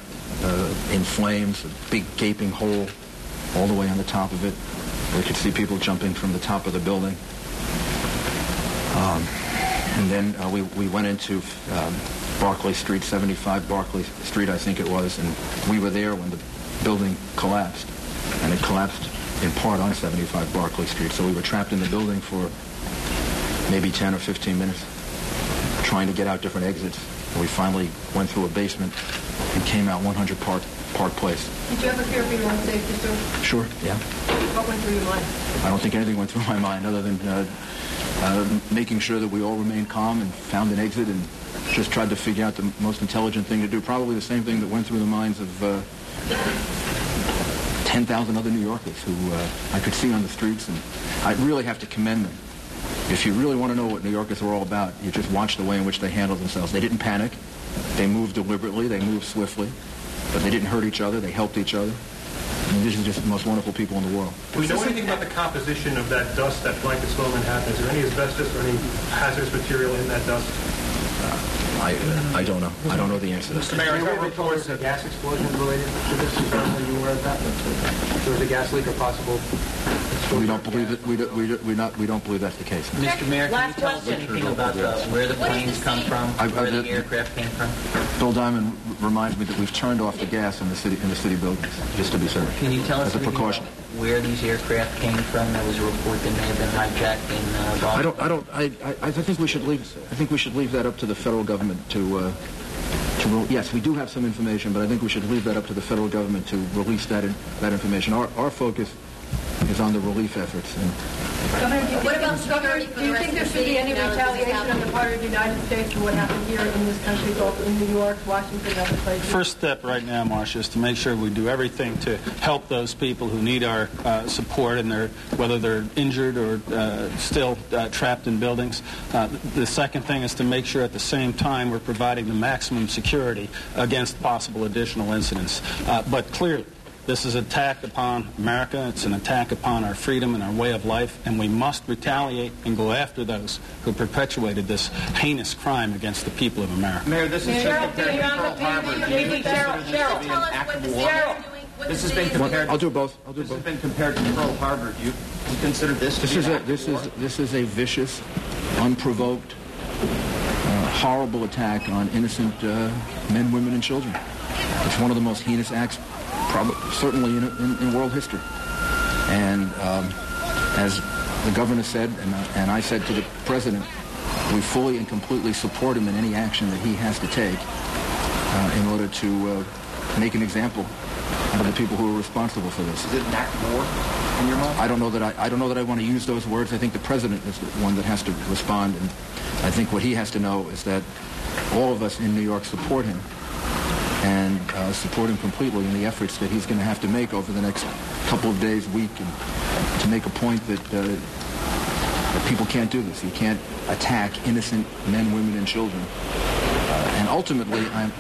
in flames, a big gaping hole all the way on the top of it. We could see people jumping from the top of the building. And then we went into Barclay Street, 75 Barclay Street, I think it was, and we were there when the building collapsed. And it collapsed in part on 75 Barclay Street. So we were trapped in the building for maybe 10 or 15 minutes, trying to get out different exits. And we finally went through a basement and came out 100 Park Place. Did you ever fear for your own safety, sir? Sure, yeah. What went through your mind? I don't think anything went through my mind other than making sure that we all remained calm and found an exit and just tried to figure out the most intelligent thing to do. Probably the same thing that went through the minds of 10,000 other New Yorkers who I could see on the streets, and I really have to commend them. If you really want to know what New Yorkers are all about, you just watch the way in which they handle themselves. They didn't panic. They moved deliberately. They moved swiftly. But they didn't hurt each other. They helped each other. And these are just the most wonderful people in the world. Do we know anything about the composition of that dust that blankets Lower Manhattan? Is there any asbestos or any hazardous material in that dust? I don't know. I don't know the answer to that. Mr. Mayor, I got reports of gas explosion related to this. Are you aware of that? There was a gas leak or possible... We don't believe it. We don't believe that's the case. Mr. Mayor, can you tell us anything about where the planes come from, where the aircraft came from? Bill Diamond reminds me that we've turned off the gas in the city buildings, just to be certain. Can you tell us as a precaution where these aircraft came from? There was a report that may have been hijacked in Boston. I think we should leave. I think we should leave that up to the federal government to. Yes, we do have some information, but I think we should leave that up to the federal government to release that information. Our focus is on the relief efforts. What about security? Do you think there should be any retaliation on the part of the United States for what happened here in this country, both in New York, Washington, and other places? First step right now, Marcia, is to make sure we do everything to help those people who need our support, and whether they're injured or still trapped in buildings. The second thing is to make sure at the same time we're providing the maximum security against possible additional incidents. But clearly, this is an attack upon America. It's an attack upon our freedom and our way of life, and we must retaliate and go after those who perpetuated this heinous crime against the people of America. Mayor, this is Secretary Pearl Harbor. Do you consider this to be an act of war? This has been compared. I'll do both. This has been compared to Pearl Harbor. Do you consider this to be This is a vicious, unprovoked, horrible attack on innocent men, women, and children. It's one of the most heinous acts, certainly in world history. And as the governor said, and I said to the president, we fully and completely support him in any action that he has to take in order to make an example out of the people who are responsible for this. Is it an act of war in your mind? I don't know that I want to use those words. I think the president is the one that has to respond, and I think what he has to know is that all of us in New York support him and support him completely in the efforts that he's going to have to make over the next couple of days, week, and to make a point that people can't do this. You can't attack innocent men, women, and children. And ultimately, I'm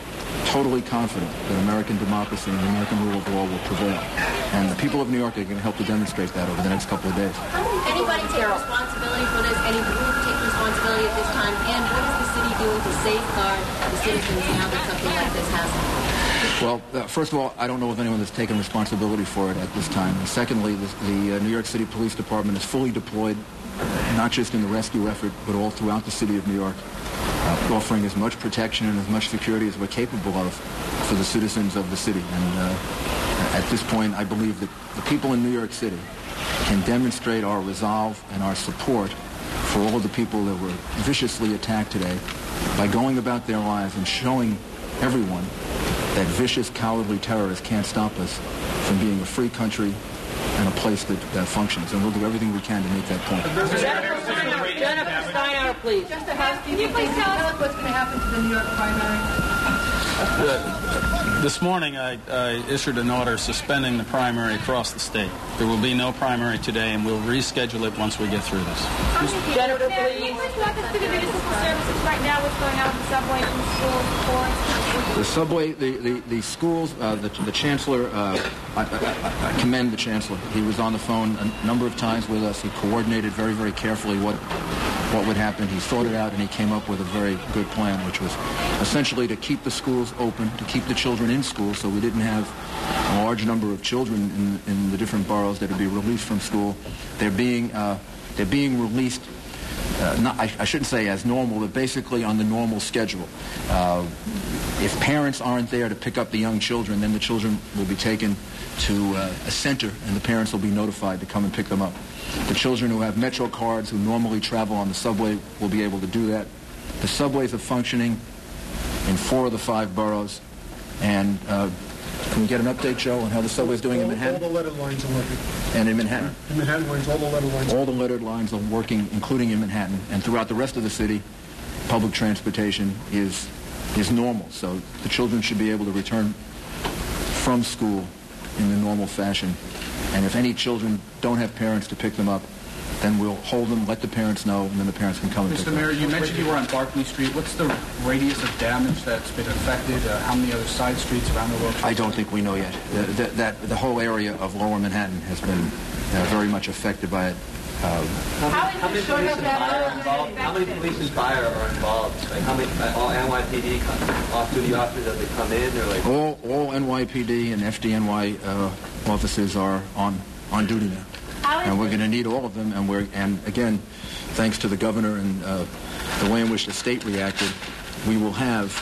totally confident that American democracy and the American rule of law will prevail. And the people of New York are going to help to demonstrate that over the next couple of days. Anybody take responsibility for this? Any group take responsibility at this time? And what is the city doing to safeguard the citizens now that something like this happens? Well, first of all, I don't know of anyone that's taken responsibility for it at this time. And secondly, the New York City Police Department is fully deployed, not just in the rescue effort, but all throughout the city of New York, offering as much protection and as much security as we're capable of for the citizens of the city. And at this point, I believe that the people in New York City can demonstrate our resolve and our support for all of the people that were viciously attacked today by going about their lives and showing everyone that vicious, cowardly terrorists can't stop us from being a free country and a place that functions. And we'll do everything we can to make that point. Jennifer Steiner, please. Just a housekeeping. Can you please tell us what's going to happen to the New York primary? This morning, I issued an order suspending the primary across the state. There will be no primary today, and we'll reschedule it once we get through this. Jennifer, please. Can you please walk us through the municipal services right now? What's going on with the subway, in the schools, the subway, the schools, the chancellor, I commend the chancellor. He was on the phone a number of times with us. He coordinated very, very carefully what would happen. He thought it out, and he came up with a very good plan, which was essentially to keep the schools open, to keep the children in school, so we didn't have a large number of children in the different boroughs that would be released from school. They're being released. I shouldn't say as normal, but basically on the normal schedule. If parents aren't there to pick up the young children, then the children will be taken to a center, and the parents will be notified to come and pick them up. The children who have Metro cards, who normally travel on the subway, will be able to do that. The subways are functioning in 4 of the 5 boroughs. And can we get an update, Joe, on how the subway's doing in Manhattan? All the lettered lines are working. And in Manhattan? In Manhattan lines, all the lettered lines. All the lettered lines are working, including in Manhattan. And throughout the rest of the city, public transportation is normal. So the children should be able to return from school in the normal fashion. And if any children don't have parents to pick them up, then we'll hold them, let the parents know, and then the parents can come and pick them up. Mr. Mayor, you mentioned you were on Barclay Street. What's the radius of damage that's been affected? How many other side streets around the world? I don't think we know yet. The whole area of Lower Manhattan has been very much affected by it. How many police and fire are involved? Like how many all NYPD off-duty officers have they come in, or like all NYPD and FDNY officers are on duty now. And we're going to need all of them, and again, thanks to the governor and the way in which the state reacted, we will have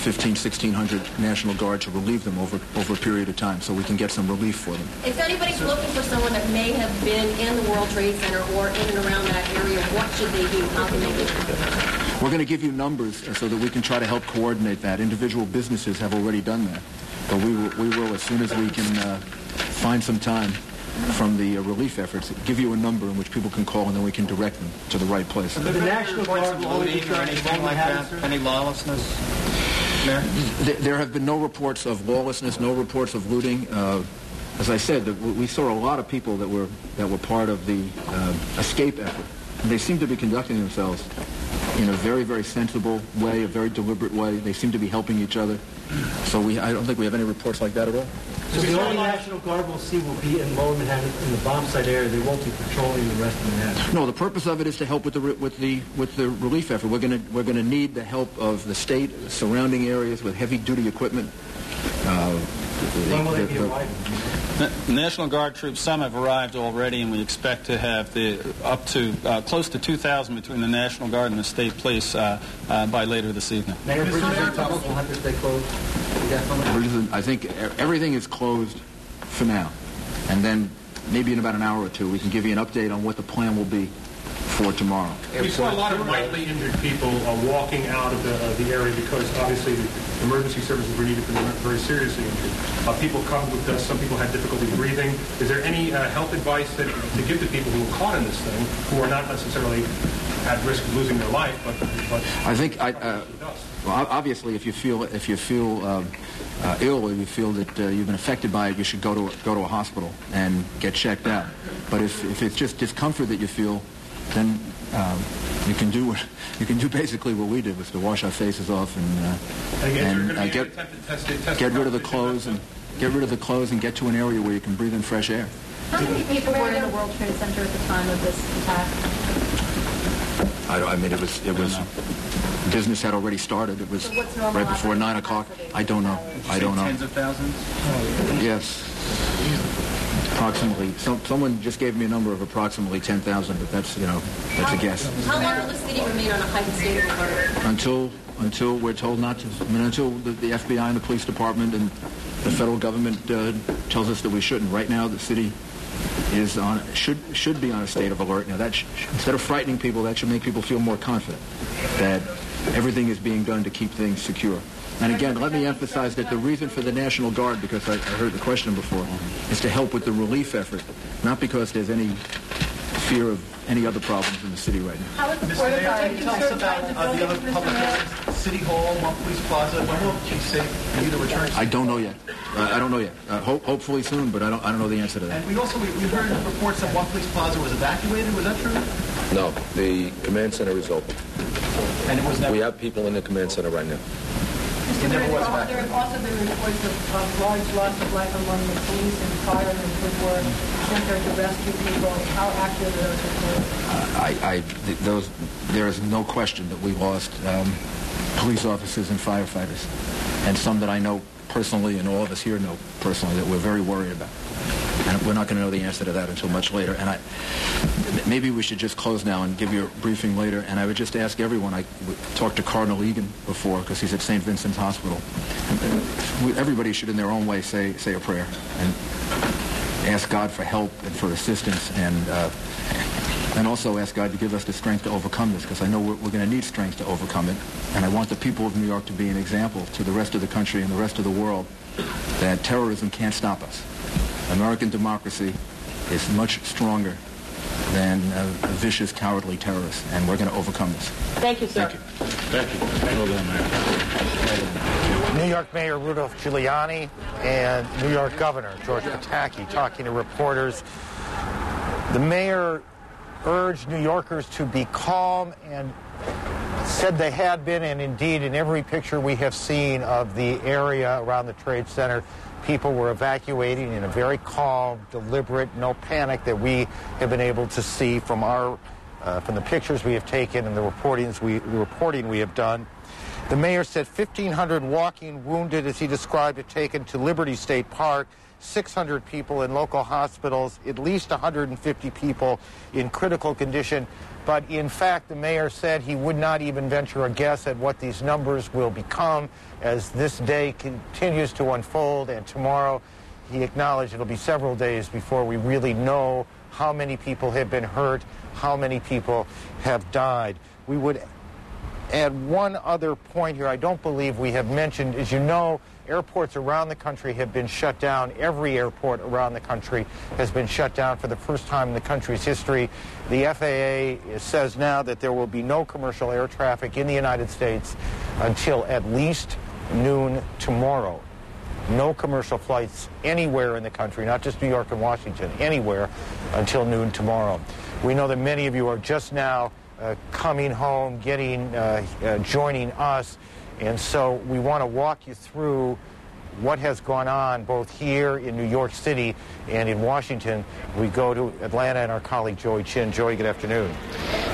1,600 National Guard to relieve them over a period of time, so we can get some relief for them. If anybody's looking for someone that may have been in the World Trade Center or in and around that area, what should they do? How can they get it? We're going to give you numbers so that we can try to help coordinate that. Individual businesses have already done that, but we will as soon as we can find some time from the relief efforts, give you a number in which people can call, and then we can direct them to the right place. The National Guard will only or anything like that? Any lawlessness? There have been no reports of lawlessness, no reports of looting. As I said, we saw a lot of people that were part of the escape effort. And they seem to be conducting themselves in a very, very sensible way, a very deliberate way. They seem to be helping each other. So I don't think we have any reports like that at all. So the only National Guard we'll see will be in Lower Manhattan, in the bomb site area. They won't be patrolling the rest of Manhattan. No, the purpose of it is to help with the relief effort. We're going to need the help of the state, surrounding areas with heavy-duty equipment. When will they be arriving? The National Guard troops, some have arrived already, and we expect to have up to close to 2,000 between the National Guard and the State Police by later this evening. Mayor, bridges and tunnels will have to stay closed. I think everything is closed for now, and then maybe in about an hour or two we can give you an update on what the plan will be for tomorrow. We saw a lot of lightly injured people walking out of the area because obviously the emergency services were needed for the very seriously injured. People come with us. Some people had difficulty breathing. Is there any health advice to give to people who are caught in this thing, who are not necessarily at risk of losing their life, but I think well, obviously, if you feel ill or you feel that you've been affected by it, you should go to a hospital and get checked out. But if it's just discomfort that you feel, then you can do basically what we did, was to wash our faces off and get rid of the clothes and get to an area where you can breathe in fresh air. How many people were in the World Trade Center at the time of this attack? I mean, it was business had already started. It was right before 9 o'clock. I don't know. Tens of thousands? Yes. Approximately. Someone just gave me a number of approximately 10,000, but that's a guess. How long will the city remain on a heightened state of alert? Until we're told not to. I mean, until the FBI and the police department and the federal government tells us that we shouldn't. Right now, the city is should be on a state of alert. Now, instead of frightening people, that should make people feel more confident that everything is being done to keep things secure. And again, let me emphasize that the reason for the National Guard, because I heard the question before, is to help with the relief effort, not because there's any fear of any other problems in the city right now. How is the Mr. Mayor, can you tell us about the other public areas, City Hall, One Police Plaza? When will she say for you to return? I don't know yet. Hopefully soon, but I don't know the answer to that. And we heard reports that One Police Plaza was evacuated. Was that true? No, the command center is open. And it was never. We have people in the command center right now. Mr. Mayor, there have also been reports of large loss of life among the police and firemen who were sent there to rescue people. How accurate are those reports? There is no question that we lost police officers and firefighters, and some that I know personally, and all of us here know personally, that we're very worried about. And we're not going to know the answer to that until much later. And maybe we should just close now and give you a briefing later. And I would just ask everyone, I talked to Cardinal Egan before, because he's at St. Vincent's Hospital. Everybody should, in their own way, say a prayer and ask God for help and for assistance, and also ask God to give us the strength to overcome this, because I know we're going to need strength to overcome it. And I want the people of New York to be an example to the rest of the country and the rest of the world that terrorism can't stop us. American democracy is much stronger than a vicious, cowardly terrorist, and we're going to overcome this. Thank you, sir. Thank you. New York Mayor Rudolph Giuliani and New York Governor George Pataki talking to reporters. The mayor urged New Yorkers to be calm and said they had been, and indeed in every picture we have seen of the area around the Trade Center, people were evacuating in a very calm, deliberate, no panic that we have been able to see from the pictures we have taken and the reporting we have done. The mayor said 1,500 walking wounded, as he described it, taken to Liberty State Park, 600 people in local hospitals, at least 150 people in critical condition. But in fact, the mayor said he would not even venture a guess at what these numbers will become as this day continues to unfold. And tomorrow, he acknowledged it'll be several days before we really know how many people have been hurt, how many people have died. We would add one other point here I don't believe we have mentioned. As you know, airports around the country have been shut down. Every airport around the country has been shut down for the first time in the country's history. The FAA says now that there will be no commercial air traffic in the United States until at least noon tomorrow. No commercial flights anywhere in the country, not just New York and Washington, anywhere until noon tomorrow. We know that many of you are just now coming home, joining us. And so we want to walk you through what has gone on both here in New York City and in Washington. We go to Atlanta and our colleague Joey Chin. Joey, good afternoon.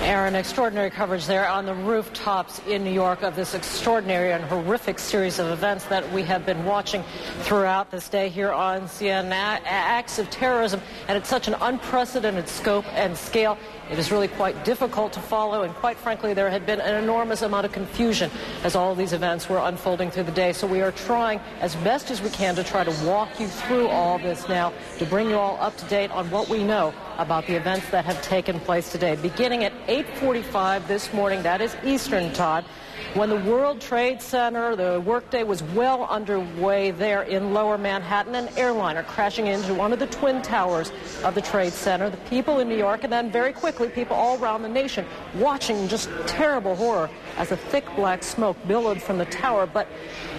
Aaron, extraordinary coverage there on the rooftops in New York of this extraordinary and horrific series of events that we have been watching throughout this day here on CNN. Acts of terrorism, and it's such an unprecedented scope and scale. It is really quite difficult to follow, and quite frankly, there had been an enormous amount of confusion as all these events were unfolding through the day. So we are trying as best as we can to try to walk you through all this now, to bring you all up to date on what we know about the events that have taken place today. Beginning at 8:45 this morning, that is Eastern time, when the World Trade Center, the workday was well underway there in Lower Manhattan, an airliner crashing into one of the twin towers of the Trade Center. The people in New York, and then very quickly people all around the nation, watching just terrible horror as a thick black smoke billowed from the tower. But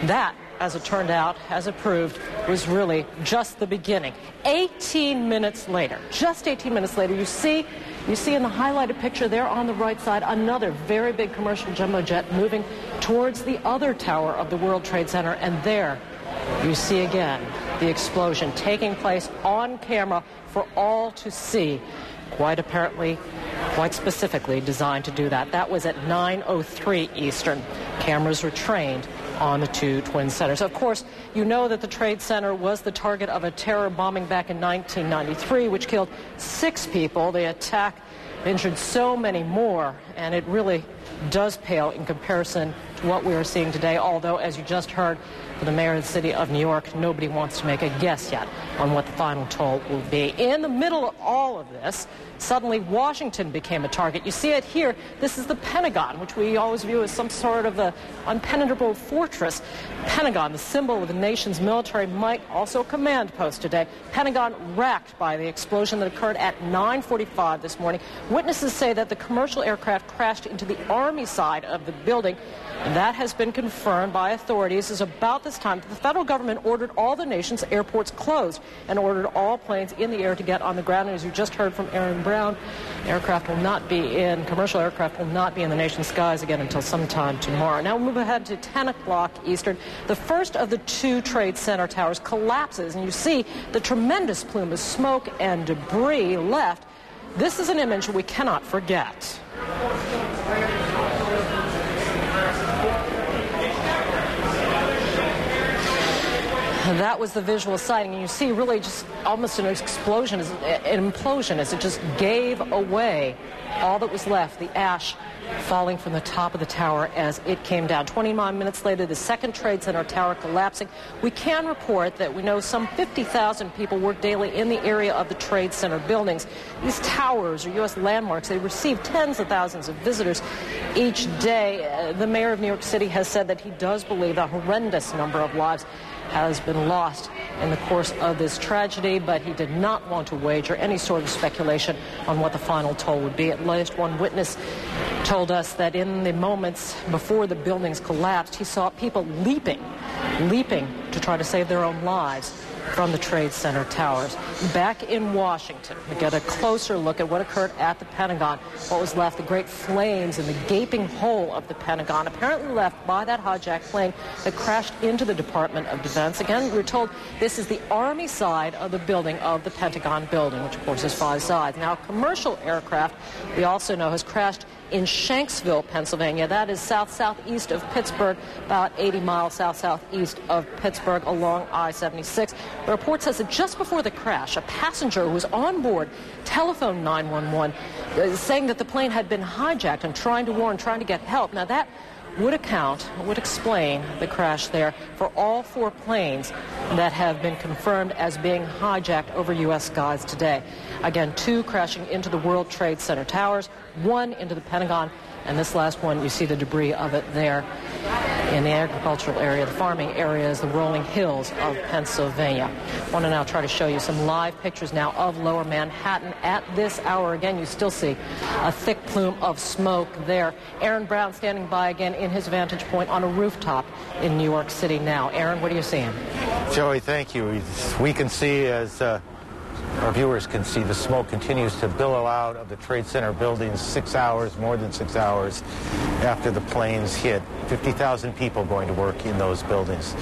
that, as it turned out, as it proved, was really just the beginning. 18 minutes later, just 18 minutes later, you see in the highlighted picture there on the right side another very big commercial jumbo jet moving towards the other tower of the World Trade Center, and there you see again the explosion taking place on camera for all to see. Quite apparently, quite specifically designed to do that. That was at 9:03 Eastern. Cameras were trained on the two twin centers. Of course, you know that the Trade Center was the target of a terror bombing back in 1993, which killed 6 people. The attack injured so many more, and it really does pale in comparison to what we are seeing today, although, as you just heard from the mayor of the city of New York, nobody wants to make a guess yet on what the final toll will be. In the middle of all of this, suddenly Washington became a target. You see it here. This is the Pentagon, which we always view as some sort of an impenetrable fortress. Pentagon, the symbol of the nation's military might, also a command post today. Pentagon racked by the explosion that occurred at 9:45 this morning. Witnesses say that the commercial aircraft crashed into the Army side of the building. And that has been confirmed by authorities. Is about this time that the federal government ordered all the nation's airports closed and ordered all planes in the air to get on the ground. And as you just heard from Aaron Brown, commercial aircraft will not be in the nation's skies again until sometime tomorrow. Now we'll move ahead to 10 o'clock Eastern. The first of the two Trade Center towers collapses, and you see the tremendous plume of smoke and debris left. This is an image we cannot forget. That was the visual sighting, and you see really just almost an explosion, an implosion, as it just gave away all that was left, the ash falling from the top of the tower as it came down. 29 minutes later, the second Trade Center tower collapsing. We can report that we know some 50,000 people work daily in the area of the Trade Center buildings. These towers are U.S. landmarks. They receive tens of thousands of visitors each day. The mayor of New York City has said that he does believe a horrendous number of lives has been lost in the course of this tragedy, but he did not want to wager any sort of speculation on what the final toll would be. At least one witness told us that in the moments before the buildings collapsed, he saw people leaping to try to save their own lives from the Trade Center towers. Back in Washington, we get a closer look at what occurred at the Pentagon. What was left, the great flames in the gaping hole of the Pentagon, apparently left by that hijacked plane that crashed into the Department of Defense. Again, we're told this is the Army side of the building of the Pentagon building, which of course has 5 sides. Now, a commercial aircraft, we also know, has crashed in Shanksville, Pennsylvania. That is southeast of Pittsburgh, about 80 miles southeast of Pittsburgh along I-76. The report says that just before the crash, a passenger who was on board telephoned 911 saying that the plane had been hijacked and trying to get help. Now that would explain the crash there for all 4 planes that have been confirmed as being hijacked over U.S. skies today. Again, 2 crashing into the World Trade Center towers, 1 into the Pentagon, and this last one, you see the debris of it there in the agricultural area, the farming areas, the rolling hills of Pennsylvania. I want to now try to show you some live pictures now of Lower Manhattan at this hour. Again, you still see a thick plume of smoke there. Aaron Brown standing by again in his vantage point on a rooftop in New York City now. Aaron, what are you seeing? Joey, thank you. We can see, as our viewers can see, the smoke continues to billow out of the Trade Center buildings more than 6 hours after the planes hit. 50,000 people going to work in those buildings.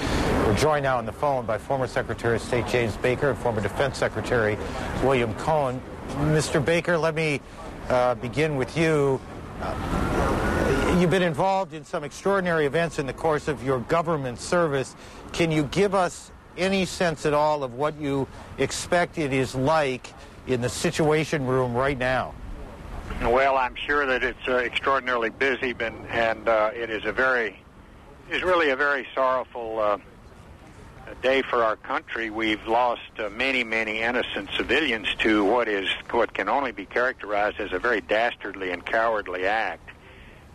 We're joined now on the phone by former Secretary of State James Baker and former Defense Secretary William Cohen. Mr. Baker, let me begin with you. You've been involved in some extraordinary events in the course of your government service. Can you give us any sense at all of what you expect it is like in the Situation Room right now? Well, I'm sure that it's extraordinarily busy, and it is really a very sorrowful day for our country. We've lost many innocent civilians to what can only be characterized as a very dastardly and cowardly act.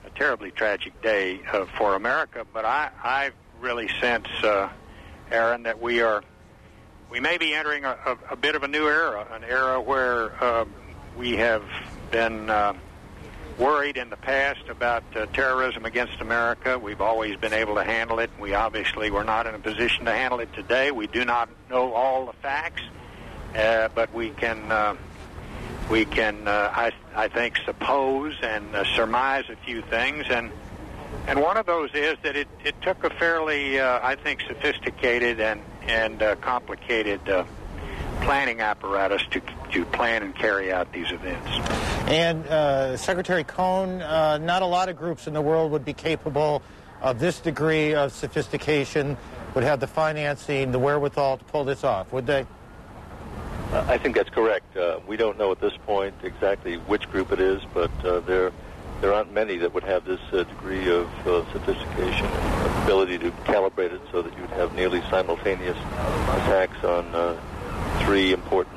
A terribly tragic day for America, but I really sense, Aaron, that we may be entering a bit of a new era, an era where we have been worried in the past about terrorism against America. We've always been able to handle it. We obviously were not in a position to handle it today. We do not know all the facts, but we can, I think, suppose and surmise a few things. And one of those is that it took a fairly, I think, sophisticated and complicated planning apparatus to plan and carry out these events. And Secretary Cohn, not a lot of groups in the world would be capable of this degree of sophistication, would have the financing, the wherewithal to pull this off, would they? I think that's correct. We don't know at this point exactly which group it is, but there aren't many that would have this degree of sophistication and ability to calibrate it so that you would have nearly simultaneous attacks on three important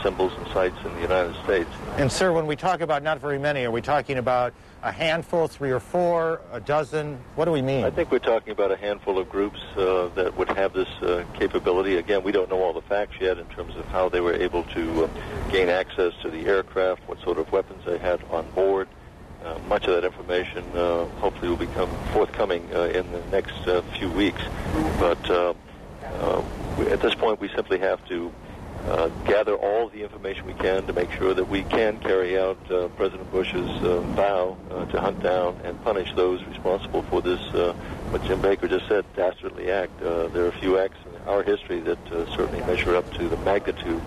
symbols and sites in the United States. And, sir, when we talk about not very many, are we talking about a handful, 3 or 4, a dozen? What do we mean? I think we're talking about a handful of groups that would have this capability. Again, we don't know all the facts yet in terms of how they were able to gain access to the aircraft, what sort of weapons they had on board. Much of that information hopefully will become forthcoming in the next few weeks. But at this point, we simply have to gather all the information we can to make sure that we can carry out President Bush's vow to hunt down and punish those responsible for this, what Jim Baker just said, dastardly act. There are a few acts in our history that certainly measure up to the magnitude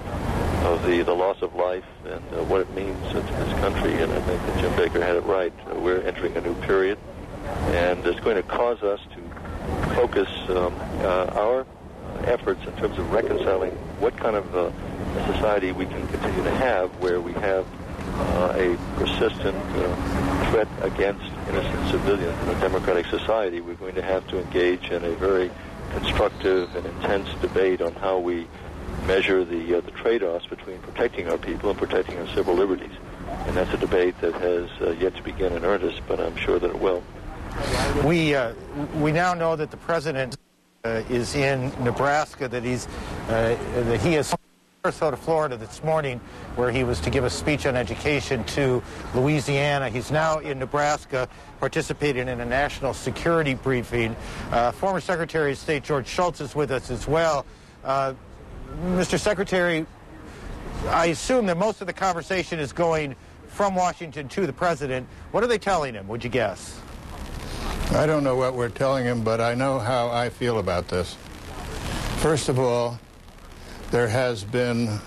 of the loss of life and what it means to this country, and I think that Jim Baker had it right. We're entering a new period, and it's going to cause us to focus our efforts in terms of reconciling what kind of society we can continue to have where we have a persistent threat against innocent civilians in a democratic society. We're going to have to engage in a very constructive and intense debate on how we measure the trade-offs between protecting our people and protecting our civil liberties. And that's a debate that has yet to begin in earnest, but I'm sure that it will. We now know that the president is in Nebraska, that he is Sarasota, Florida this morning, where he was to give a speech on education to Louisiana. He's now in Nebraska participating in a national security briefing. Former Secretary of State George Shultz is with us as well. Mr. Secretary, I assume that most of the conversation is going from Washington to the president. What are they telling him, would you guess? I don't know what we're telling him, but I know how I feel about this. First of all, there has been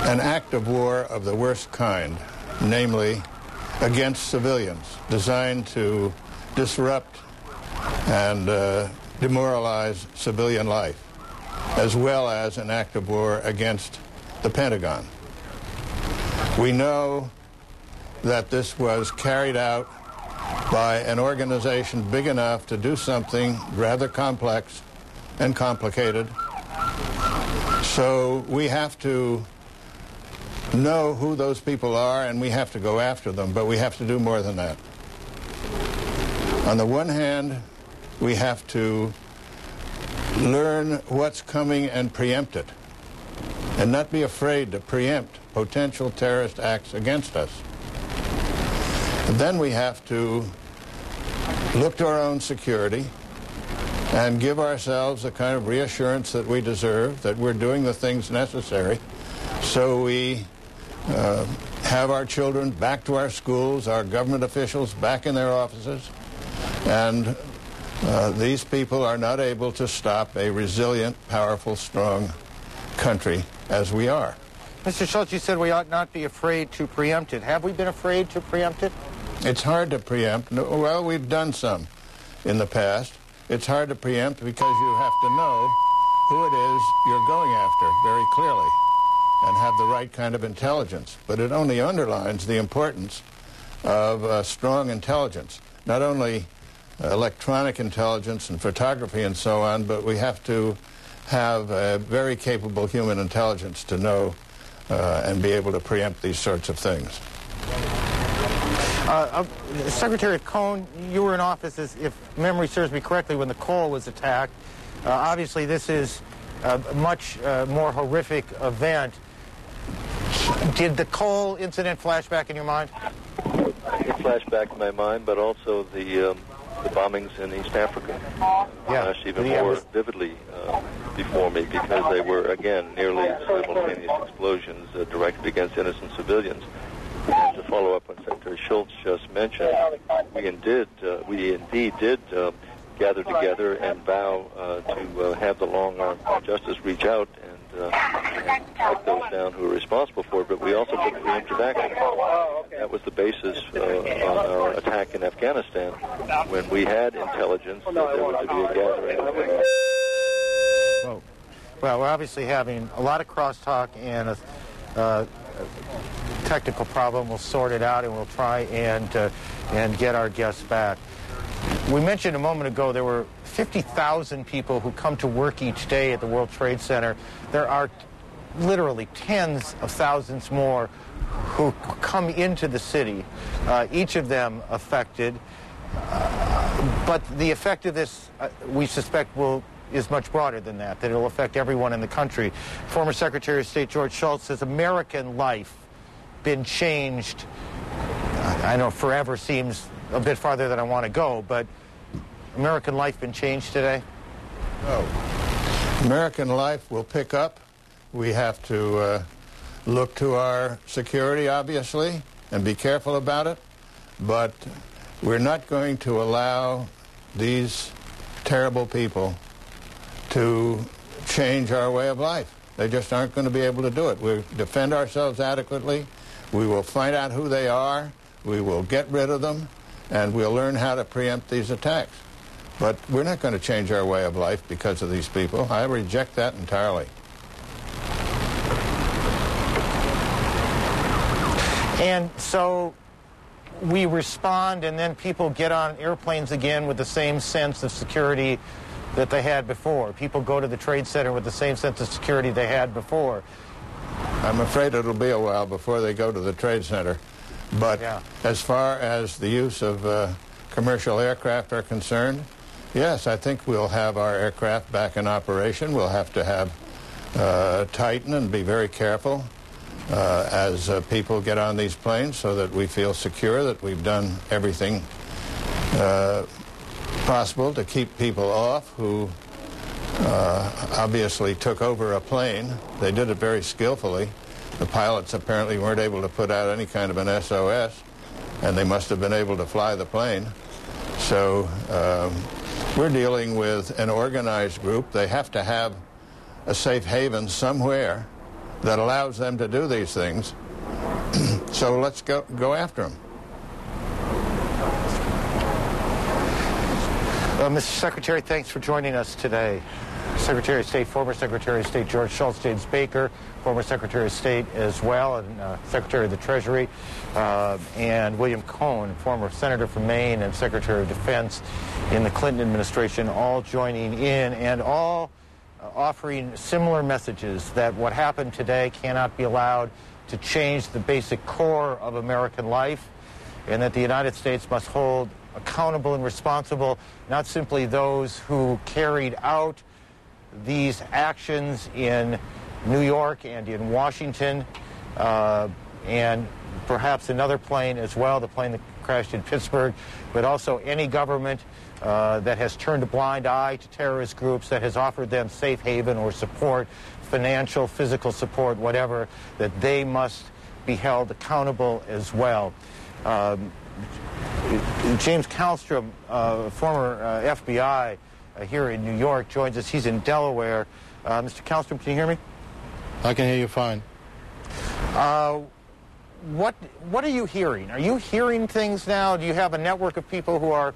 an act of war of the worst kind, namely against civilians, designed to disrupt and demoralize civilian life, as well as an act of war against the Pentagon. We know that this was carried out by an organization big enough to do something rather complex and complicated. So we have to know who those people are, and we have to go after them, but we have to do more than that. On the one hand, we have to learn what's coming and preempt it, and not be afraid to preempt potential terrorist acts against us. And then we have to look to our own security and give ourselves the kind of reassurance that we deserve, that we're doing the things necessary so we have our children back to our schools, our government officials back in their offices, and these people are not able to stop a resilient, powerful, strong country as we are. Mr. Schultz, you said we ought not be afraid to preempt it. Have we been afraid to preempt it? It's hard to preempt. Well, we've done some in the past. It's hard to preempt because you have to know who it is you're going after very clearly and have the right kind of intelligence. But it only underlines the importance of strong intelligence, not only electronic intelligence and photography and so on, but we have to have a very capable human intelligence to know and be able to preempt these sorts of things. Secretary Cohn, you were in office, if memory serves me correctly, when the Cole was attacked. Obviously, this is a much more horrific event. Did the Cole incident flash back in your mind? It flashed back in my mind, but also the bombings in East Africa flashed even more vividly before me, because they were, again, nearly simultaneous explosions directed against innocent civilians. And to follow up on Secretary Schultz just mentioned, we indeed did gather together and vow to have the long arm of justice reach out and take those down who are responsible for it. But we also took preemptive action. That was the basis on our attack in Afghanistan, when we had intelligence that there was to be a gathering. Well, we're obviously having a lot of crosstalk and a technical problem. We'll sort it out and we'll try and get our guests back. We mentioned a moment ago there were 50,000 people who come to work each day at the World Trade Center. There are literally tens of thousands more who come into the city, each of them affected. But the effect of this, we suspect, is much broader than that it'll affect everyone in the country. Former Secretary of State George Shultz says American life been changed. I know forever seems a bit farther than I want to go, but American life been changed today? No. American life will pick up. We have to look to our security, obviously, and be careful about it. But we're not going to allow these terrible people to change our way of life. They just aren't going to be able to do it. We'll defend ourselves adequately. We will find out who they are. We will get rid of them, and we'll learn how to preempt these attacks. But we're not going to change our way of life because of these people. I reject that entirely. And so we respond, and then people get on airplanes again with the same sense of security that they had before. People go to the Trade Center with the same sense of security they had before. I'm afraid it'll be a while before they go to the Trade Center. But as far as the use of commercial aircraft are concerned, yes, I think we'll have our aircraft back in operation. We'll have to have tighten and be very careful as people get on these planes so that we feel secure that we've done everything possible to keep people off who obviously took over a plane. They did it very skillfully. The pilots apparently weren't able to put out any kind of an SOS, and they must have been able to fly the plane. So we're dealing with an organized group. They have to have a safe haven somewhere that allows them to do these things. So let's go after them. Mr. Secretary, thanks for joining us today. Secretary of State, former Secretary of State George Shultz, James Baker, former Secretary of State as well, and Secretary of the Treasury, and William Cohn, former Senator from Maine and Secretary of Defense in the Clinton administration, all joining in and all offering similar messages that what happened today cannot be allowed to change the basic core of American life, and that the United States must hold accountable and responsible not simply those who carried out these actions in New York and in Washington, and perhaps another plane as well, the plane that crashed in Pittsburgh, but also any government that has turned a blind eye to terrorist groups, that has offered them safe haven or support, financial, physical support, whatever, that they must be held accountable as well. James Kallstrom, former FBI here in New York, joins us. He's in Delaware. Mr. Kallstrom, can you hear me? I can hear you fine. what are you hearing? Are you hearing things now? Do you have a network of people who are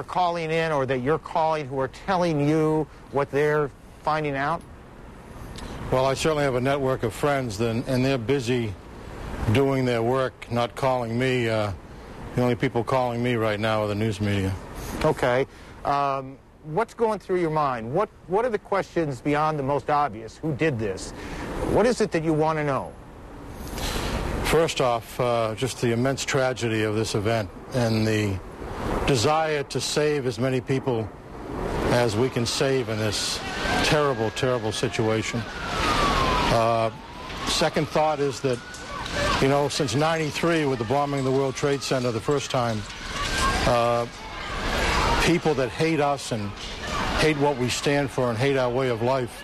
calling in, or that you're calling, who are telling you what they're finding out? Well, I certainly have a network of friends, and they're busy doing their work, not calling me. The only people calling me right now are the news media. Okay. What's going through your mind? What are the questions beyond the most obvious? Who did this? What is it that you want to know? First off, just the immense tragedy of this event and the desire to save as many people as we can save in this terrible, terrible situation. Second thought is that, you know, since '93, with the bombing of the World Trade Center the first time, people that hate us and hate what we stand for and hate our way of life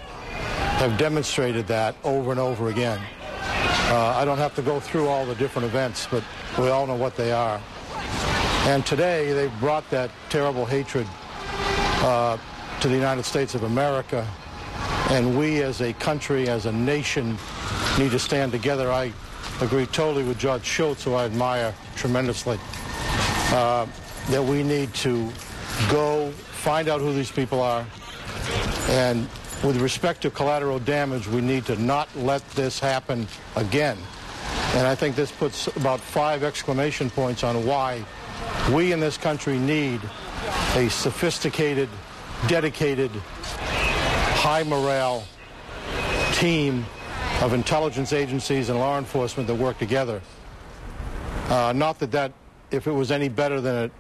have demonstrated that over and over again. I don't have to go through all the different events, but we all know what they are. And today, they've brought that terrible hatred to the United States of America, and we as a country, as a nation, need to stand together. I agree totally with George Shultz, who I admire tremendously, that we need to go find out who these people are, and with respect to collateral damage, we need to not let this happen again. And I think this puts about 5 exclamation points on why we in this country need a sophisticated, dedicated, high morale team of intelligence agencies and law enforcement that work together. Not that if it was any better than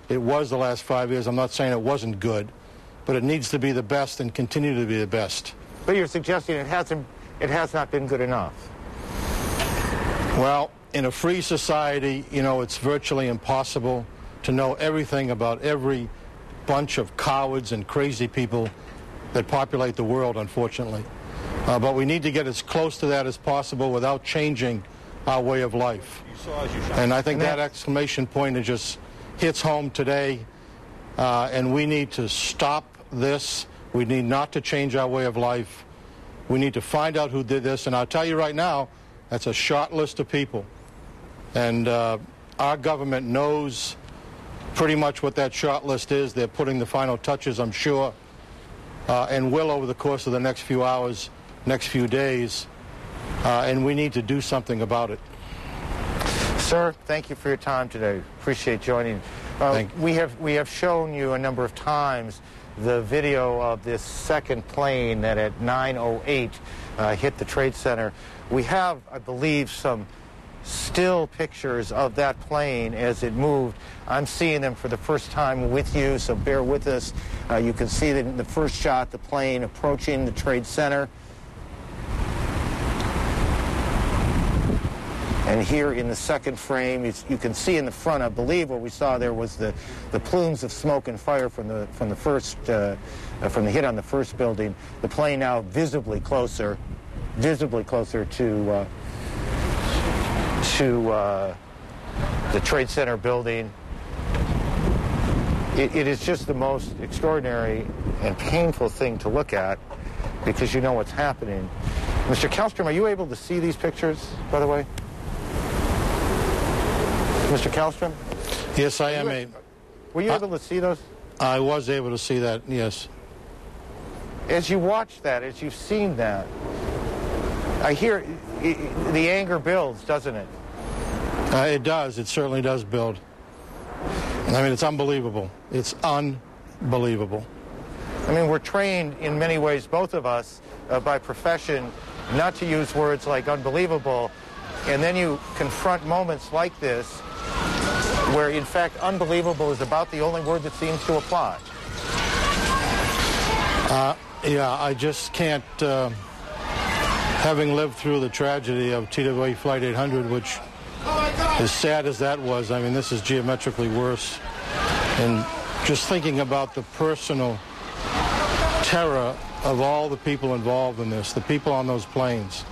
it was the last 5 years, I'm not saying it wasn't good, but it needs to be the best and continue to be the best. But you're suggesting it has not been good enough. Well, in a free society, you know, it's virtually impossible to know everything about every bunch of cowards and crazy people that populate the world, unfortunately. But we need to get as close to that as possible without changing our way of life. And I think that exclamation point just hits home today, and we need to stop this. We need not to change our way of life. We need to find out who did this, and I'll tell you right now, that's a short list of people. And our government knows pretty much what that short list is. They're putting the final touches, I'm sure, and will over the course of the next few hours, next few days, and we need to do something about it. Sir, thank you for your time today. Appreciate joining. We have shown you a number of times the video of this second plane that at 9:08 hit the Trade Center. We have, I believe, some still pictures of that plane as it moved. I'm seeing them for the first time with you, so bear with us. You can see that in the first shot, the plane approaching the Trade Center. And here in the second frame, you can see in the front, I believe what we saw there was the plumes of smoke and fire from the hit on the first building. The plane now visibly closer to the Trade Center building. It is just the most extraordinary and painful thing to look at because you know what's happening. Mr. Kallstrom, are you able to see these pictures, by the way? Mr. Kallstrom? Yes, I am. Were you able to see those? I was able to see that, yes. As you watch that, as you've seen that, I hear the anger builds, doesn't it? It does. It certainly does build. I mean, it's unbelievable. It's unbelievable. I mean, we're trained in many ways, both of us, by profession, not to use words like unbelievable, and then you confront moments like this where, in fact, unbelievable is about the only word that seems to apply. Yeah, I just can't, having lived through the tragedy of TWA Flight 800, which, as sad as that was, I mean, this is geometrically worse. And just thinking about the personal terror of all the people involved in this, the people on those planes.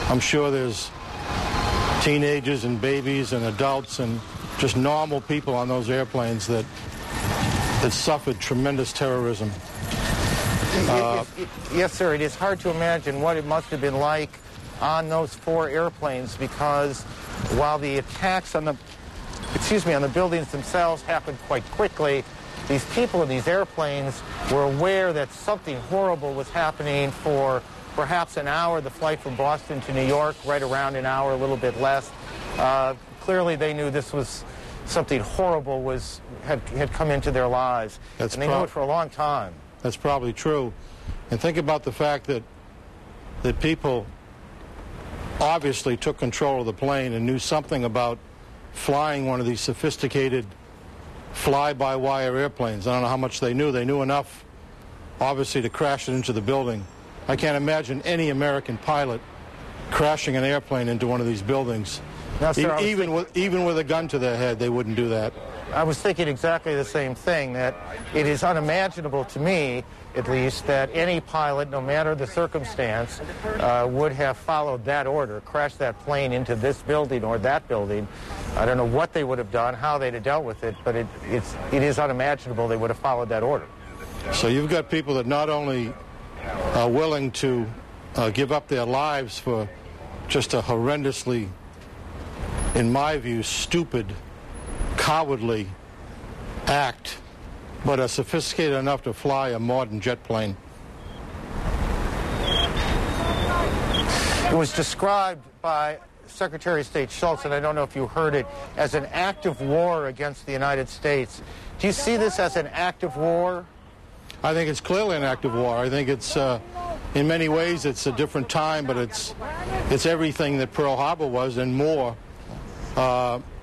I'm sure there's teenagers and babies and adults and just normal people on those airplanes that suffered tremendous terrorism. Yes, sir, it is hard to imagine what it must have been like on those 4 airplanes because while the attacks on the buildings themselves happened quite quickly, these people in these airplanes were aware that something horrible was happening for perhaps an hour. The flight from Boston to New York, right around an hour, a little bit less. Clearly they knew this was something horrible had come into their lives. And they knew it for a long time. That's probably true. And think about the fact that people obviously took control of the plane and knew something about flying one of these sophisticated fly-by-wire airplanes. I don't know how much they knew. They knew enough, obviously, to crash it into the building. I can't imagine any American pilot crashing an airplane into one of these buildings. Now, sir, even with a gun to their head, they wouldn't do that. I was thinking exactly the same thing, that it is unimaginable to me, at least, that any pilot, no matter the circumstance, would have followed that order, crashed that plane into this building or that building. I don't know what they would have done, how they'd have dealt with it, but it is unimaginable they would have followed that order. So you've got people that not only are willing to give up their lives for just a horrendously, in my view, stupid, cowardly act, but are sophisticated enough to fly a modern jet plane. It was described by Secretary of State Schultz, and I don't know if you heard it, as an act of war against the United States. Do you see this as an act of war? I think it's clearly an act of war. I think it's, in many ways, it's a different time, but it's everything that Pearl Harbor was and more.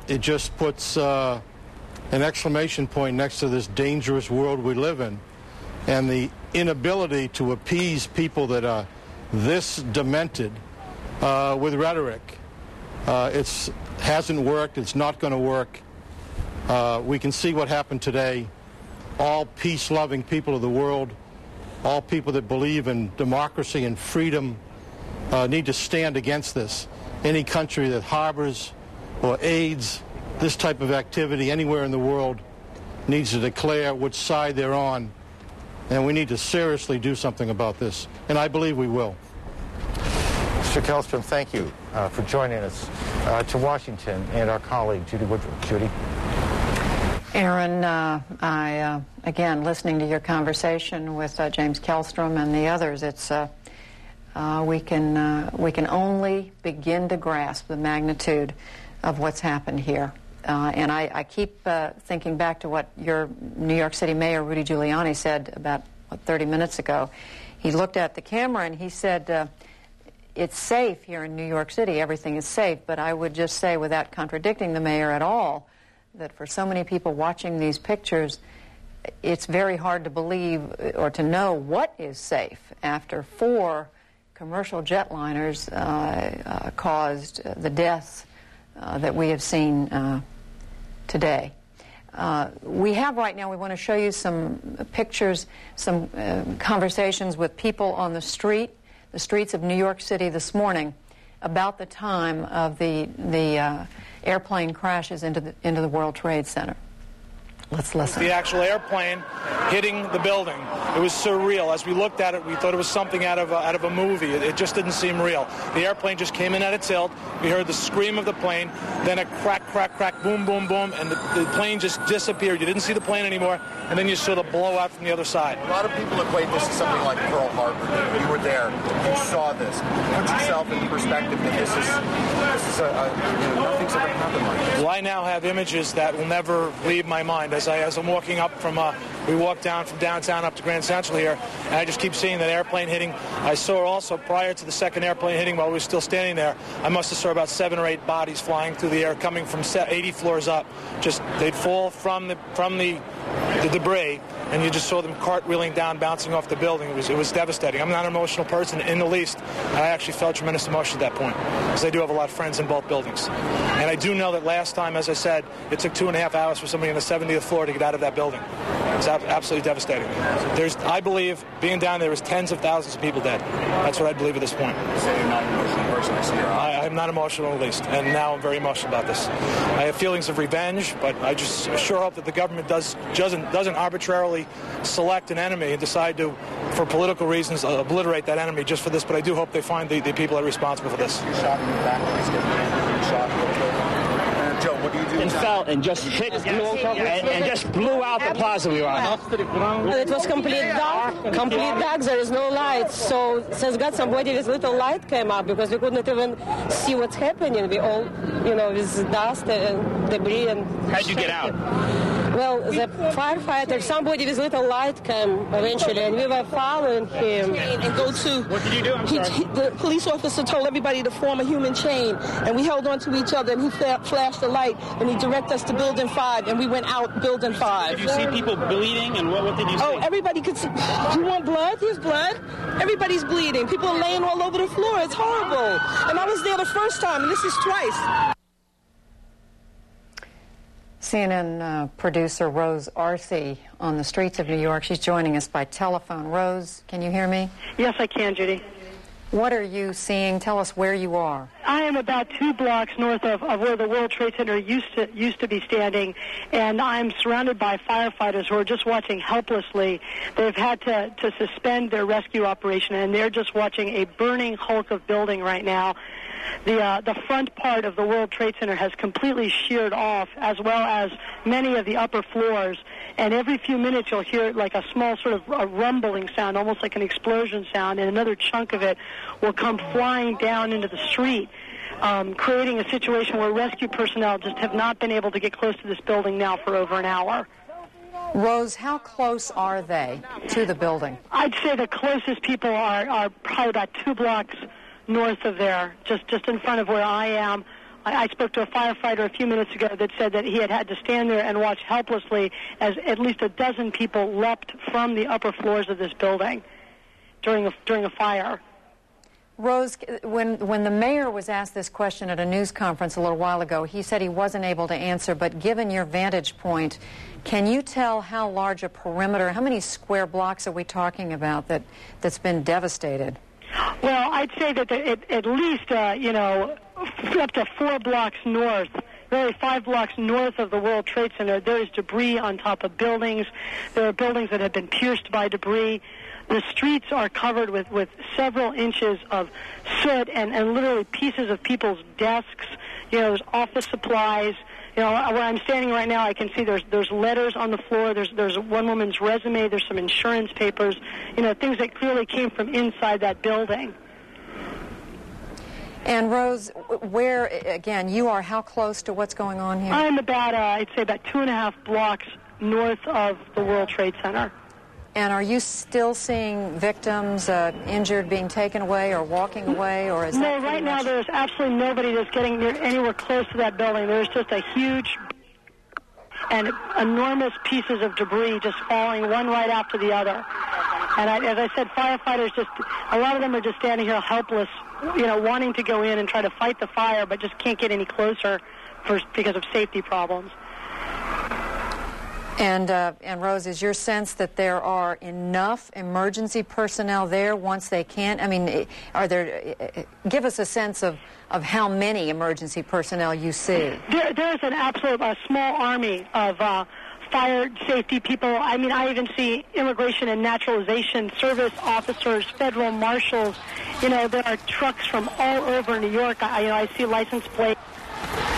It just puts an exclamation point next to this dangerous world we live in. And the inability to appease people that are this demented with rhetoric. It hasn't worked. It's not going to work. We can see what happened today. All peace-loving people of the world, all people that believe in democracy and freedom need to stand against this. Any country that harbors or aids this type of activity anywhere in the world needs to declare which side they're on, and we need to seriously do something about this, and I believe we will. Mr. Kellstrom, thank you for joining us to Washington, and our colleague Judy Woodruff. Judy. Aaron, again, listening to your conversation with James Kellstrom and the others, it's we can only begin to grasp the magnitude of what's happened here. And I keep thinking back to what your New York City Mayor, Rudy Giuliani, said about 30 minutes ago. He looked at the camera and he said, it's safe here in New York City, everything is safe, but I would just say, without contradicting the mayor at all, that for so many people watching these pictures, it's very hard to believe or to know what is safe after 4 commercial jetliners caused the deaths that we have seen today. We have right now, we want to show you some pictures, some conversations with people on the streets of New York City this morning about the time of the airplane crashes into the World Trade Center. Let's listen. The actual airplane hitting the building. It was surreal. As we looked at it, we thought it was something out of a movie. It just didn't seem real. The airplane just came in at a tilt. We heard the scream of the plane, then a crack, crack, crack, boom, boom, boom, and the plane just disappeared. You didn't see the plane anymore, and then you saw the blowout from the other side. A lot of people equate this to something like Pearl Harbor. You were there. You saw this. Put yourself in perspective that this is nothing's ever happened like this. Well, I now have images that will never leave my mind. As I'm walking up from, we walked down from downtown up to Grand Central here, and I just keep seeing that airplane hitting. I saw also prior to the second airplane hitting, while we were still standing there, I must have saw about 7 or 8 bodies flying through the air, coming from 80 floors up. Just they'd fall from the debris, and you just saw them cartwheeling down, bouncing off the building. It was devastating. I'm not an emotional person in the least. I actually felt tremendous emotion at that point, because I do have a lot of friends in both buildings. And I do know that last time, as I said, it took 2.5 hours for somebody on the 70th floor to get out of that building. It's absolutely devastating. I believe, being down there, is tens of thousands of people dead. That's what I believe at this point. You say you're not an emotional person, I see your eyes. I'm not emotional, at least, and now I'm very emotional about this. I have feelings of revenge, but I just sure hope that the government doesn't arbitrarily select an enemy and decide to, for political reasons, obliterate that enemy just for this. But I do hope they find the people that are responsible for this. You're shot in the back, shot. Joe, what do you do? And fell and just hit and just blew out the plaza we were on. It was complete dark. There is no light. So, thank God, somebody with little light came up because we couldn't even see what's happening. We all, with dust and debris and. How'd you get out? Well, the firefighter, somebody with little light came eventually, and we were following him. And go to. What did you do? I'm sorry. The police officer told everybody to form a human chain, and we held on to each other, and he flashed the light, and he directed us to Building 5, and we went out Building 5. Did you see people bleeding, and what did you see? Oh, everybody could see. You want blood? Here's blood. Everybody's bleeding. People are laying all over the floor. It's horrible. And I was there the first time, and this is twice. CNN producer Rose Arce on the streets of New York. She's joining us by telephone. Rose, can you hear me? Yes, I can, Judy. What are you seeing? Tell us where you are. I am about 2 blocks north of where the World Trade Center used to be standing, and I'm surrounded by firefighters who are just watching helplessly. They've had to suspend their rescue operation, and they're just watching a burning hulk of building right now. The front part of the World Trade Center has completely sheared off, as well as many of the upper floors. And every few minutes you'll hear like a small sort of a rumbling sound, almost like an explosion sound, and another chunk of it will come flying down into the street, creating a situation where rescue personnel just have not been able to get close to this building now for over an hour. Rose, how close are they to the building? I'd say the closest people are probably about 2 blocks north of there, just in front of where I am. I spoke to a firefighter a few minutes ago that said that he had to stand there and watch helplessly as at least a dozen people leapt from the upper floors of this building during a fire. Rose, when the mayor was asked this question at a news conference a little while ago, he said he wasn't able to answer, but given your vantage point, can you tell how large a perimeter, how many square blocks are we talking about that's been devastated? Well, I'd say that at least, up to 4 blocks north, really 5 blocks north of the World Trade Center, there is debris on top of buildings. There are buildings that have been pierced by debris. The streets are covered with several inches of soot and literally pieces of people's desks. There's office supplies. Where I'm standing right now, I can see there's letters on the floor. There's one woman's resume. There's some insurance papers. Things that clearly came from inside that building. And Rose, where again you are? How close to what's going on here? I'm about I'd say about 2.5 blocks north of the World Trade Center. And are you still seeing victims injured being taken away or walking away, or is no? That right now, there's absolutely nobody that's getting anywhere close to that building. There's just a huge and enormous pieces of debris just falling one right after the other. And as I said, firefighters a lot of them are just standing here helpless, wanting to go in and try to fight the fire, but just can't get any closer because of safety problems. And Rose, is your sense that there are enough emergency personnel there once they can? I mean, give us a sense of how many emergency personnel you see. There's an absolute small army of fire safety people. I mean, I even see immigration and naturalization service officers, federal marshals. There are trucks from all over New York. I see license plates,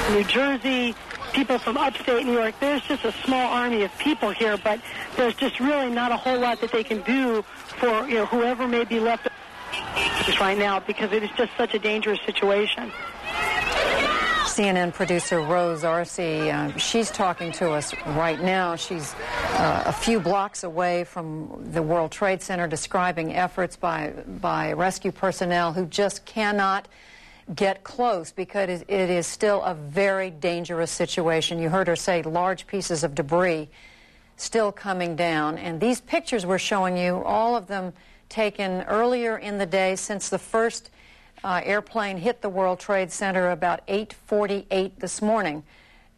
New Jersey, people from upstate New York. There's just a small army of people here, but there's just really not a whole lot that they can do for whoever may be left right now, because it is just such a dangerous situation. CNN producer Rose Arce, she's talking to us right now. She's a few blocks away from the World Trade Center, describing efforts by rescue personnel who just cannot get close because it is still a very dangerous situation. You heard her say large pieces of debris still coming down. And these pictures we're showing you, all of them taken earlier in the day since the first airplane hit the World Trade Center about 8:48 this morning.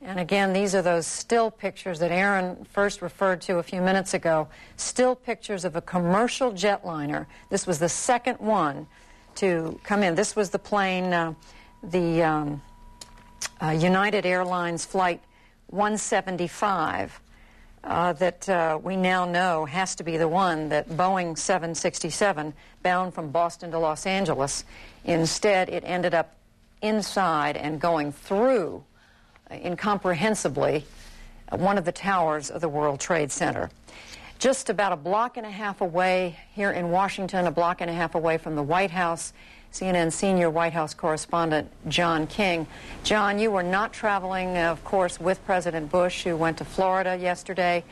And again, these are those still pictures that Aaron first referred to a few minutes ago. Still pictures of a commercial jetliner. This was the second one to come in. This was the plane, United Airlines Flight 175 that we now know has to be the one that Boeing 767 bound from Boston to Los Angeles. Instead, it ended up inside and going through incomprehensibly one of the towers of the World Trade Center. Just about a block and a half away here in Washington, a block and a half away from the White House, CNN senior White House correspondent John King. John, you were not traveling, of course, with President Bush, who went to Florida yesterday,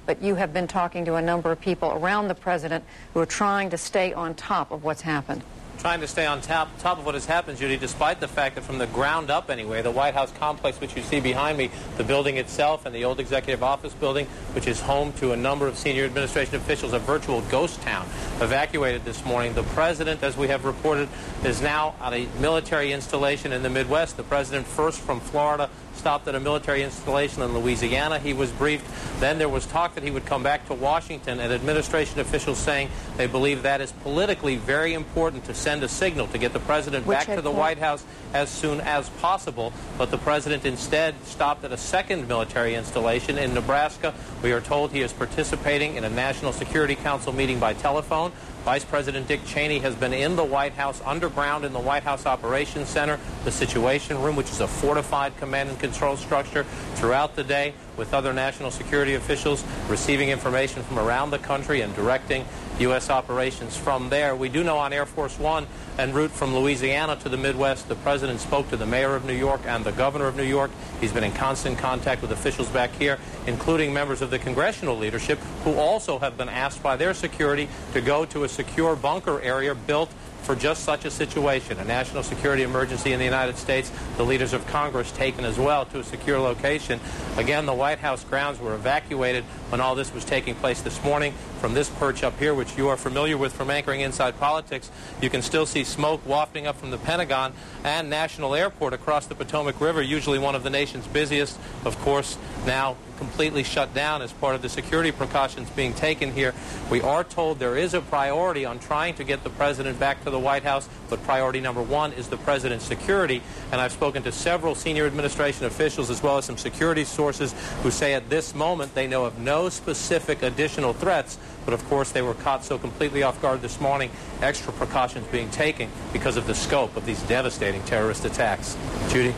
but you have been talking to a number of people around the president who are trying to stay on top of what's happened. Trying to stay on top of what has happened, Judy, despite the fact that from the ground up anyway, the White House complex, which you see behind me, the building itself and the old executive office building, which is home to a number of senior administration officials, a virtual ghost town, evacuated this morning. The president, as we have reported, is now at a military installation in the Midwest. The president, first from Florida, stopped at a military installation in Louisiana. He was briefed. Then there was talk that he would come back to Washington, and administration officials saying they believe that is politically very important to send a signal to get the president back to the White House as soon as possible. But the president instead stopped at a second military installation in Nebraska. We are told he is participating in a National Security Council meeting by telephone. Vice President Dick Cheney has been in the White House, underground in the White House Operations Center, the Situation Room, which is a fortified command and control structure, throughout the day with other national security officials, receiving information from around the country and directing U.S. operations from there. We do know on Air Force One en route from Louisiana to the Midwest, the president spoke to the mayor of New York and the governor of New York. He's been in constant contact with officials back here, including members of the congressional leadership, who also have been asked by their security to go to a secure bunker area built for just such a situation, a national security emergency in the United States. The leaders of Congress taken as well to a secure location. Again, the White House grounds were evacuated when all this was taking place this morning. From this perch up here, which you are familiar with from anchoring Inside Politics, you can still see smoke wafting up from the Pentagon and National Airport across the Potomac River, usually one of the nation's busiest, of course, now completely shut down as part of the security precautions being taken here. We are told there is a priority on trying to get the president back to the White House, but priority number one is the president's security. And I've spoken to several senior administration officials as well as some security sources who say at this moment they know of no specific additional threats, but of course they were caught so completely off guard this morning, extra precautions being taken because of the scope of these devastating terrorist attacks. Judy?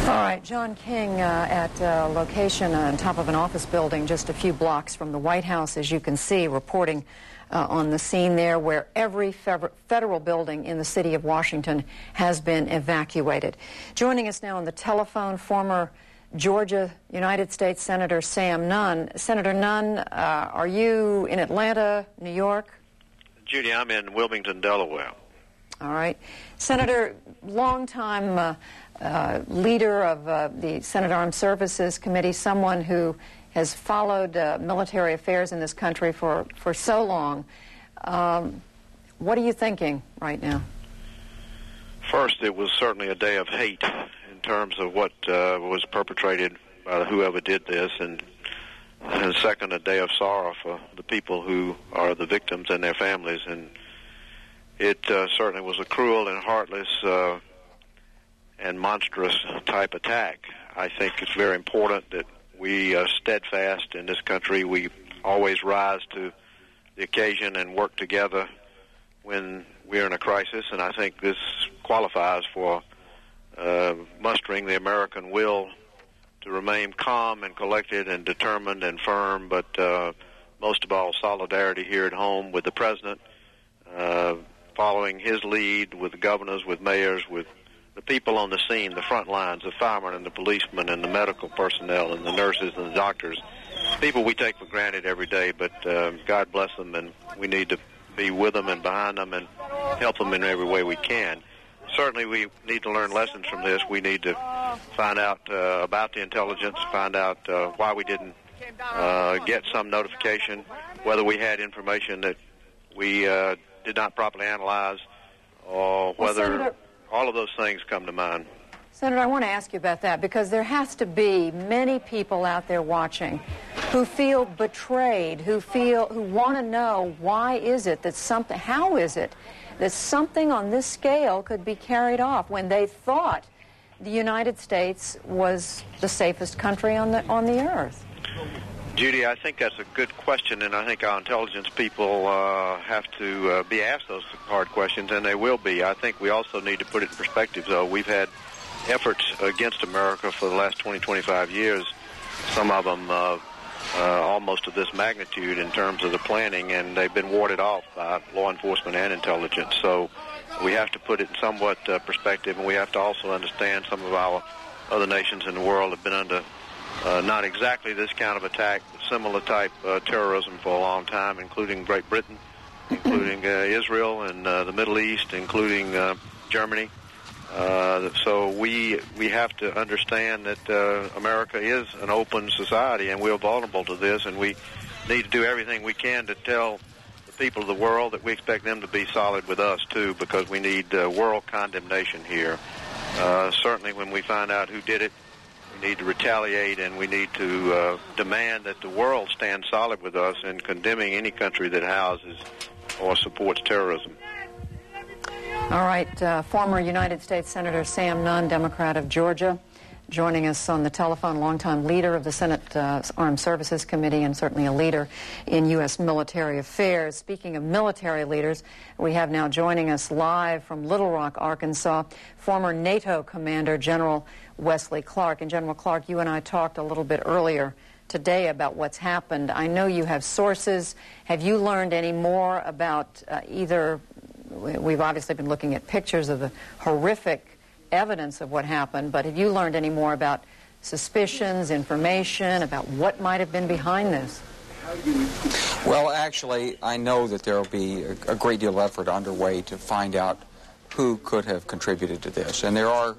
All right, John King at a location on top of an office building just a few blocks from the White House, as you can see, reporting on the scene there, where every federal building in the city of Washington has been evacuated. Joining us now on the telephone, former Georgia United States Senator Sam Nunn. Senator Nunn, are you in Atlanta, New York? Judy, I'm in Wilmington, Delaware. All right. Senator, longtime leader of the Senate Armed Services Committee, someone who has followed military affairs in this country for so long. What are you thinking right now? First, it was certainly a day of hate in terms of what was perpetrated by whoever did this, and second, a day of sorrow for the people who are the victims and their families. And it certainly was a cruel and heartless and monstrous type attack. I think it's very important that we steadfast in this country. We always rise to the occasion and work together when we're in a crisis, and I think this qualifies for mustering the American will to remain calm and collected and determined and firm, but most of all, solidarity here at home with the president, following his lead, with the governors, with mayors, with the people on the scene, the front lines, the firemen and the policemen and the medical personnel and the nurses and the doctors, people we take for granted every day, but God bless them, and we need to be with them and behind them and help them in every way we can. Certainly we need to learn lessons from this. We need to find out about the intelligence, find out why we didn't get some notification, whether we had information that we did not properly analyze, or whether all of those things come to mind. Senator, I want to ask you about that because there has to be many people out there watching who feel betrayed, who want to know why is it that how is it that something on this scale could be carried off when they thought the United States was the safest country on the earth? Judy, I think that's a good question, and I think our intelligence people have to be asked those hard questions, and they will be. I think we also need to put it in perspective, though. We've had efforts against America for the last 20, 25 years, some of them almost of this magnitude in terms of the planning, and they've been warded off by law enforcement and intelligence. So we have to put it in somewhat perspective, and we have to also understand some of our other nations in the world have been under not exactly this kind of attack, but similar type terrorism for a long time, including Great Britain, including Israel and the Middle East, including Germany. So we have to understand that America is an open society, and we're vulnerable to this, and we need to do everything we can to tell the people of the world that we expect them to be solid with us, too, because we need world condemnation here. Certainly when we find out who did it, we need to retaliate, and we need to demand that the world stand solid with us in condemning any country that houses or supports terrorism. All right, former United States Senator Sam Nunn, Democrat of Georgia, joining us on the telephone, longtime leader of the Senate Armed Services Committee and certainly a leader in U.S. military affairs. Speaking of military leaders, we have now joining us live from Little Rock, Arkansas, former NATO commander General Wesley Clark. And General Clark, you and I talked a little bit earlier today about what's happened. I know you have sources. Have you learned any more about either... We've obviously been looking at pictures of the horrific evidence of what happened, but have you learned any more about suspicions, information, about what might have been behind this? Well, actually, I know that there will be a great deal of effort underway to find out who could have contributed to this, and there are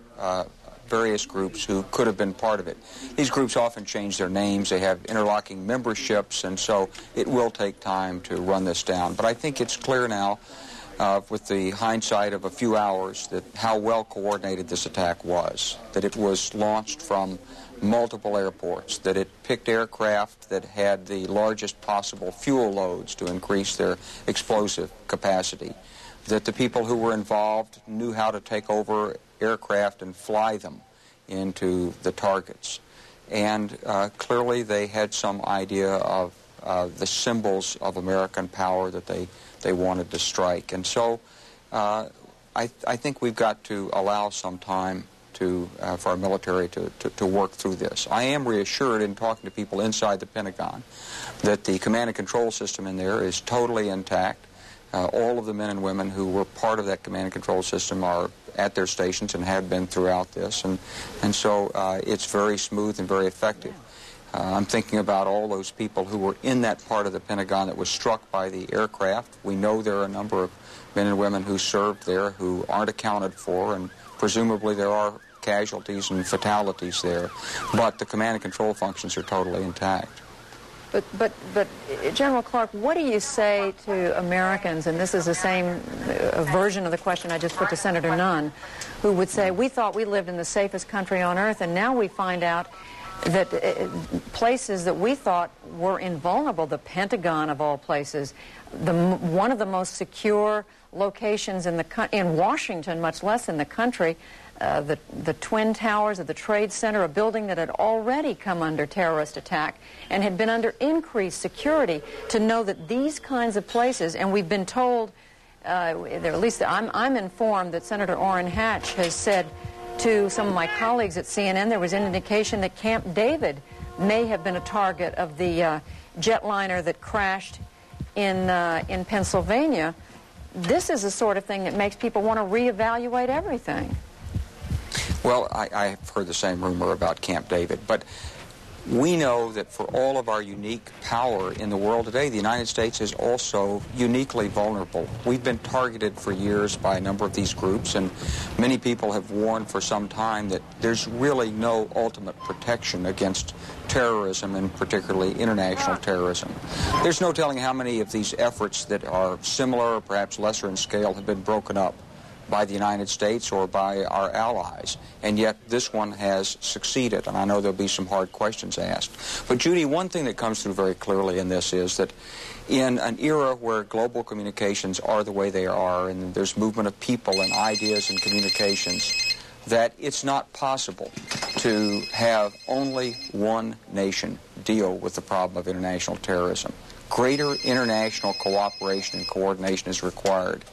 various groups who could have been part of it. These groups often change their names, they have interlocking memberships, and so it will take time to run this down. But I think it's clear now, with the hindsight of a few hours, that how well coordinated this attack was, that it was launched from multiple airports, that it picked aircraft that had the largest possible fuel loads to increase their explosive capacity, that the people who were involved knew how to take over aircraft and fly them into the targets. And clearly they had some idea of the symbols of American power that they wanted to strike. And so I think we've got to allow some time for our military to work through this. I am reassured in talking to people inside the Pentagon that the command and control system in there is totally intact. All of the men and women who were part of that command and control system are at their stations and have been throughout this. And so it's very smooth and very effective. I'm thinking about all those people who were in that part of the Pentagon that was struck by the aircraft. We know there are a number of men and women who served there who aren't accounted for, and presumably there are casualties and fatalities there. But the command and control functions are totally intact. But General Clark, what do you say to Americans, and this is the same version of the question I just put to Senator Nunn, who would say, we thought we lived in the safest country on earth, and now we find out that places that we thought were invulnerable, the Pentagon of all places, one of the most secure locations in Washington, much less in the country, the Twin Towers of the Trade Center, a building that had already come under terrorist attack and had been under increased security, to know that these kinds of places, and we've been told, at least I'm informed that Senator Orrin Hatch has said to some of my colleagues at CNN there was an indication that Camp David may have been a target of the jetliner that crashed in Pennsylvania. This is the sort of thing that makes people want to reevaluate everything. Well, I've heard the same rumor about Camp David, but we know that for all of our unique power in the world today, the United States is also uniquely vulnerable. We've been targeted for years by a number of these groups, and many people have warned for some time that there's really no ultimate protection against terrorism, and particularly international terrorism. There's no telling how many of these efforts that are similar or perhaps lesser in scale have been broken up by the United States or by our allies, and yet this one has succeeded, and I know there'll be some hard questions asked. But Judy, one thing that comes through very clearly in this is that in an era where global communications are the way they are, and there's movement of people and ideas and communications, that it's not possible to have only one nation deal with the problem of international terrorism. Greater international cooperation and coordination is required,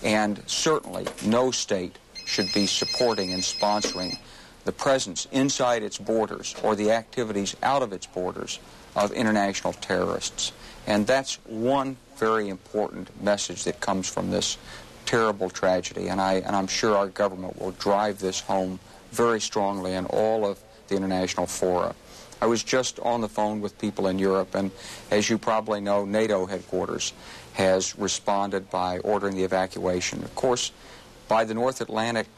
and certainly no state should be supporting and sponsoring the presence inside its borders or the activities out of its borders of international terrorists. And that's one very important message that comes from this terrible tragedy, and I'm sure our government will drive this home very strongly in all of the international fora. I was just on the phone with people in Europe, and as you probably know, NATO headquarters has responded by ordering the evacuation. Of course, by the North Atlantic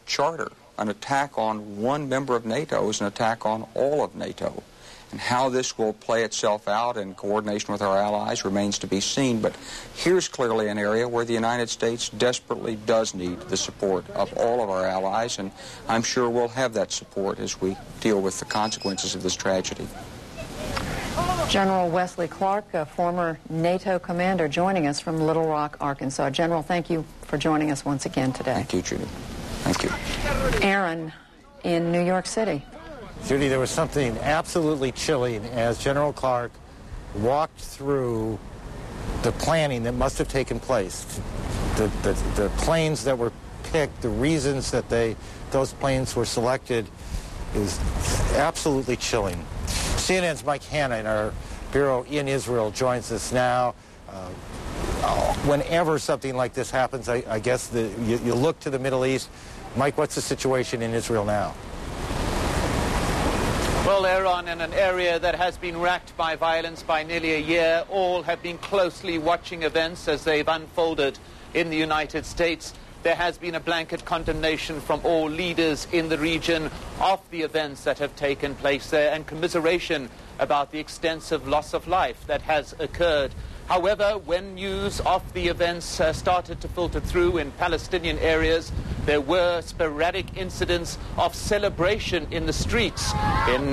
Charter, an attack on one member of NATO is an attack on all of NATO. And how this will play itself out in coordination with our allies remains to be seen. But here's clearly an area where the United States desperately does need the support of all of our allies, and I'm sure we'll have that support as we deal with the consequences of this tragedy. General Wesley Clark, a former NATO commander, joining us from Little Rock, Arkansas. General, thank you for joining us once again today. Thank you, Judy. Thank you. Aaron in New York City. Judy, there was something absolutely chilling as General Clark walked through the planning that must have taken place. The planes that were picked, the reasons that those planes were selected is absolutely chilling. CNN's Mike Hanna in our bureau in Israel joins us now. Whenever something like this happens, I guess you look to the Middle East. Mike, what's the situation in Israel now? Well, Aaron, in an area that has been racked by violence by nearly a year, all have been closely watching events as they've unfolded in the United States. There has been a blanket condemnation from all leaders in the region of the events that have taken place there, and commiseration about the extensive loss of life that has occurred. However, when news of the events started to filter through in Palestinian areas, there were sporadic incidents of celebration in the streets in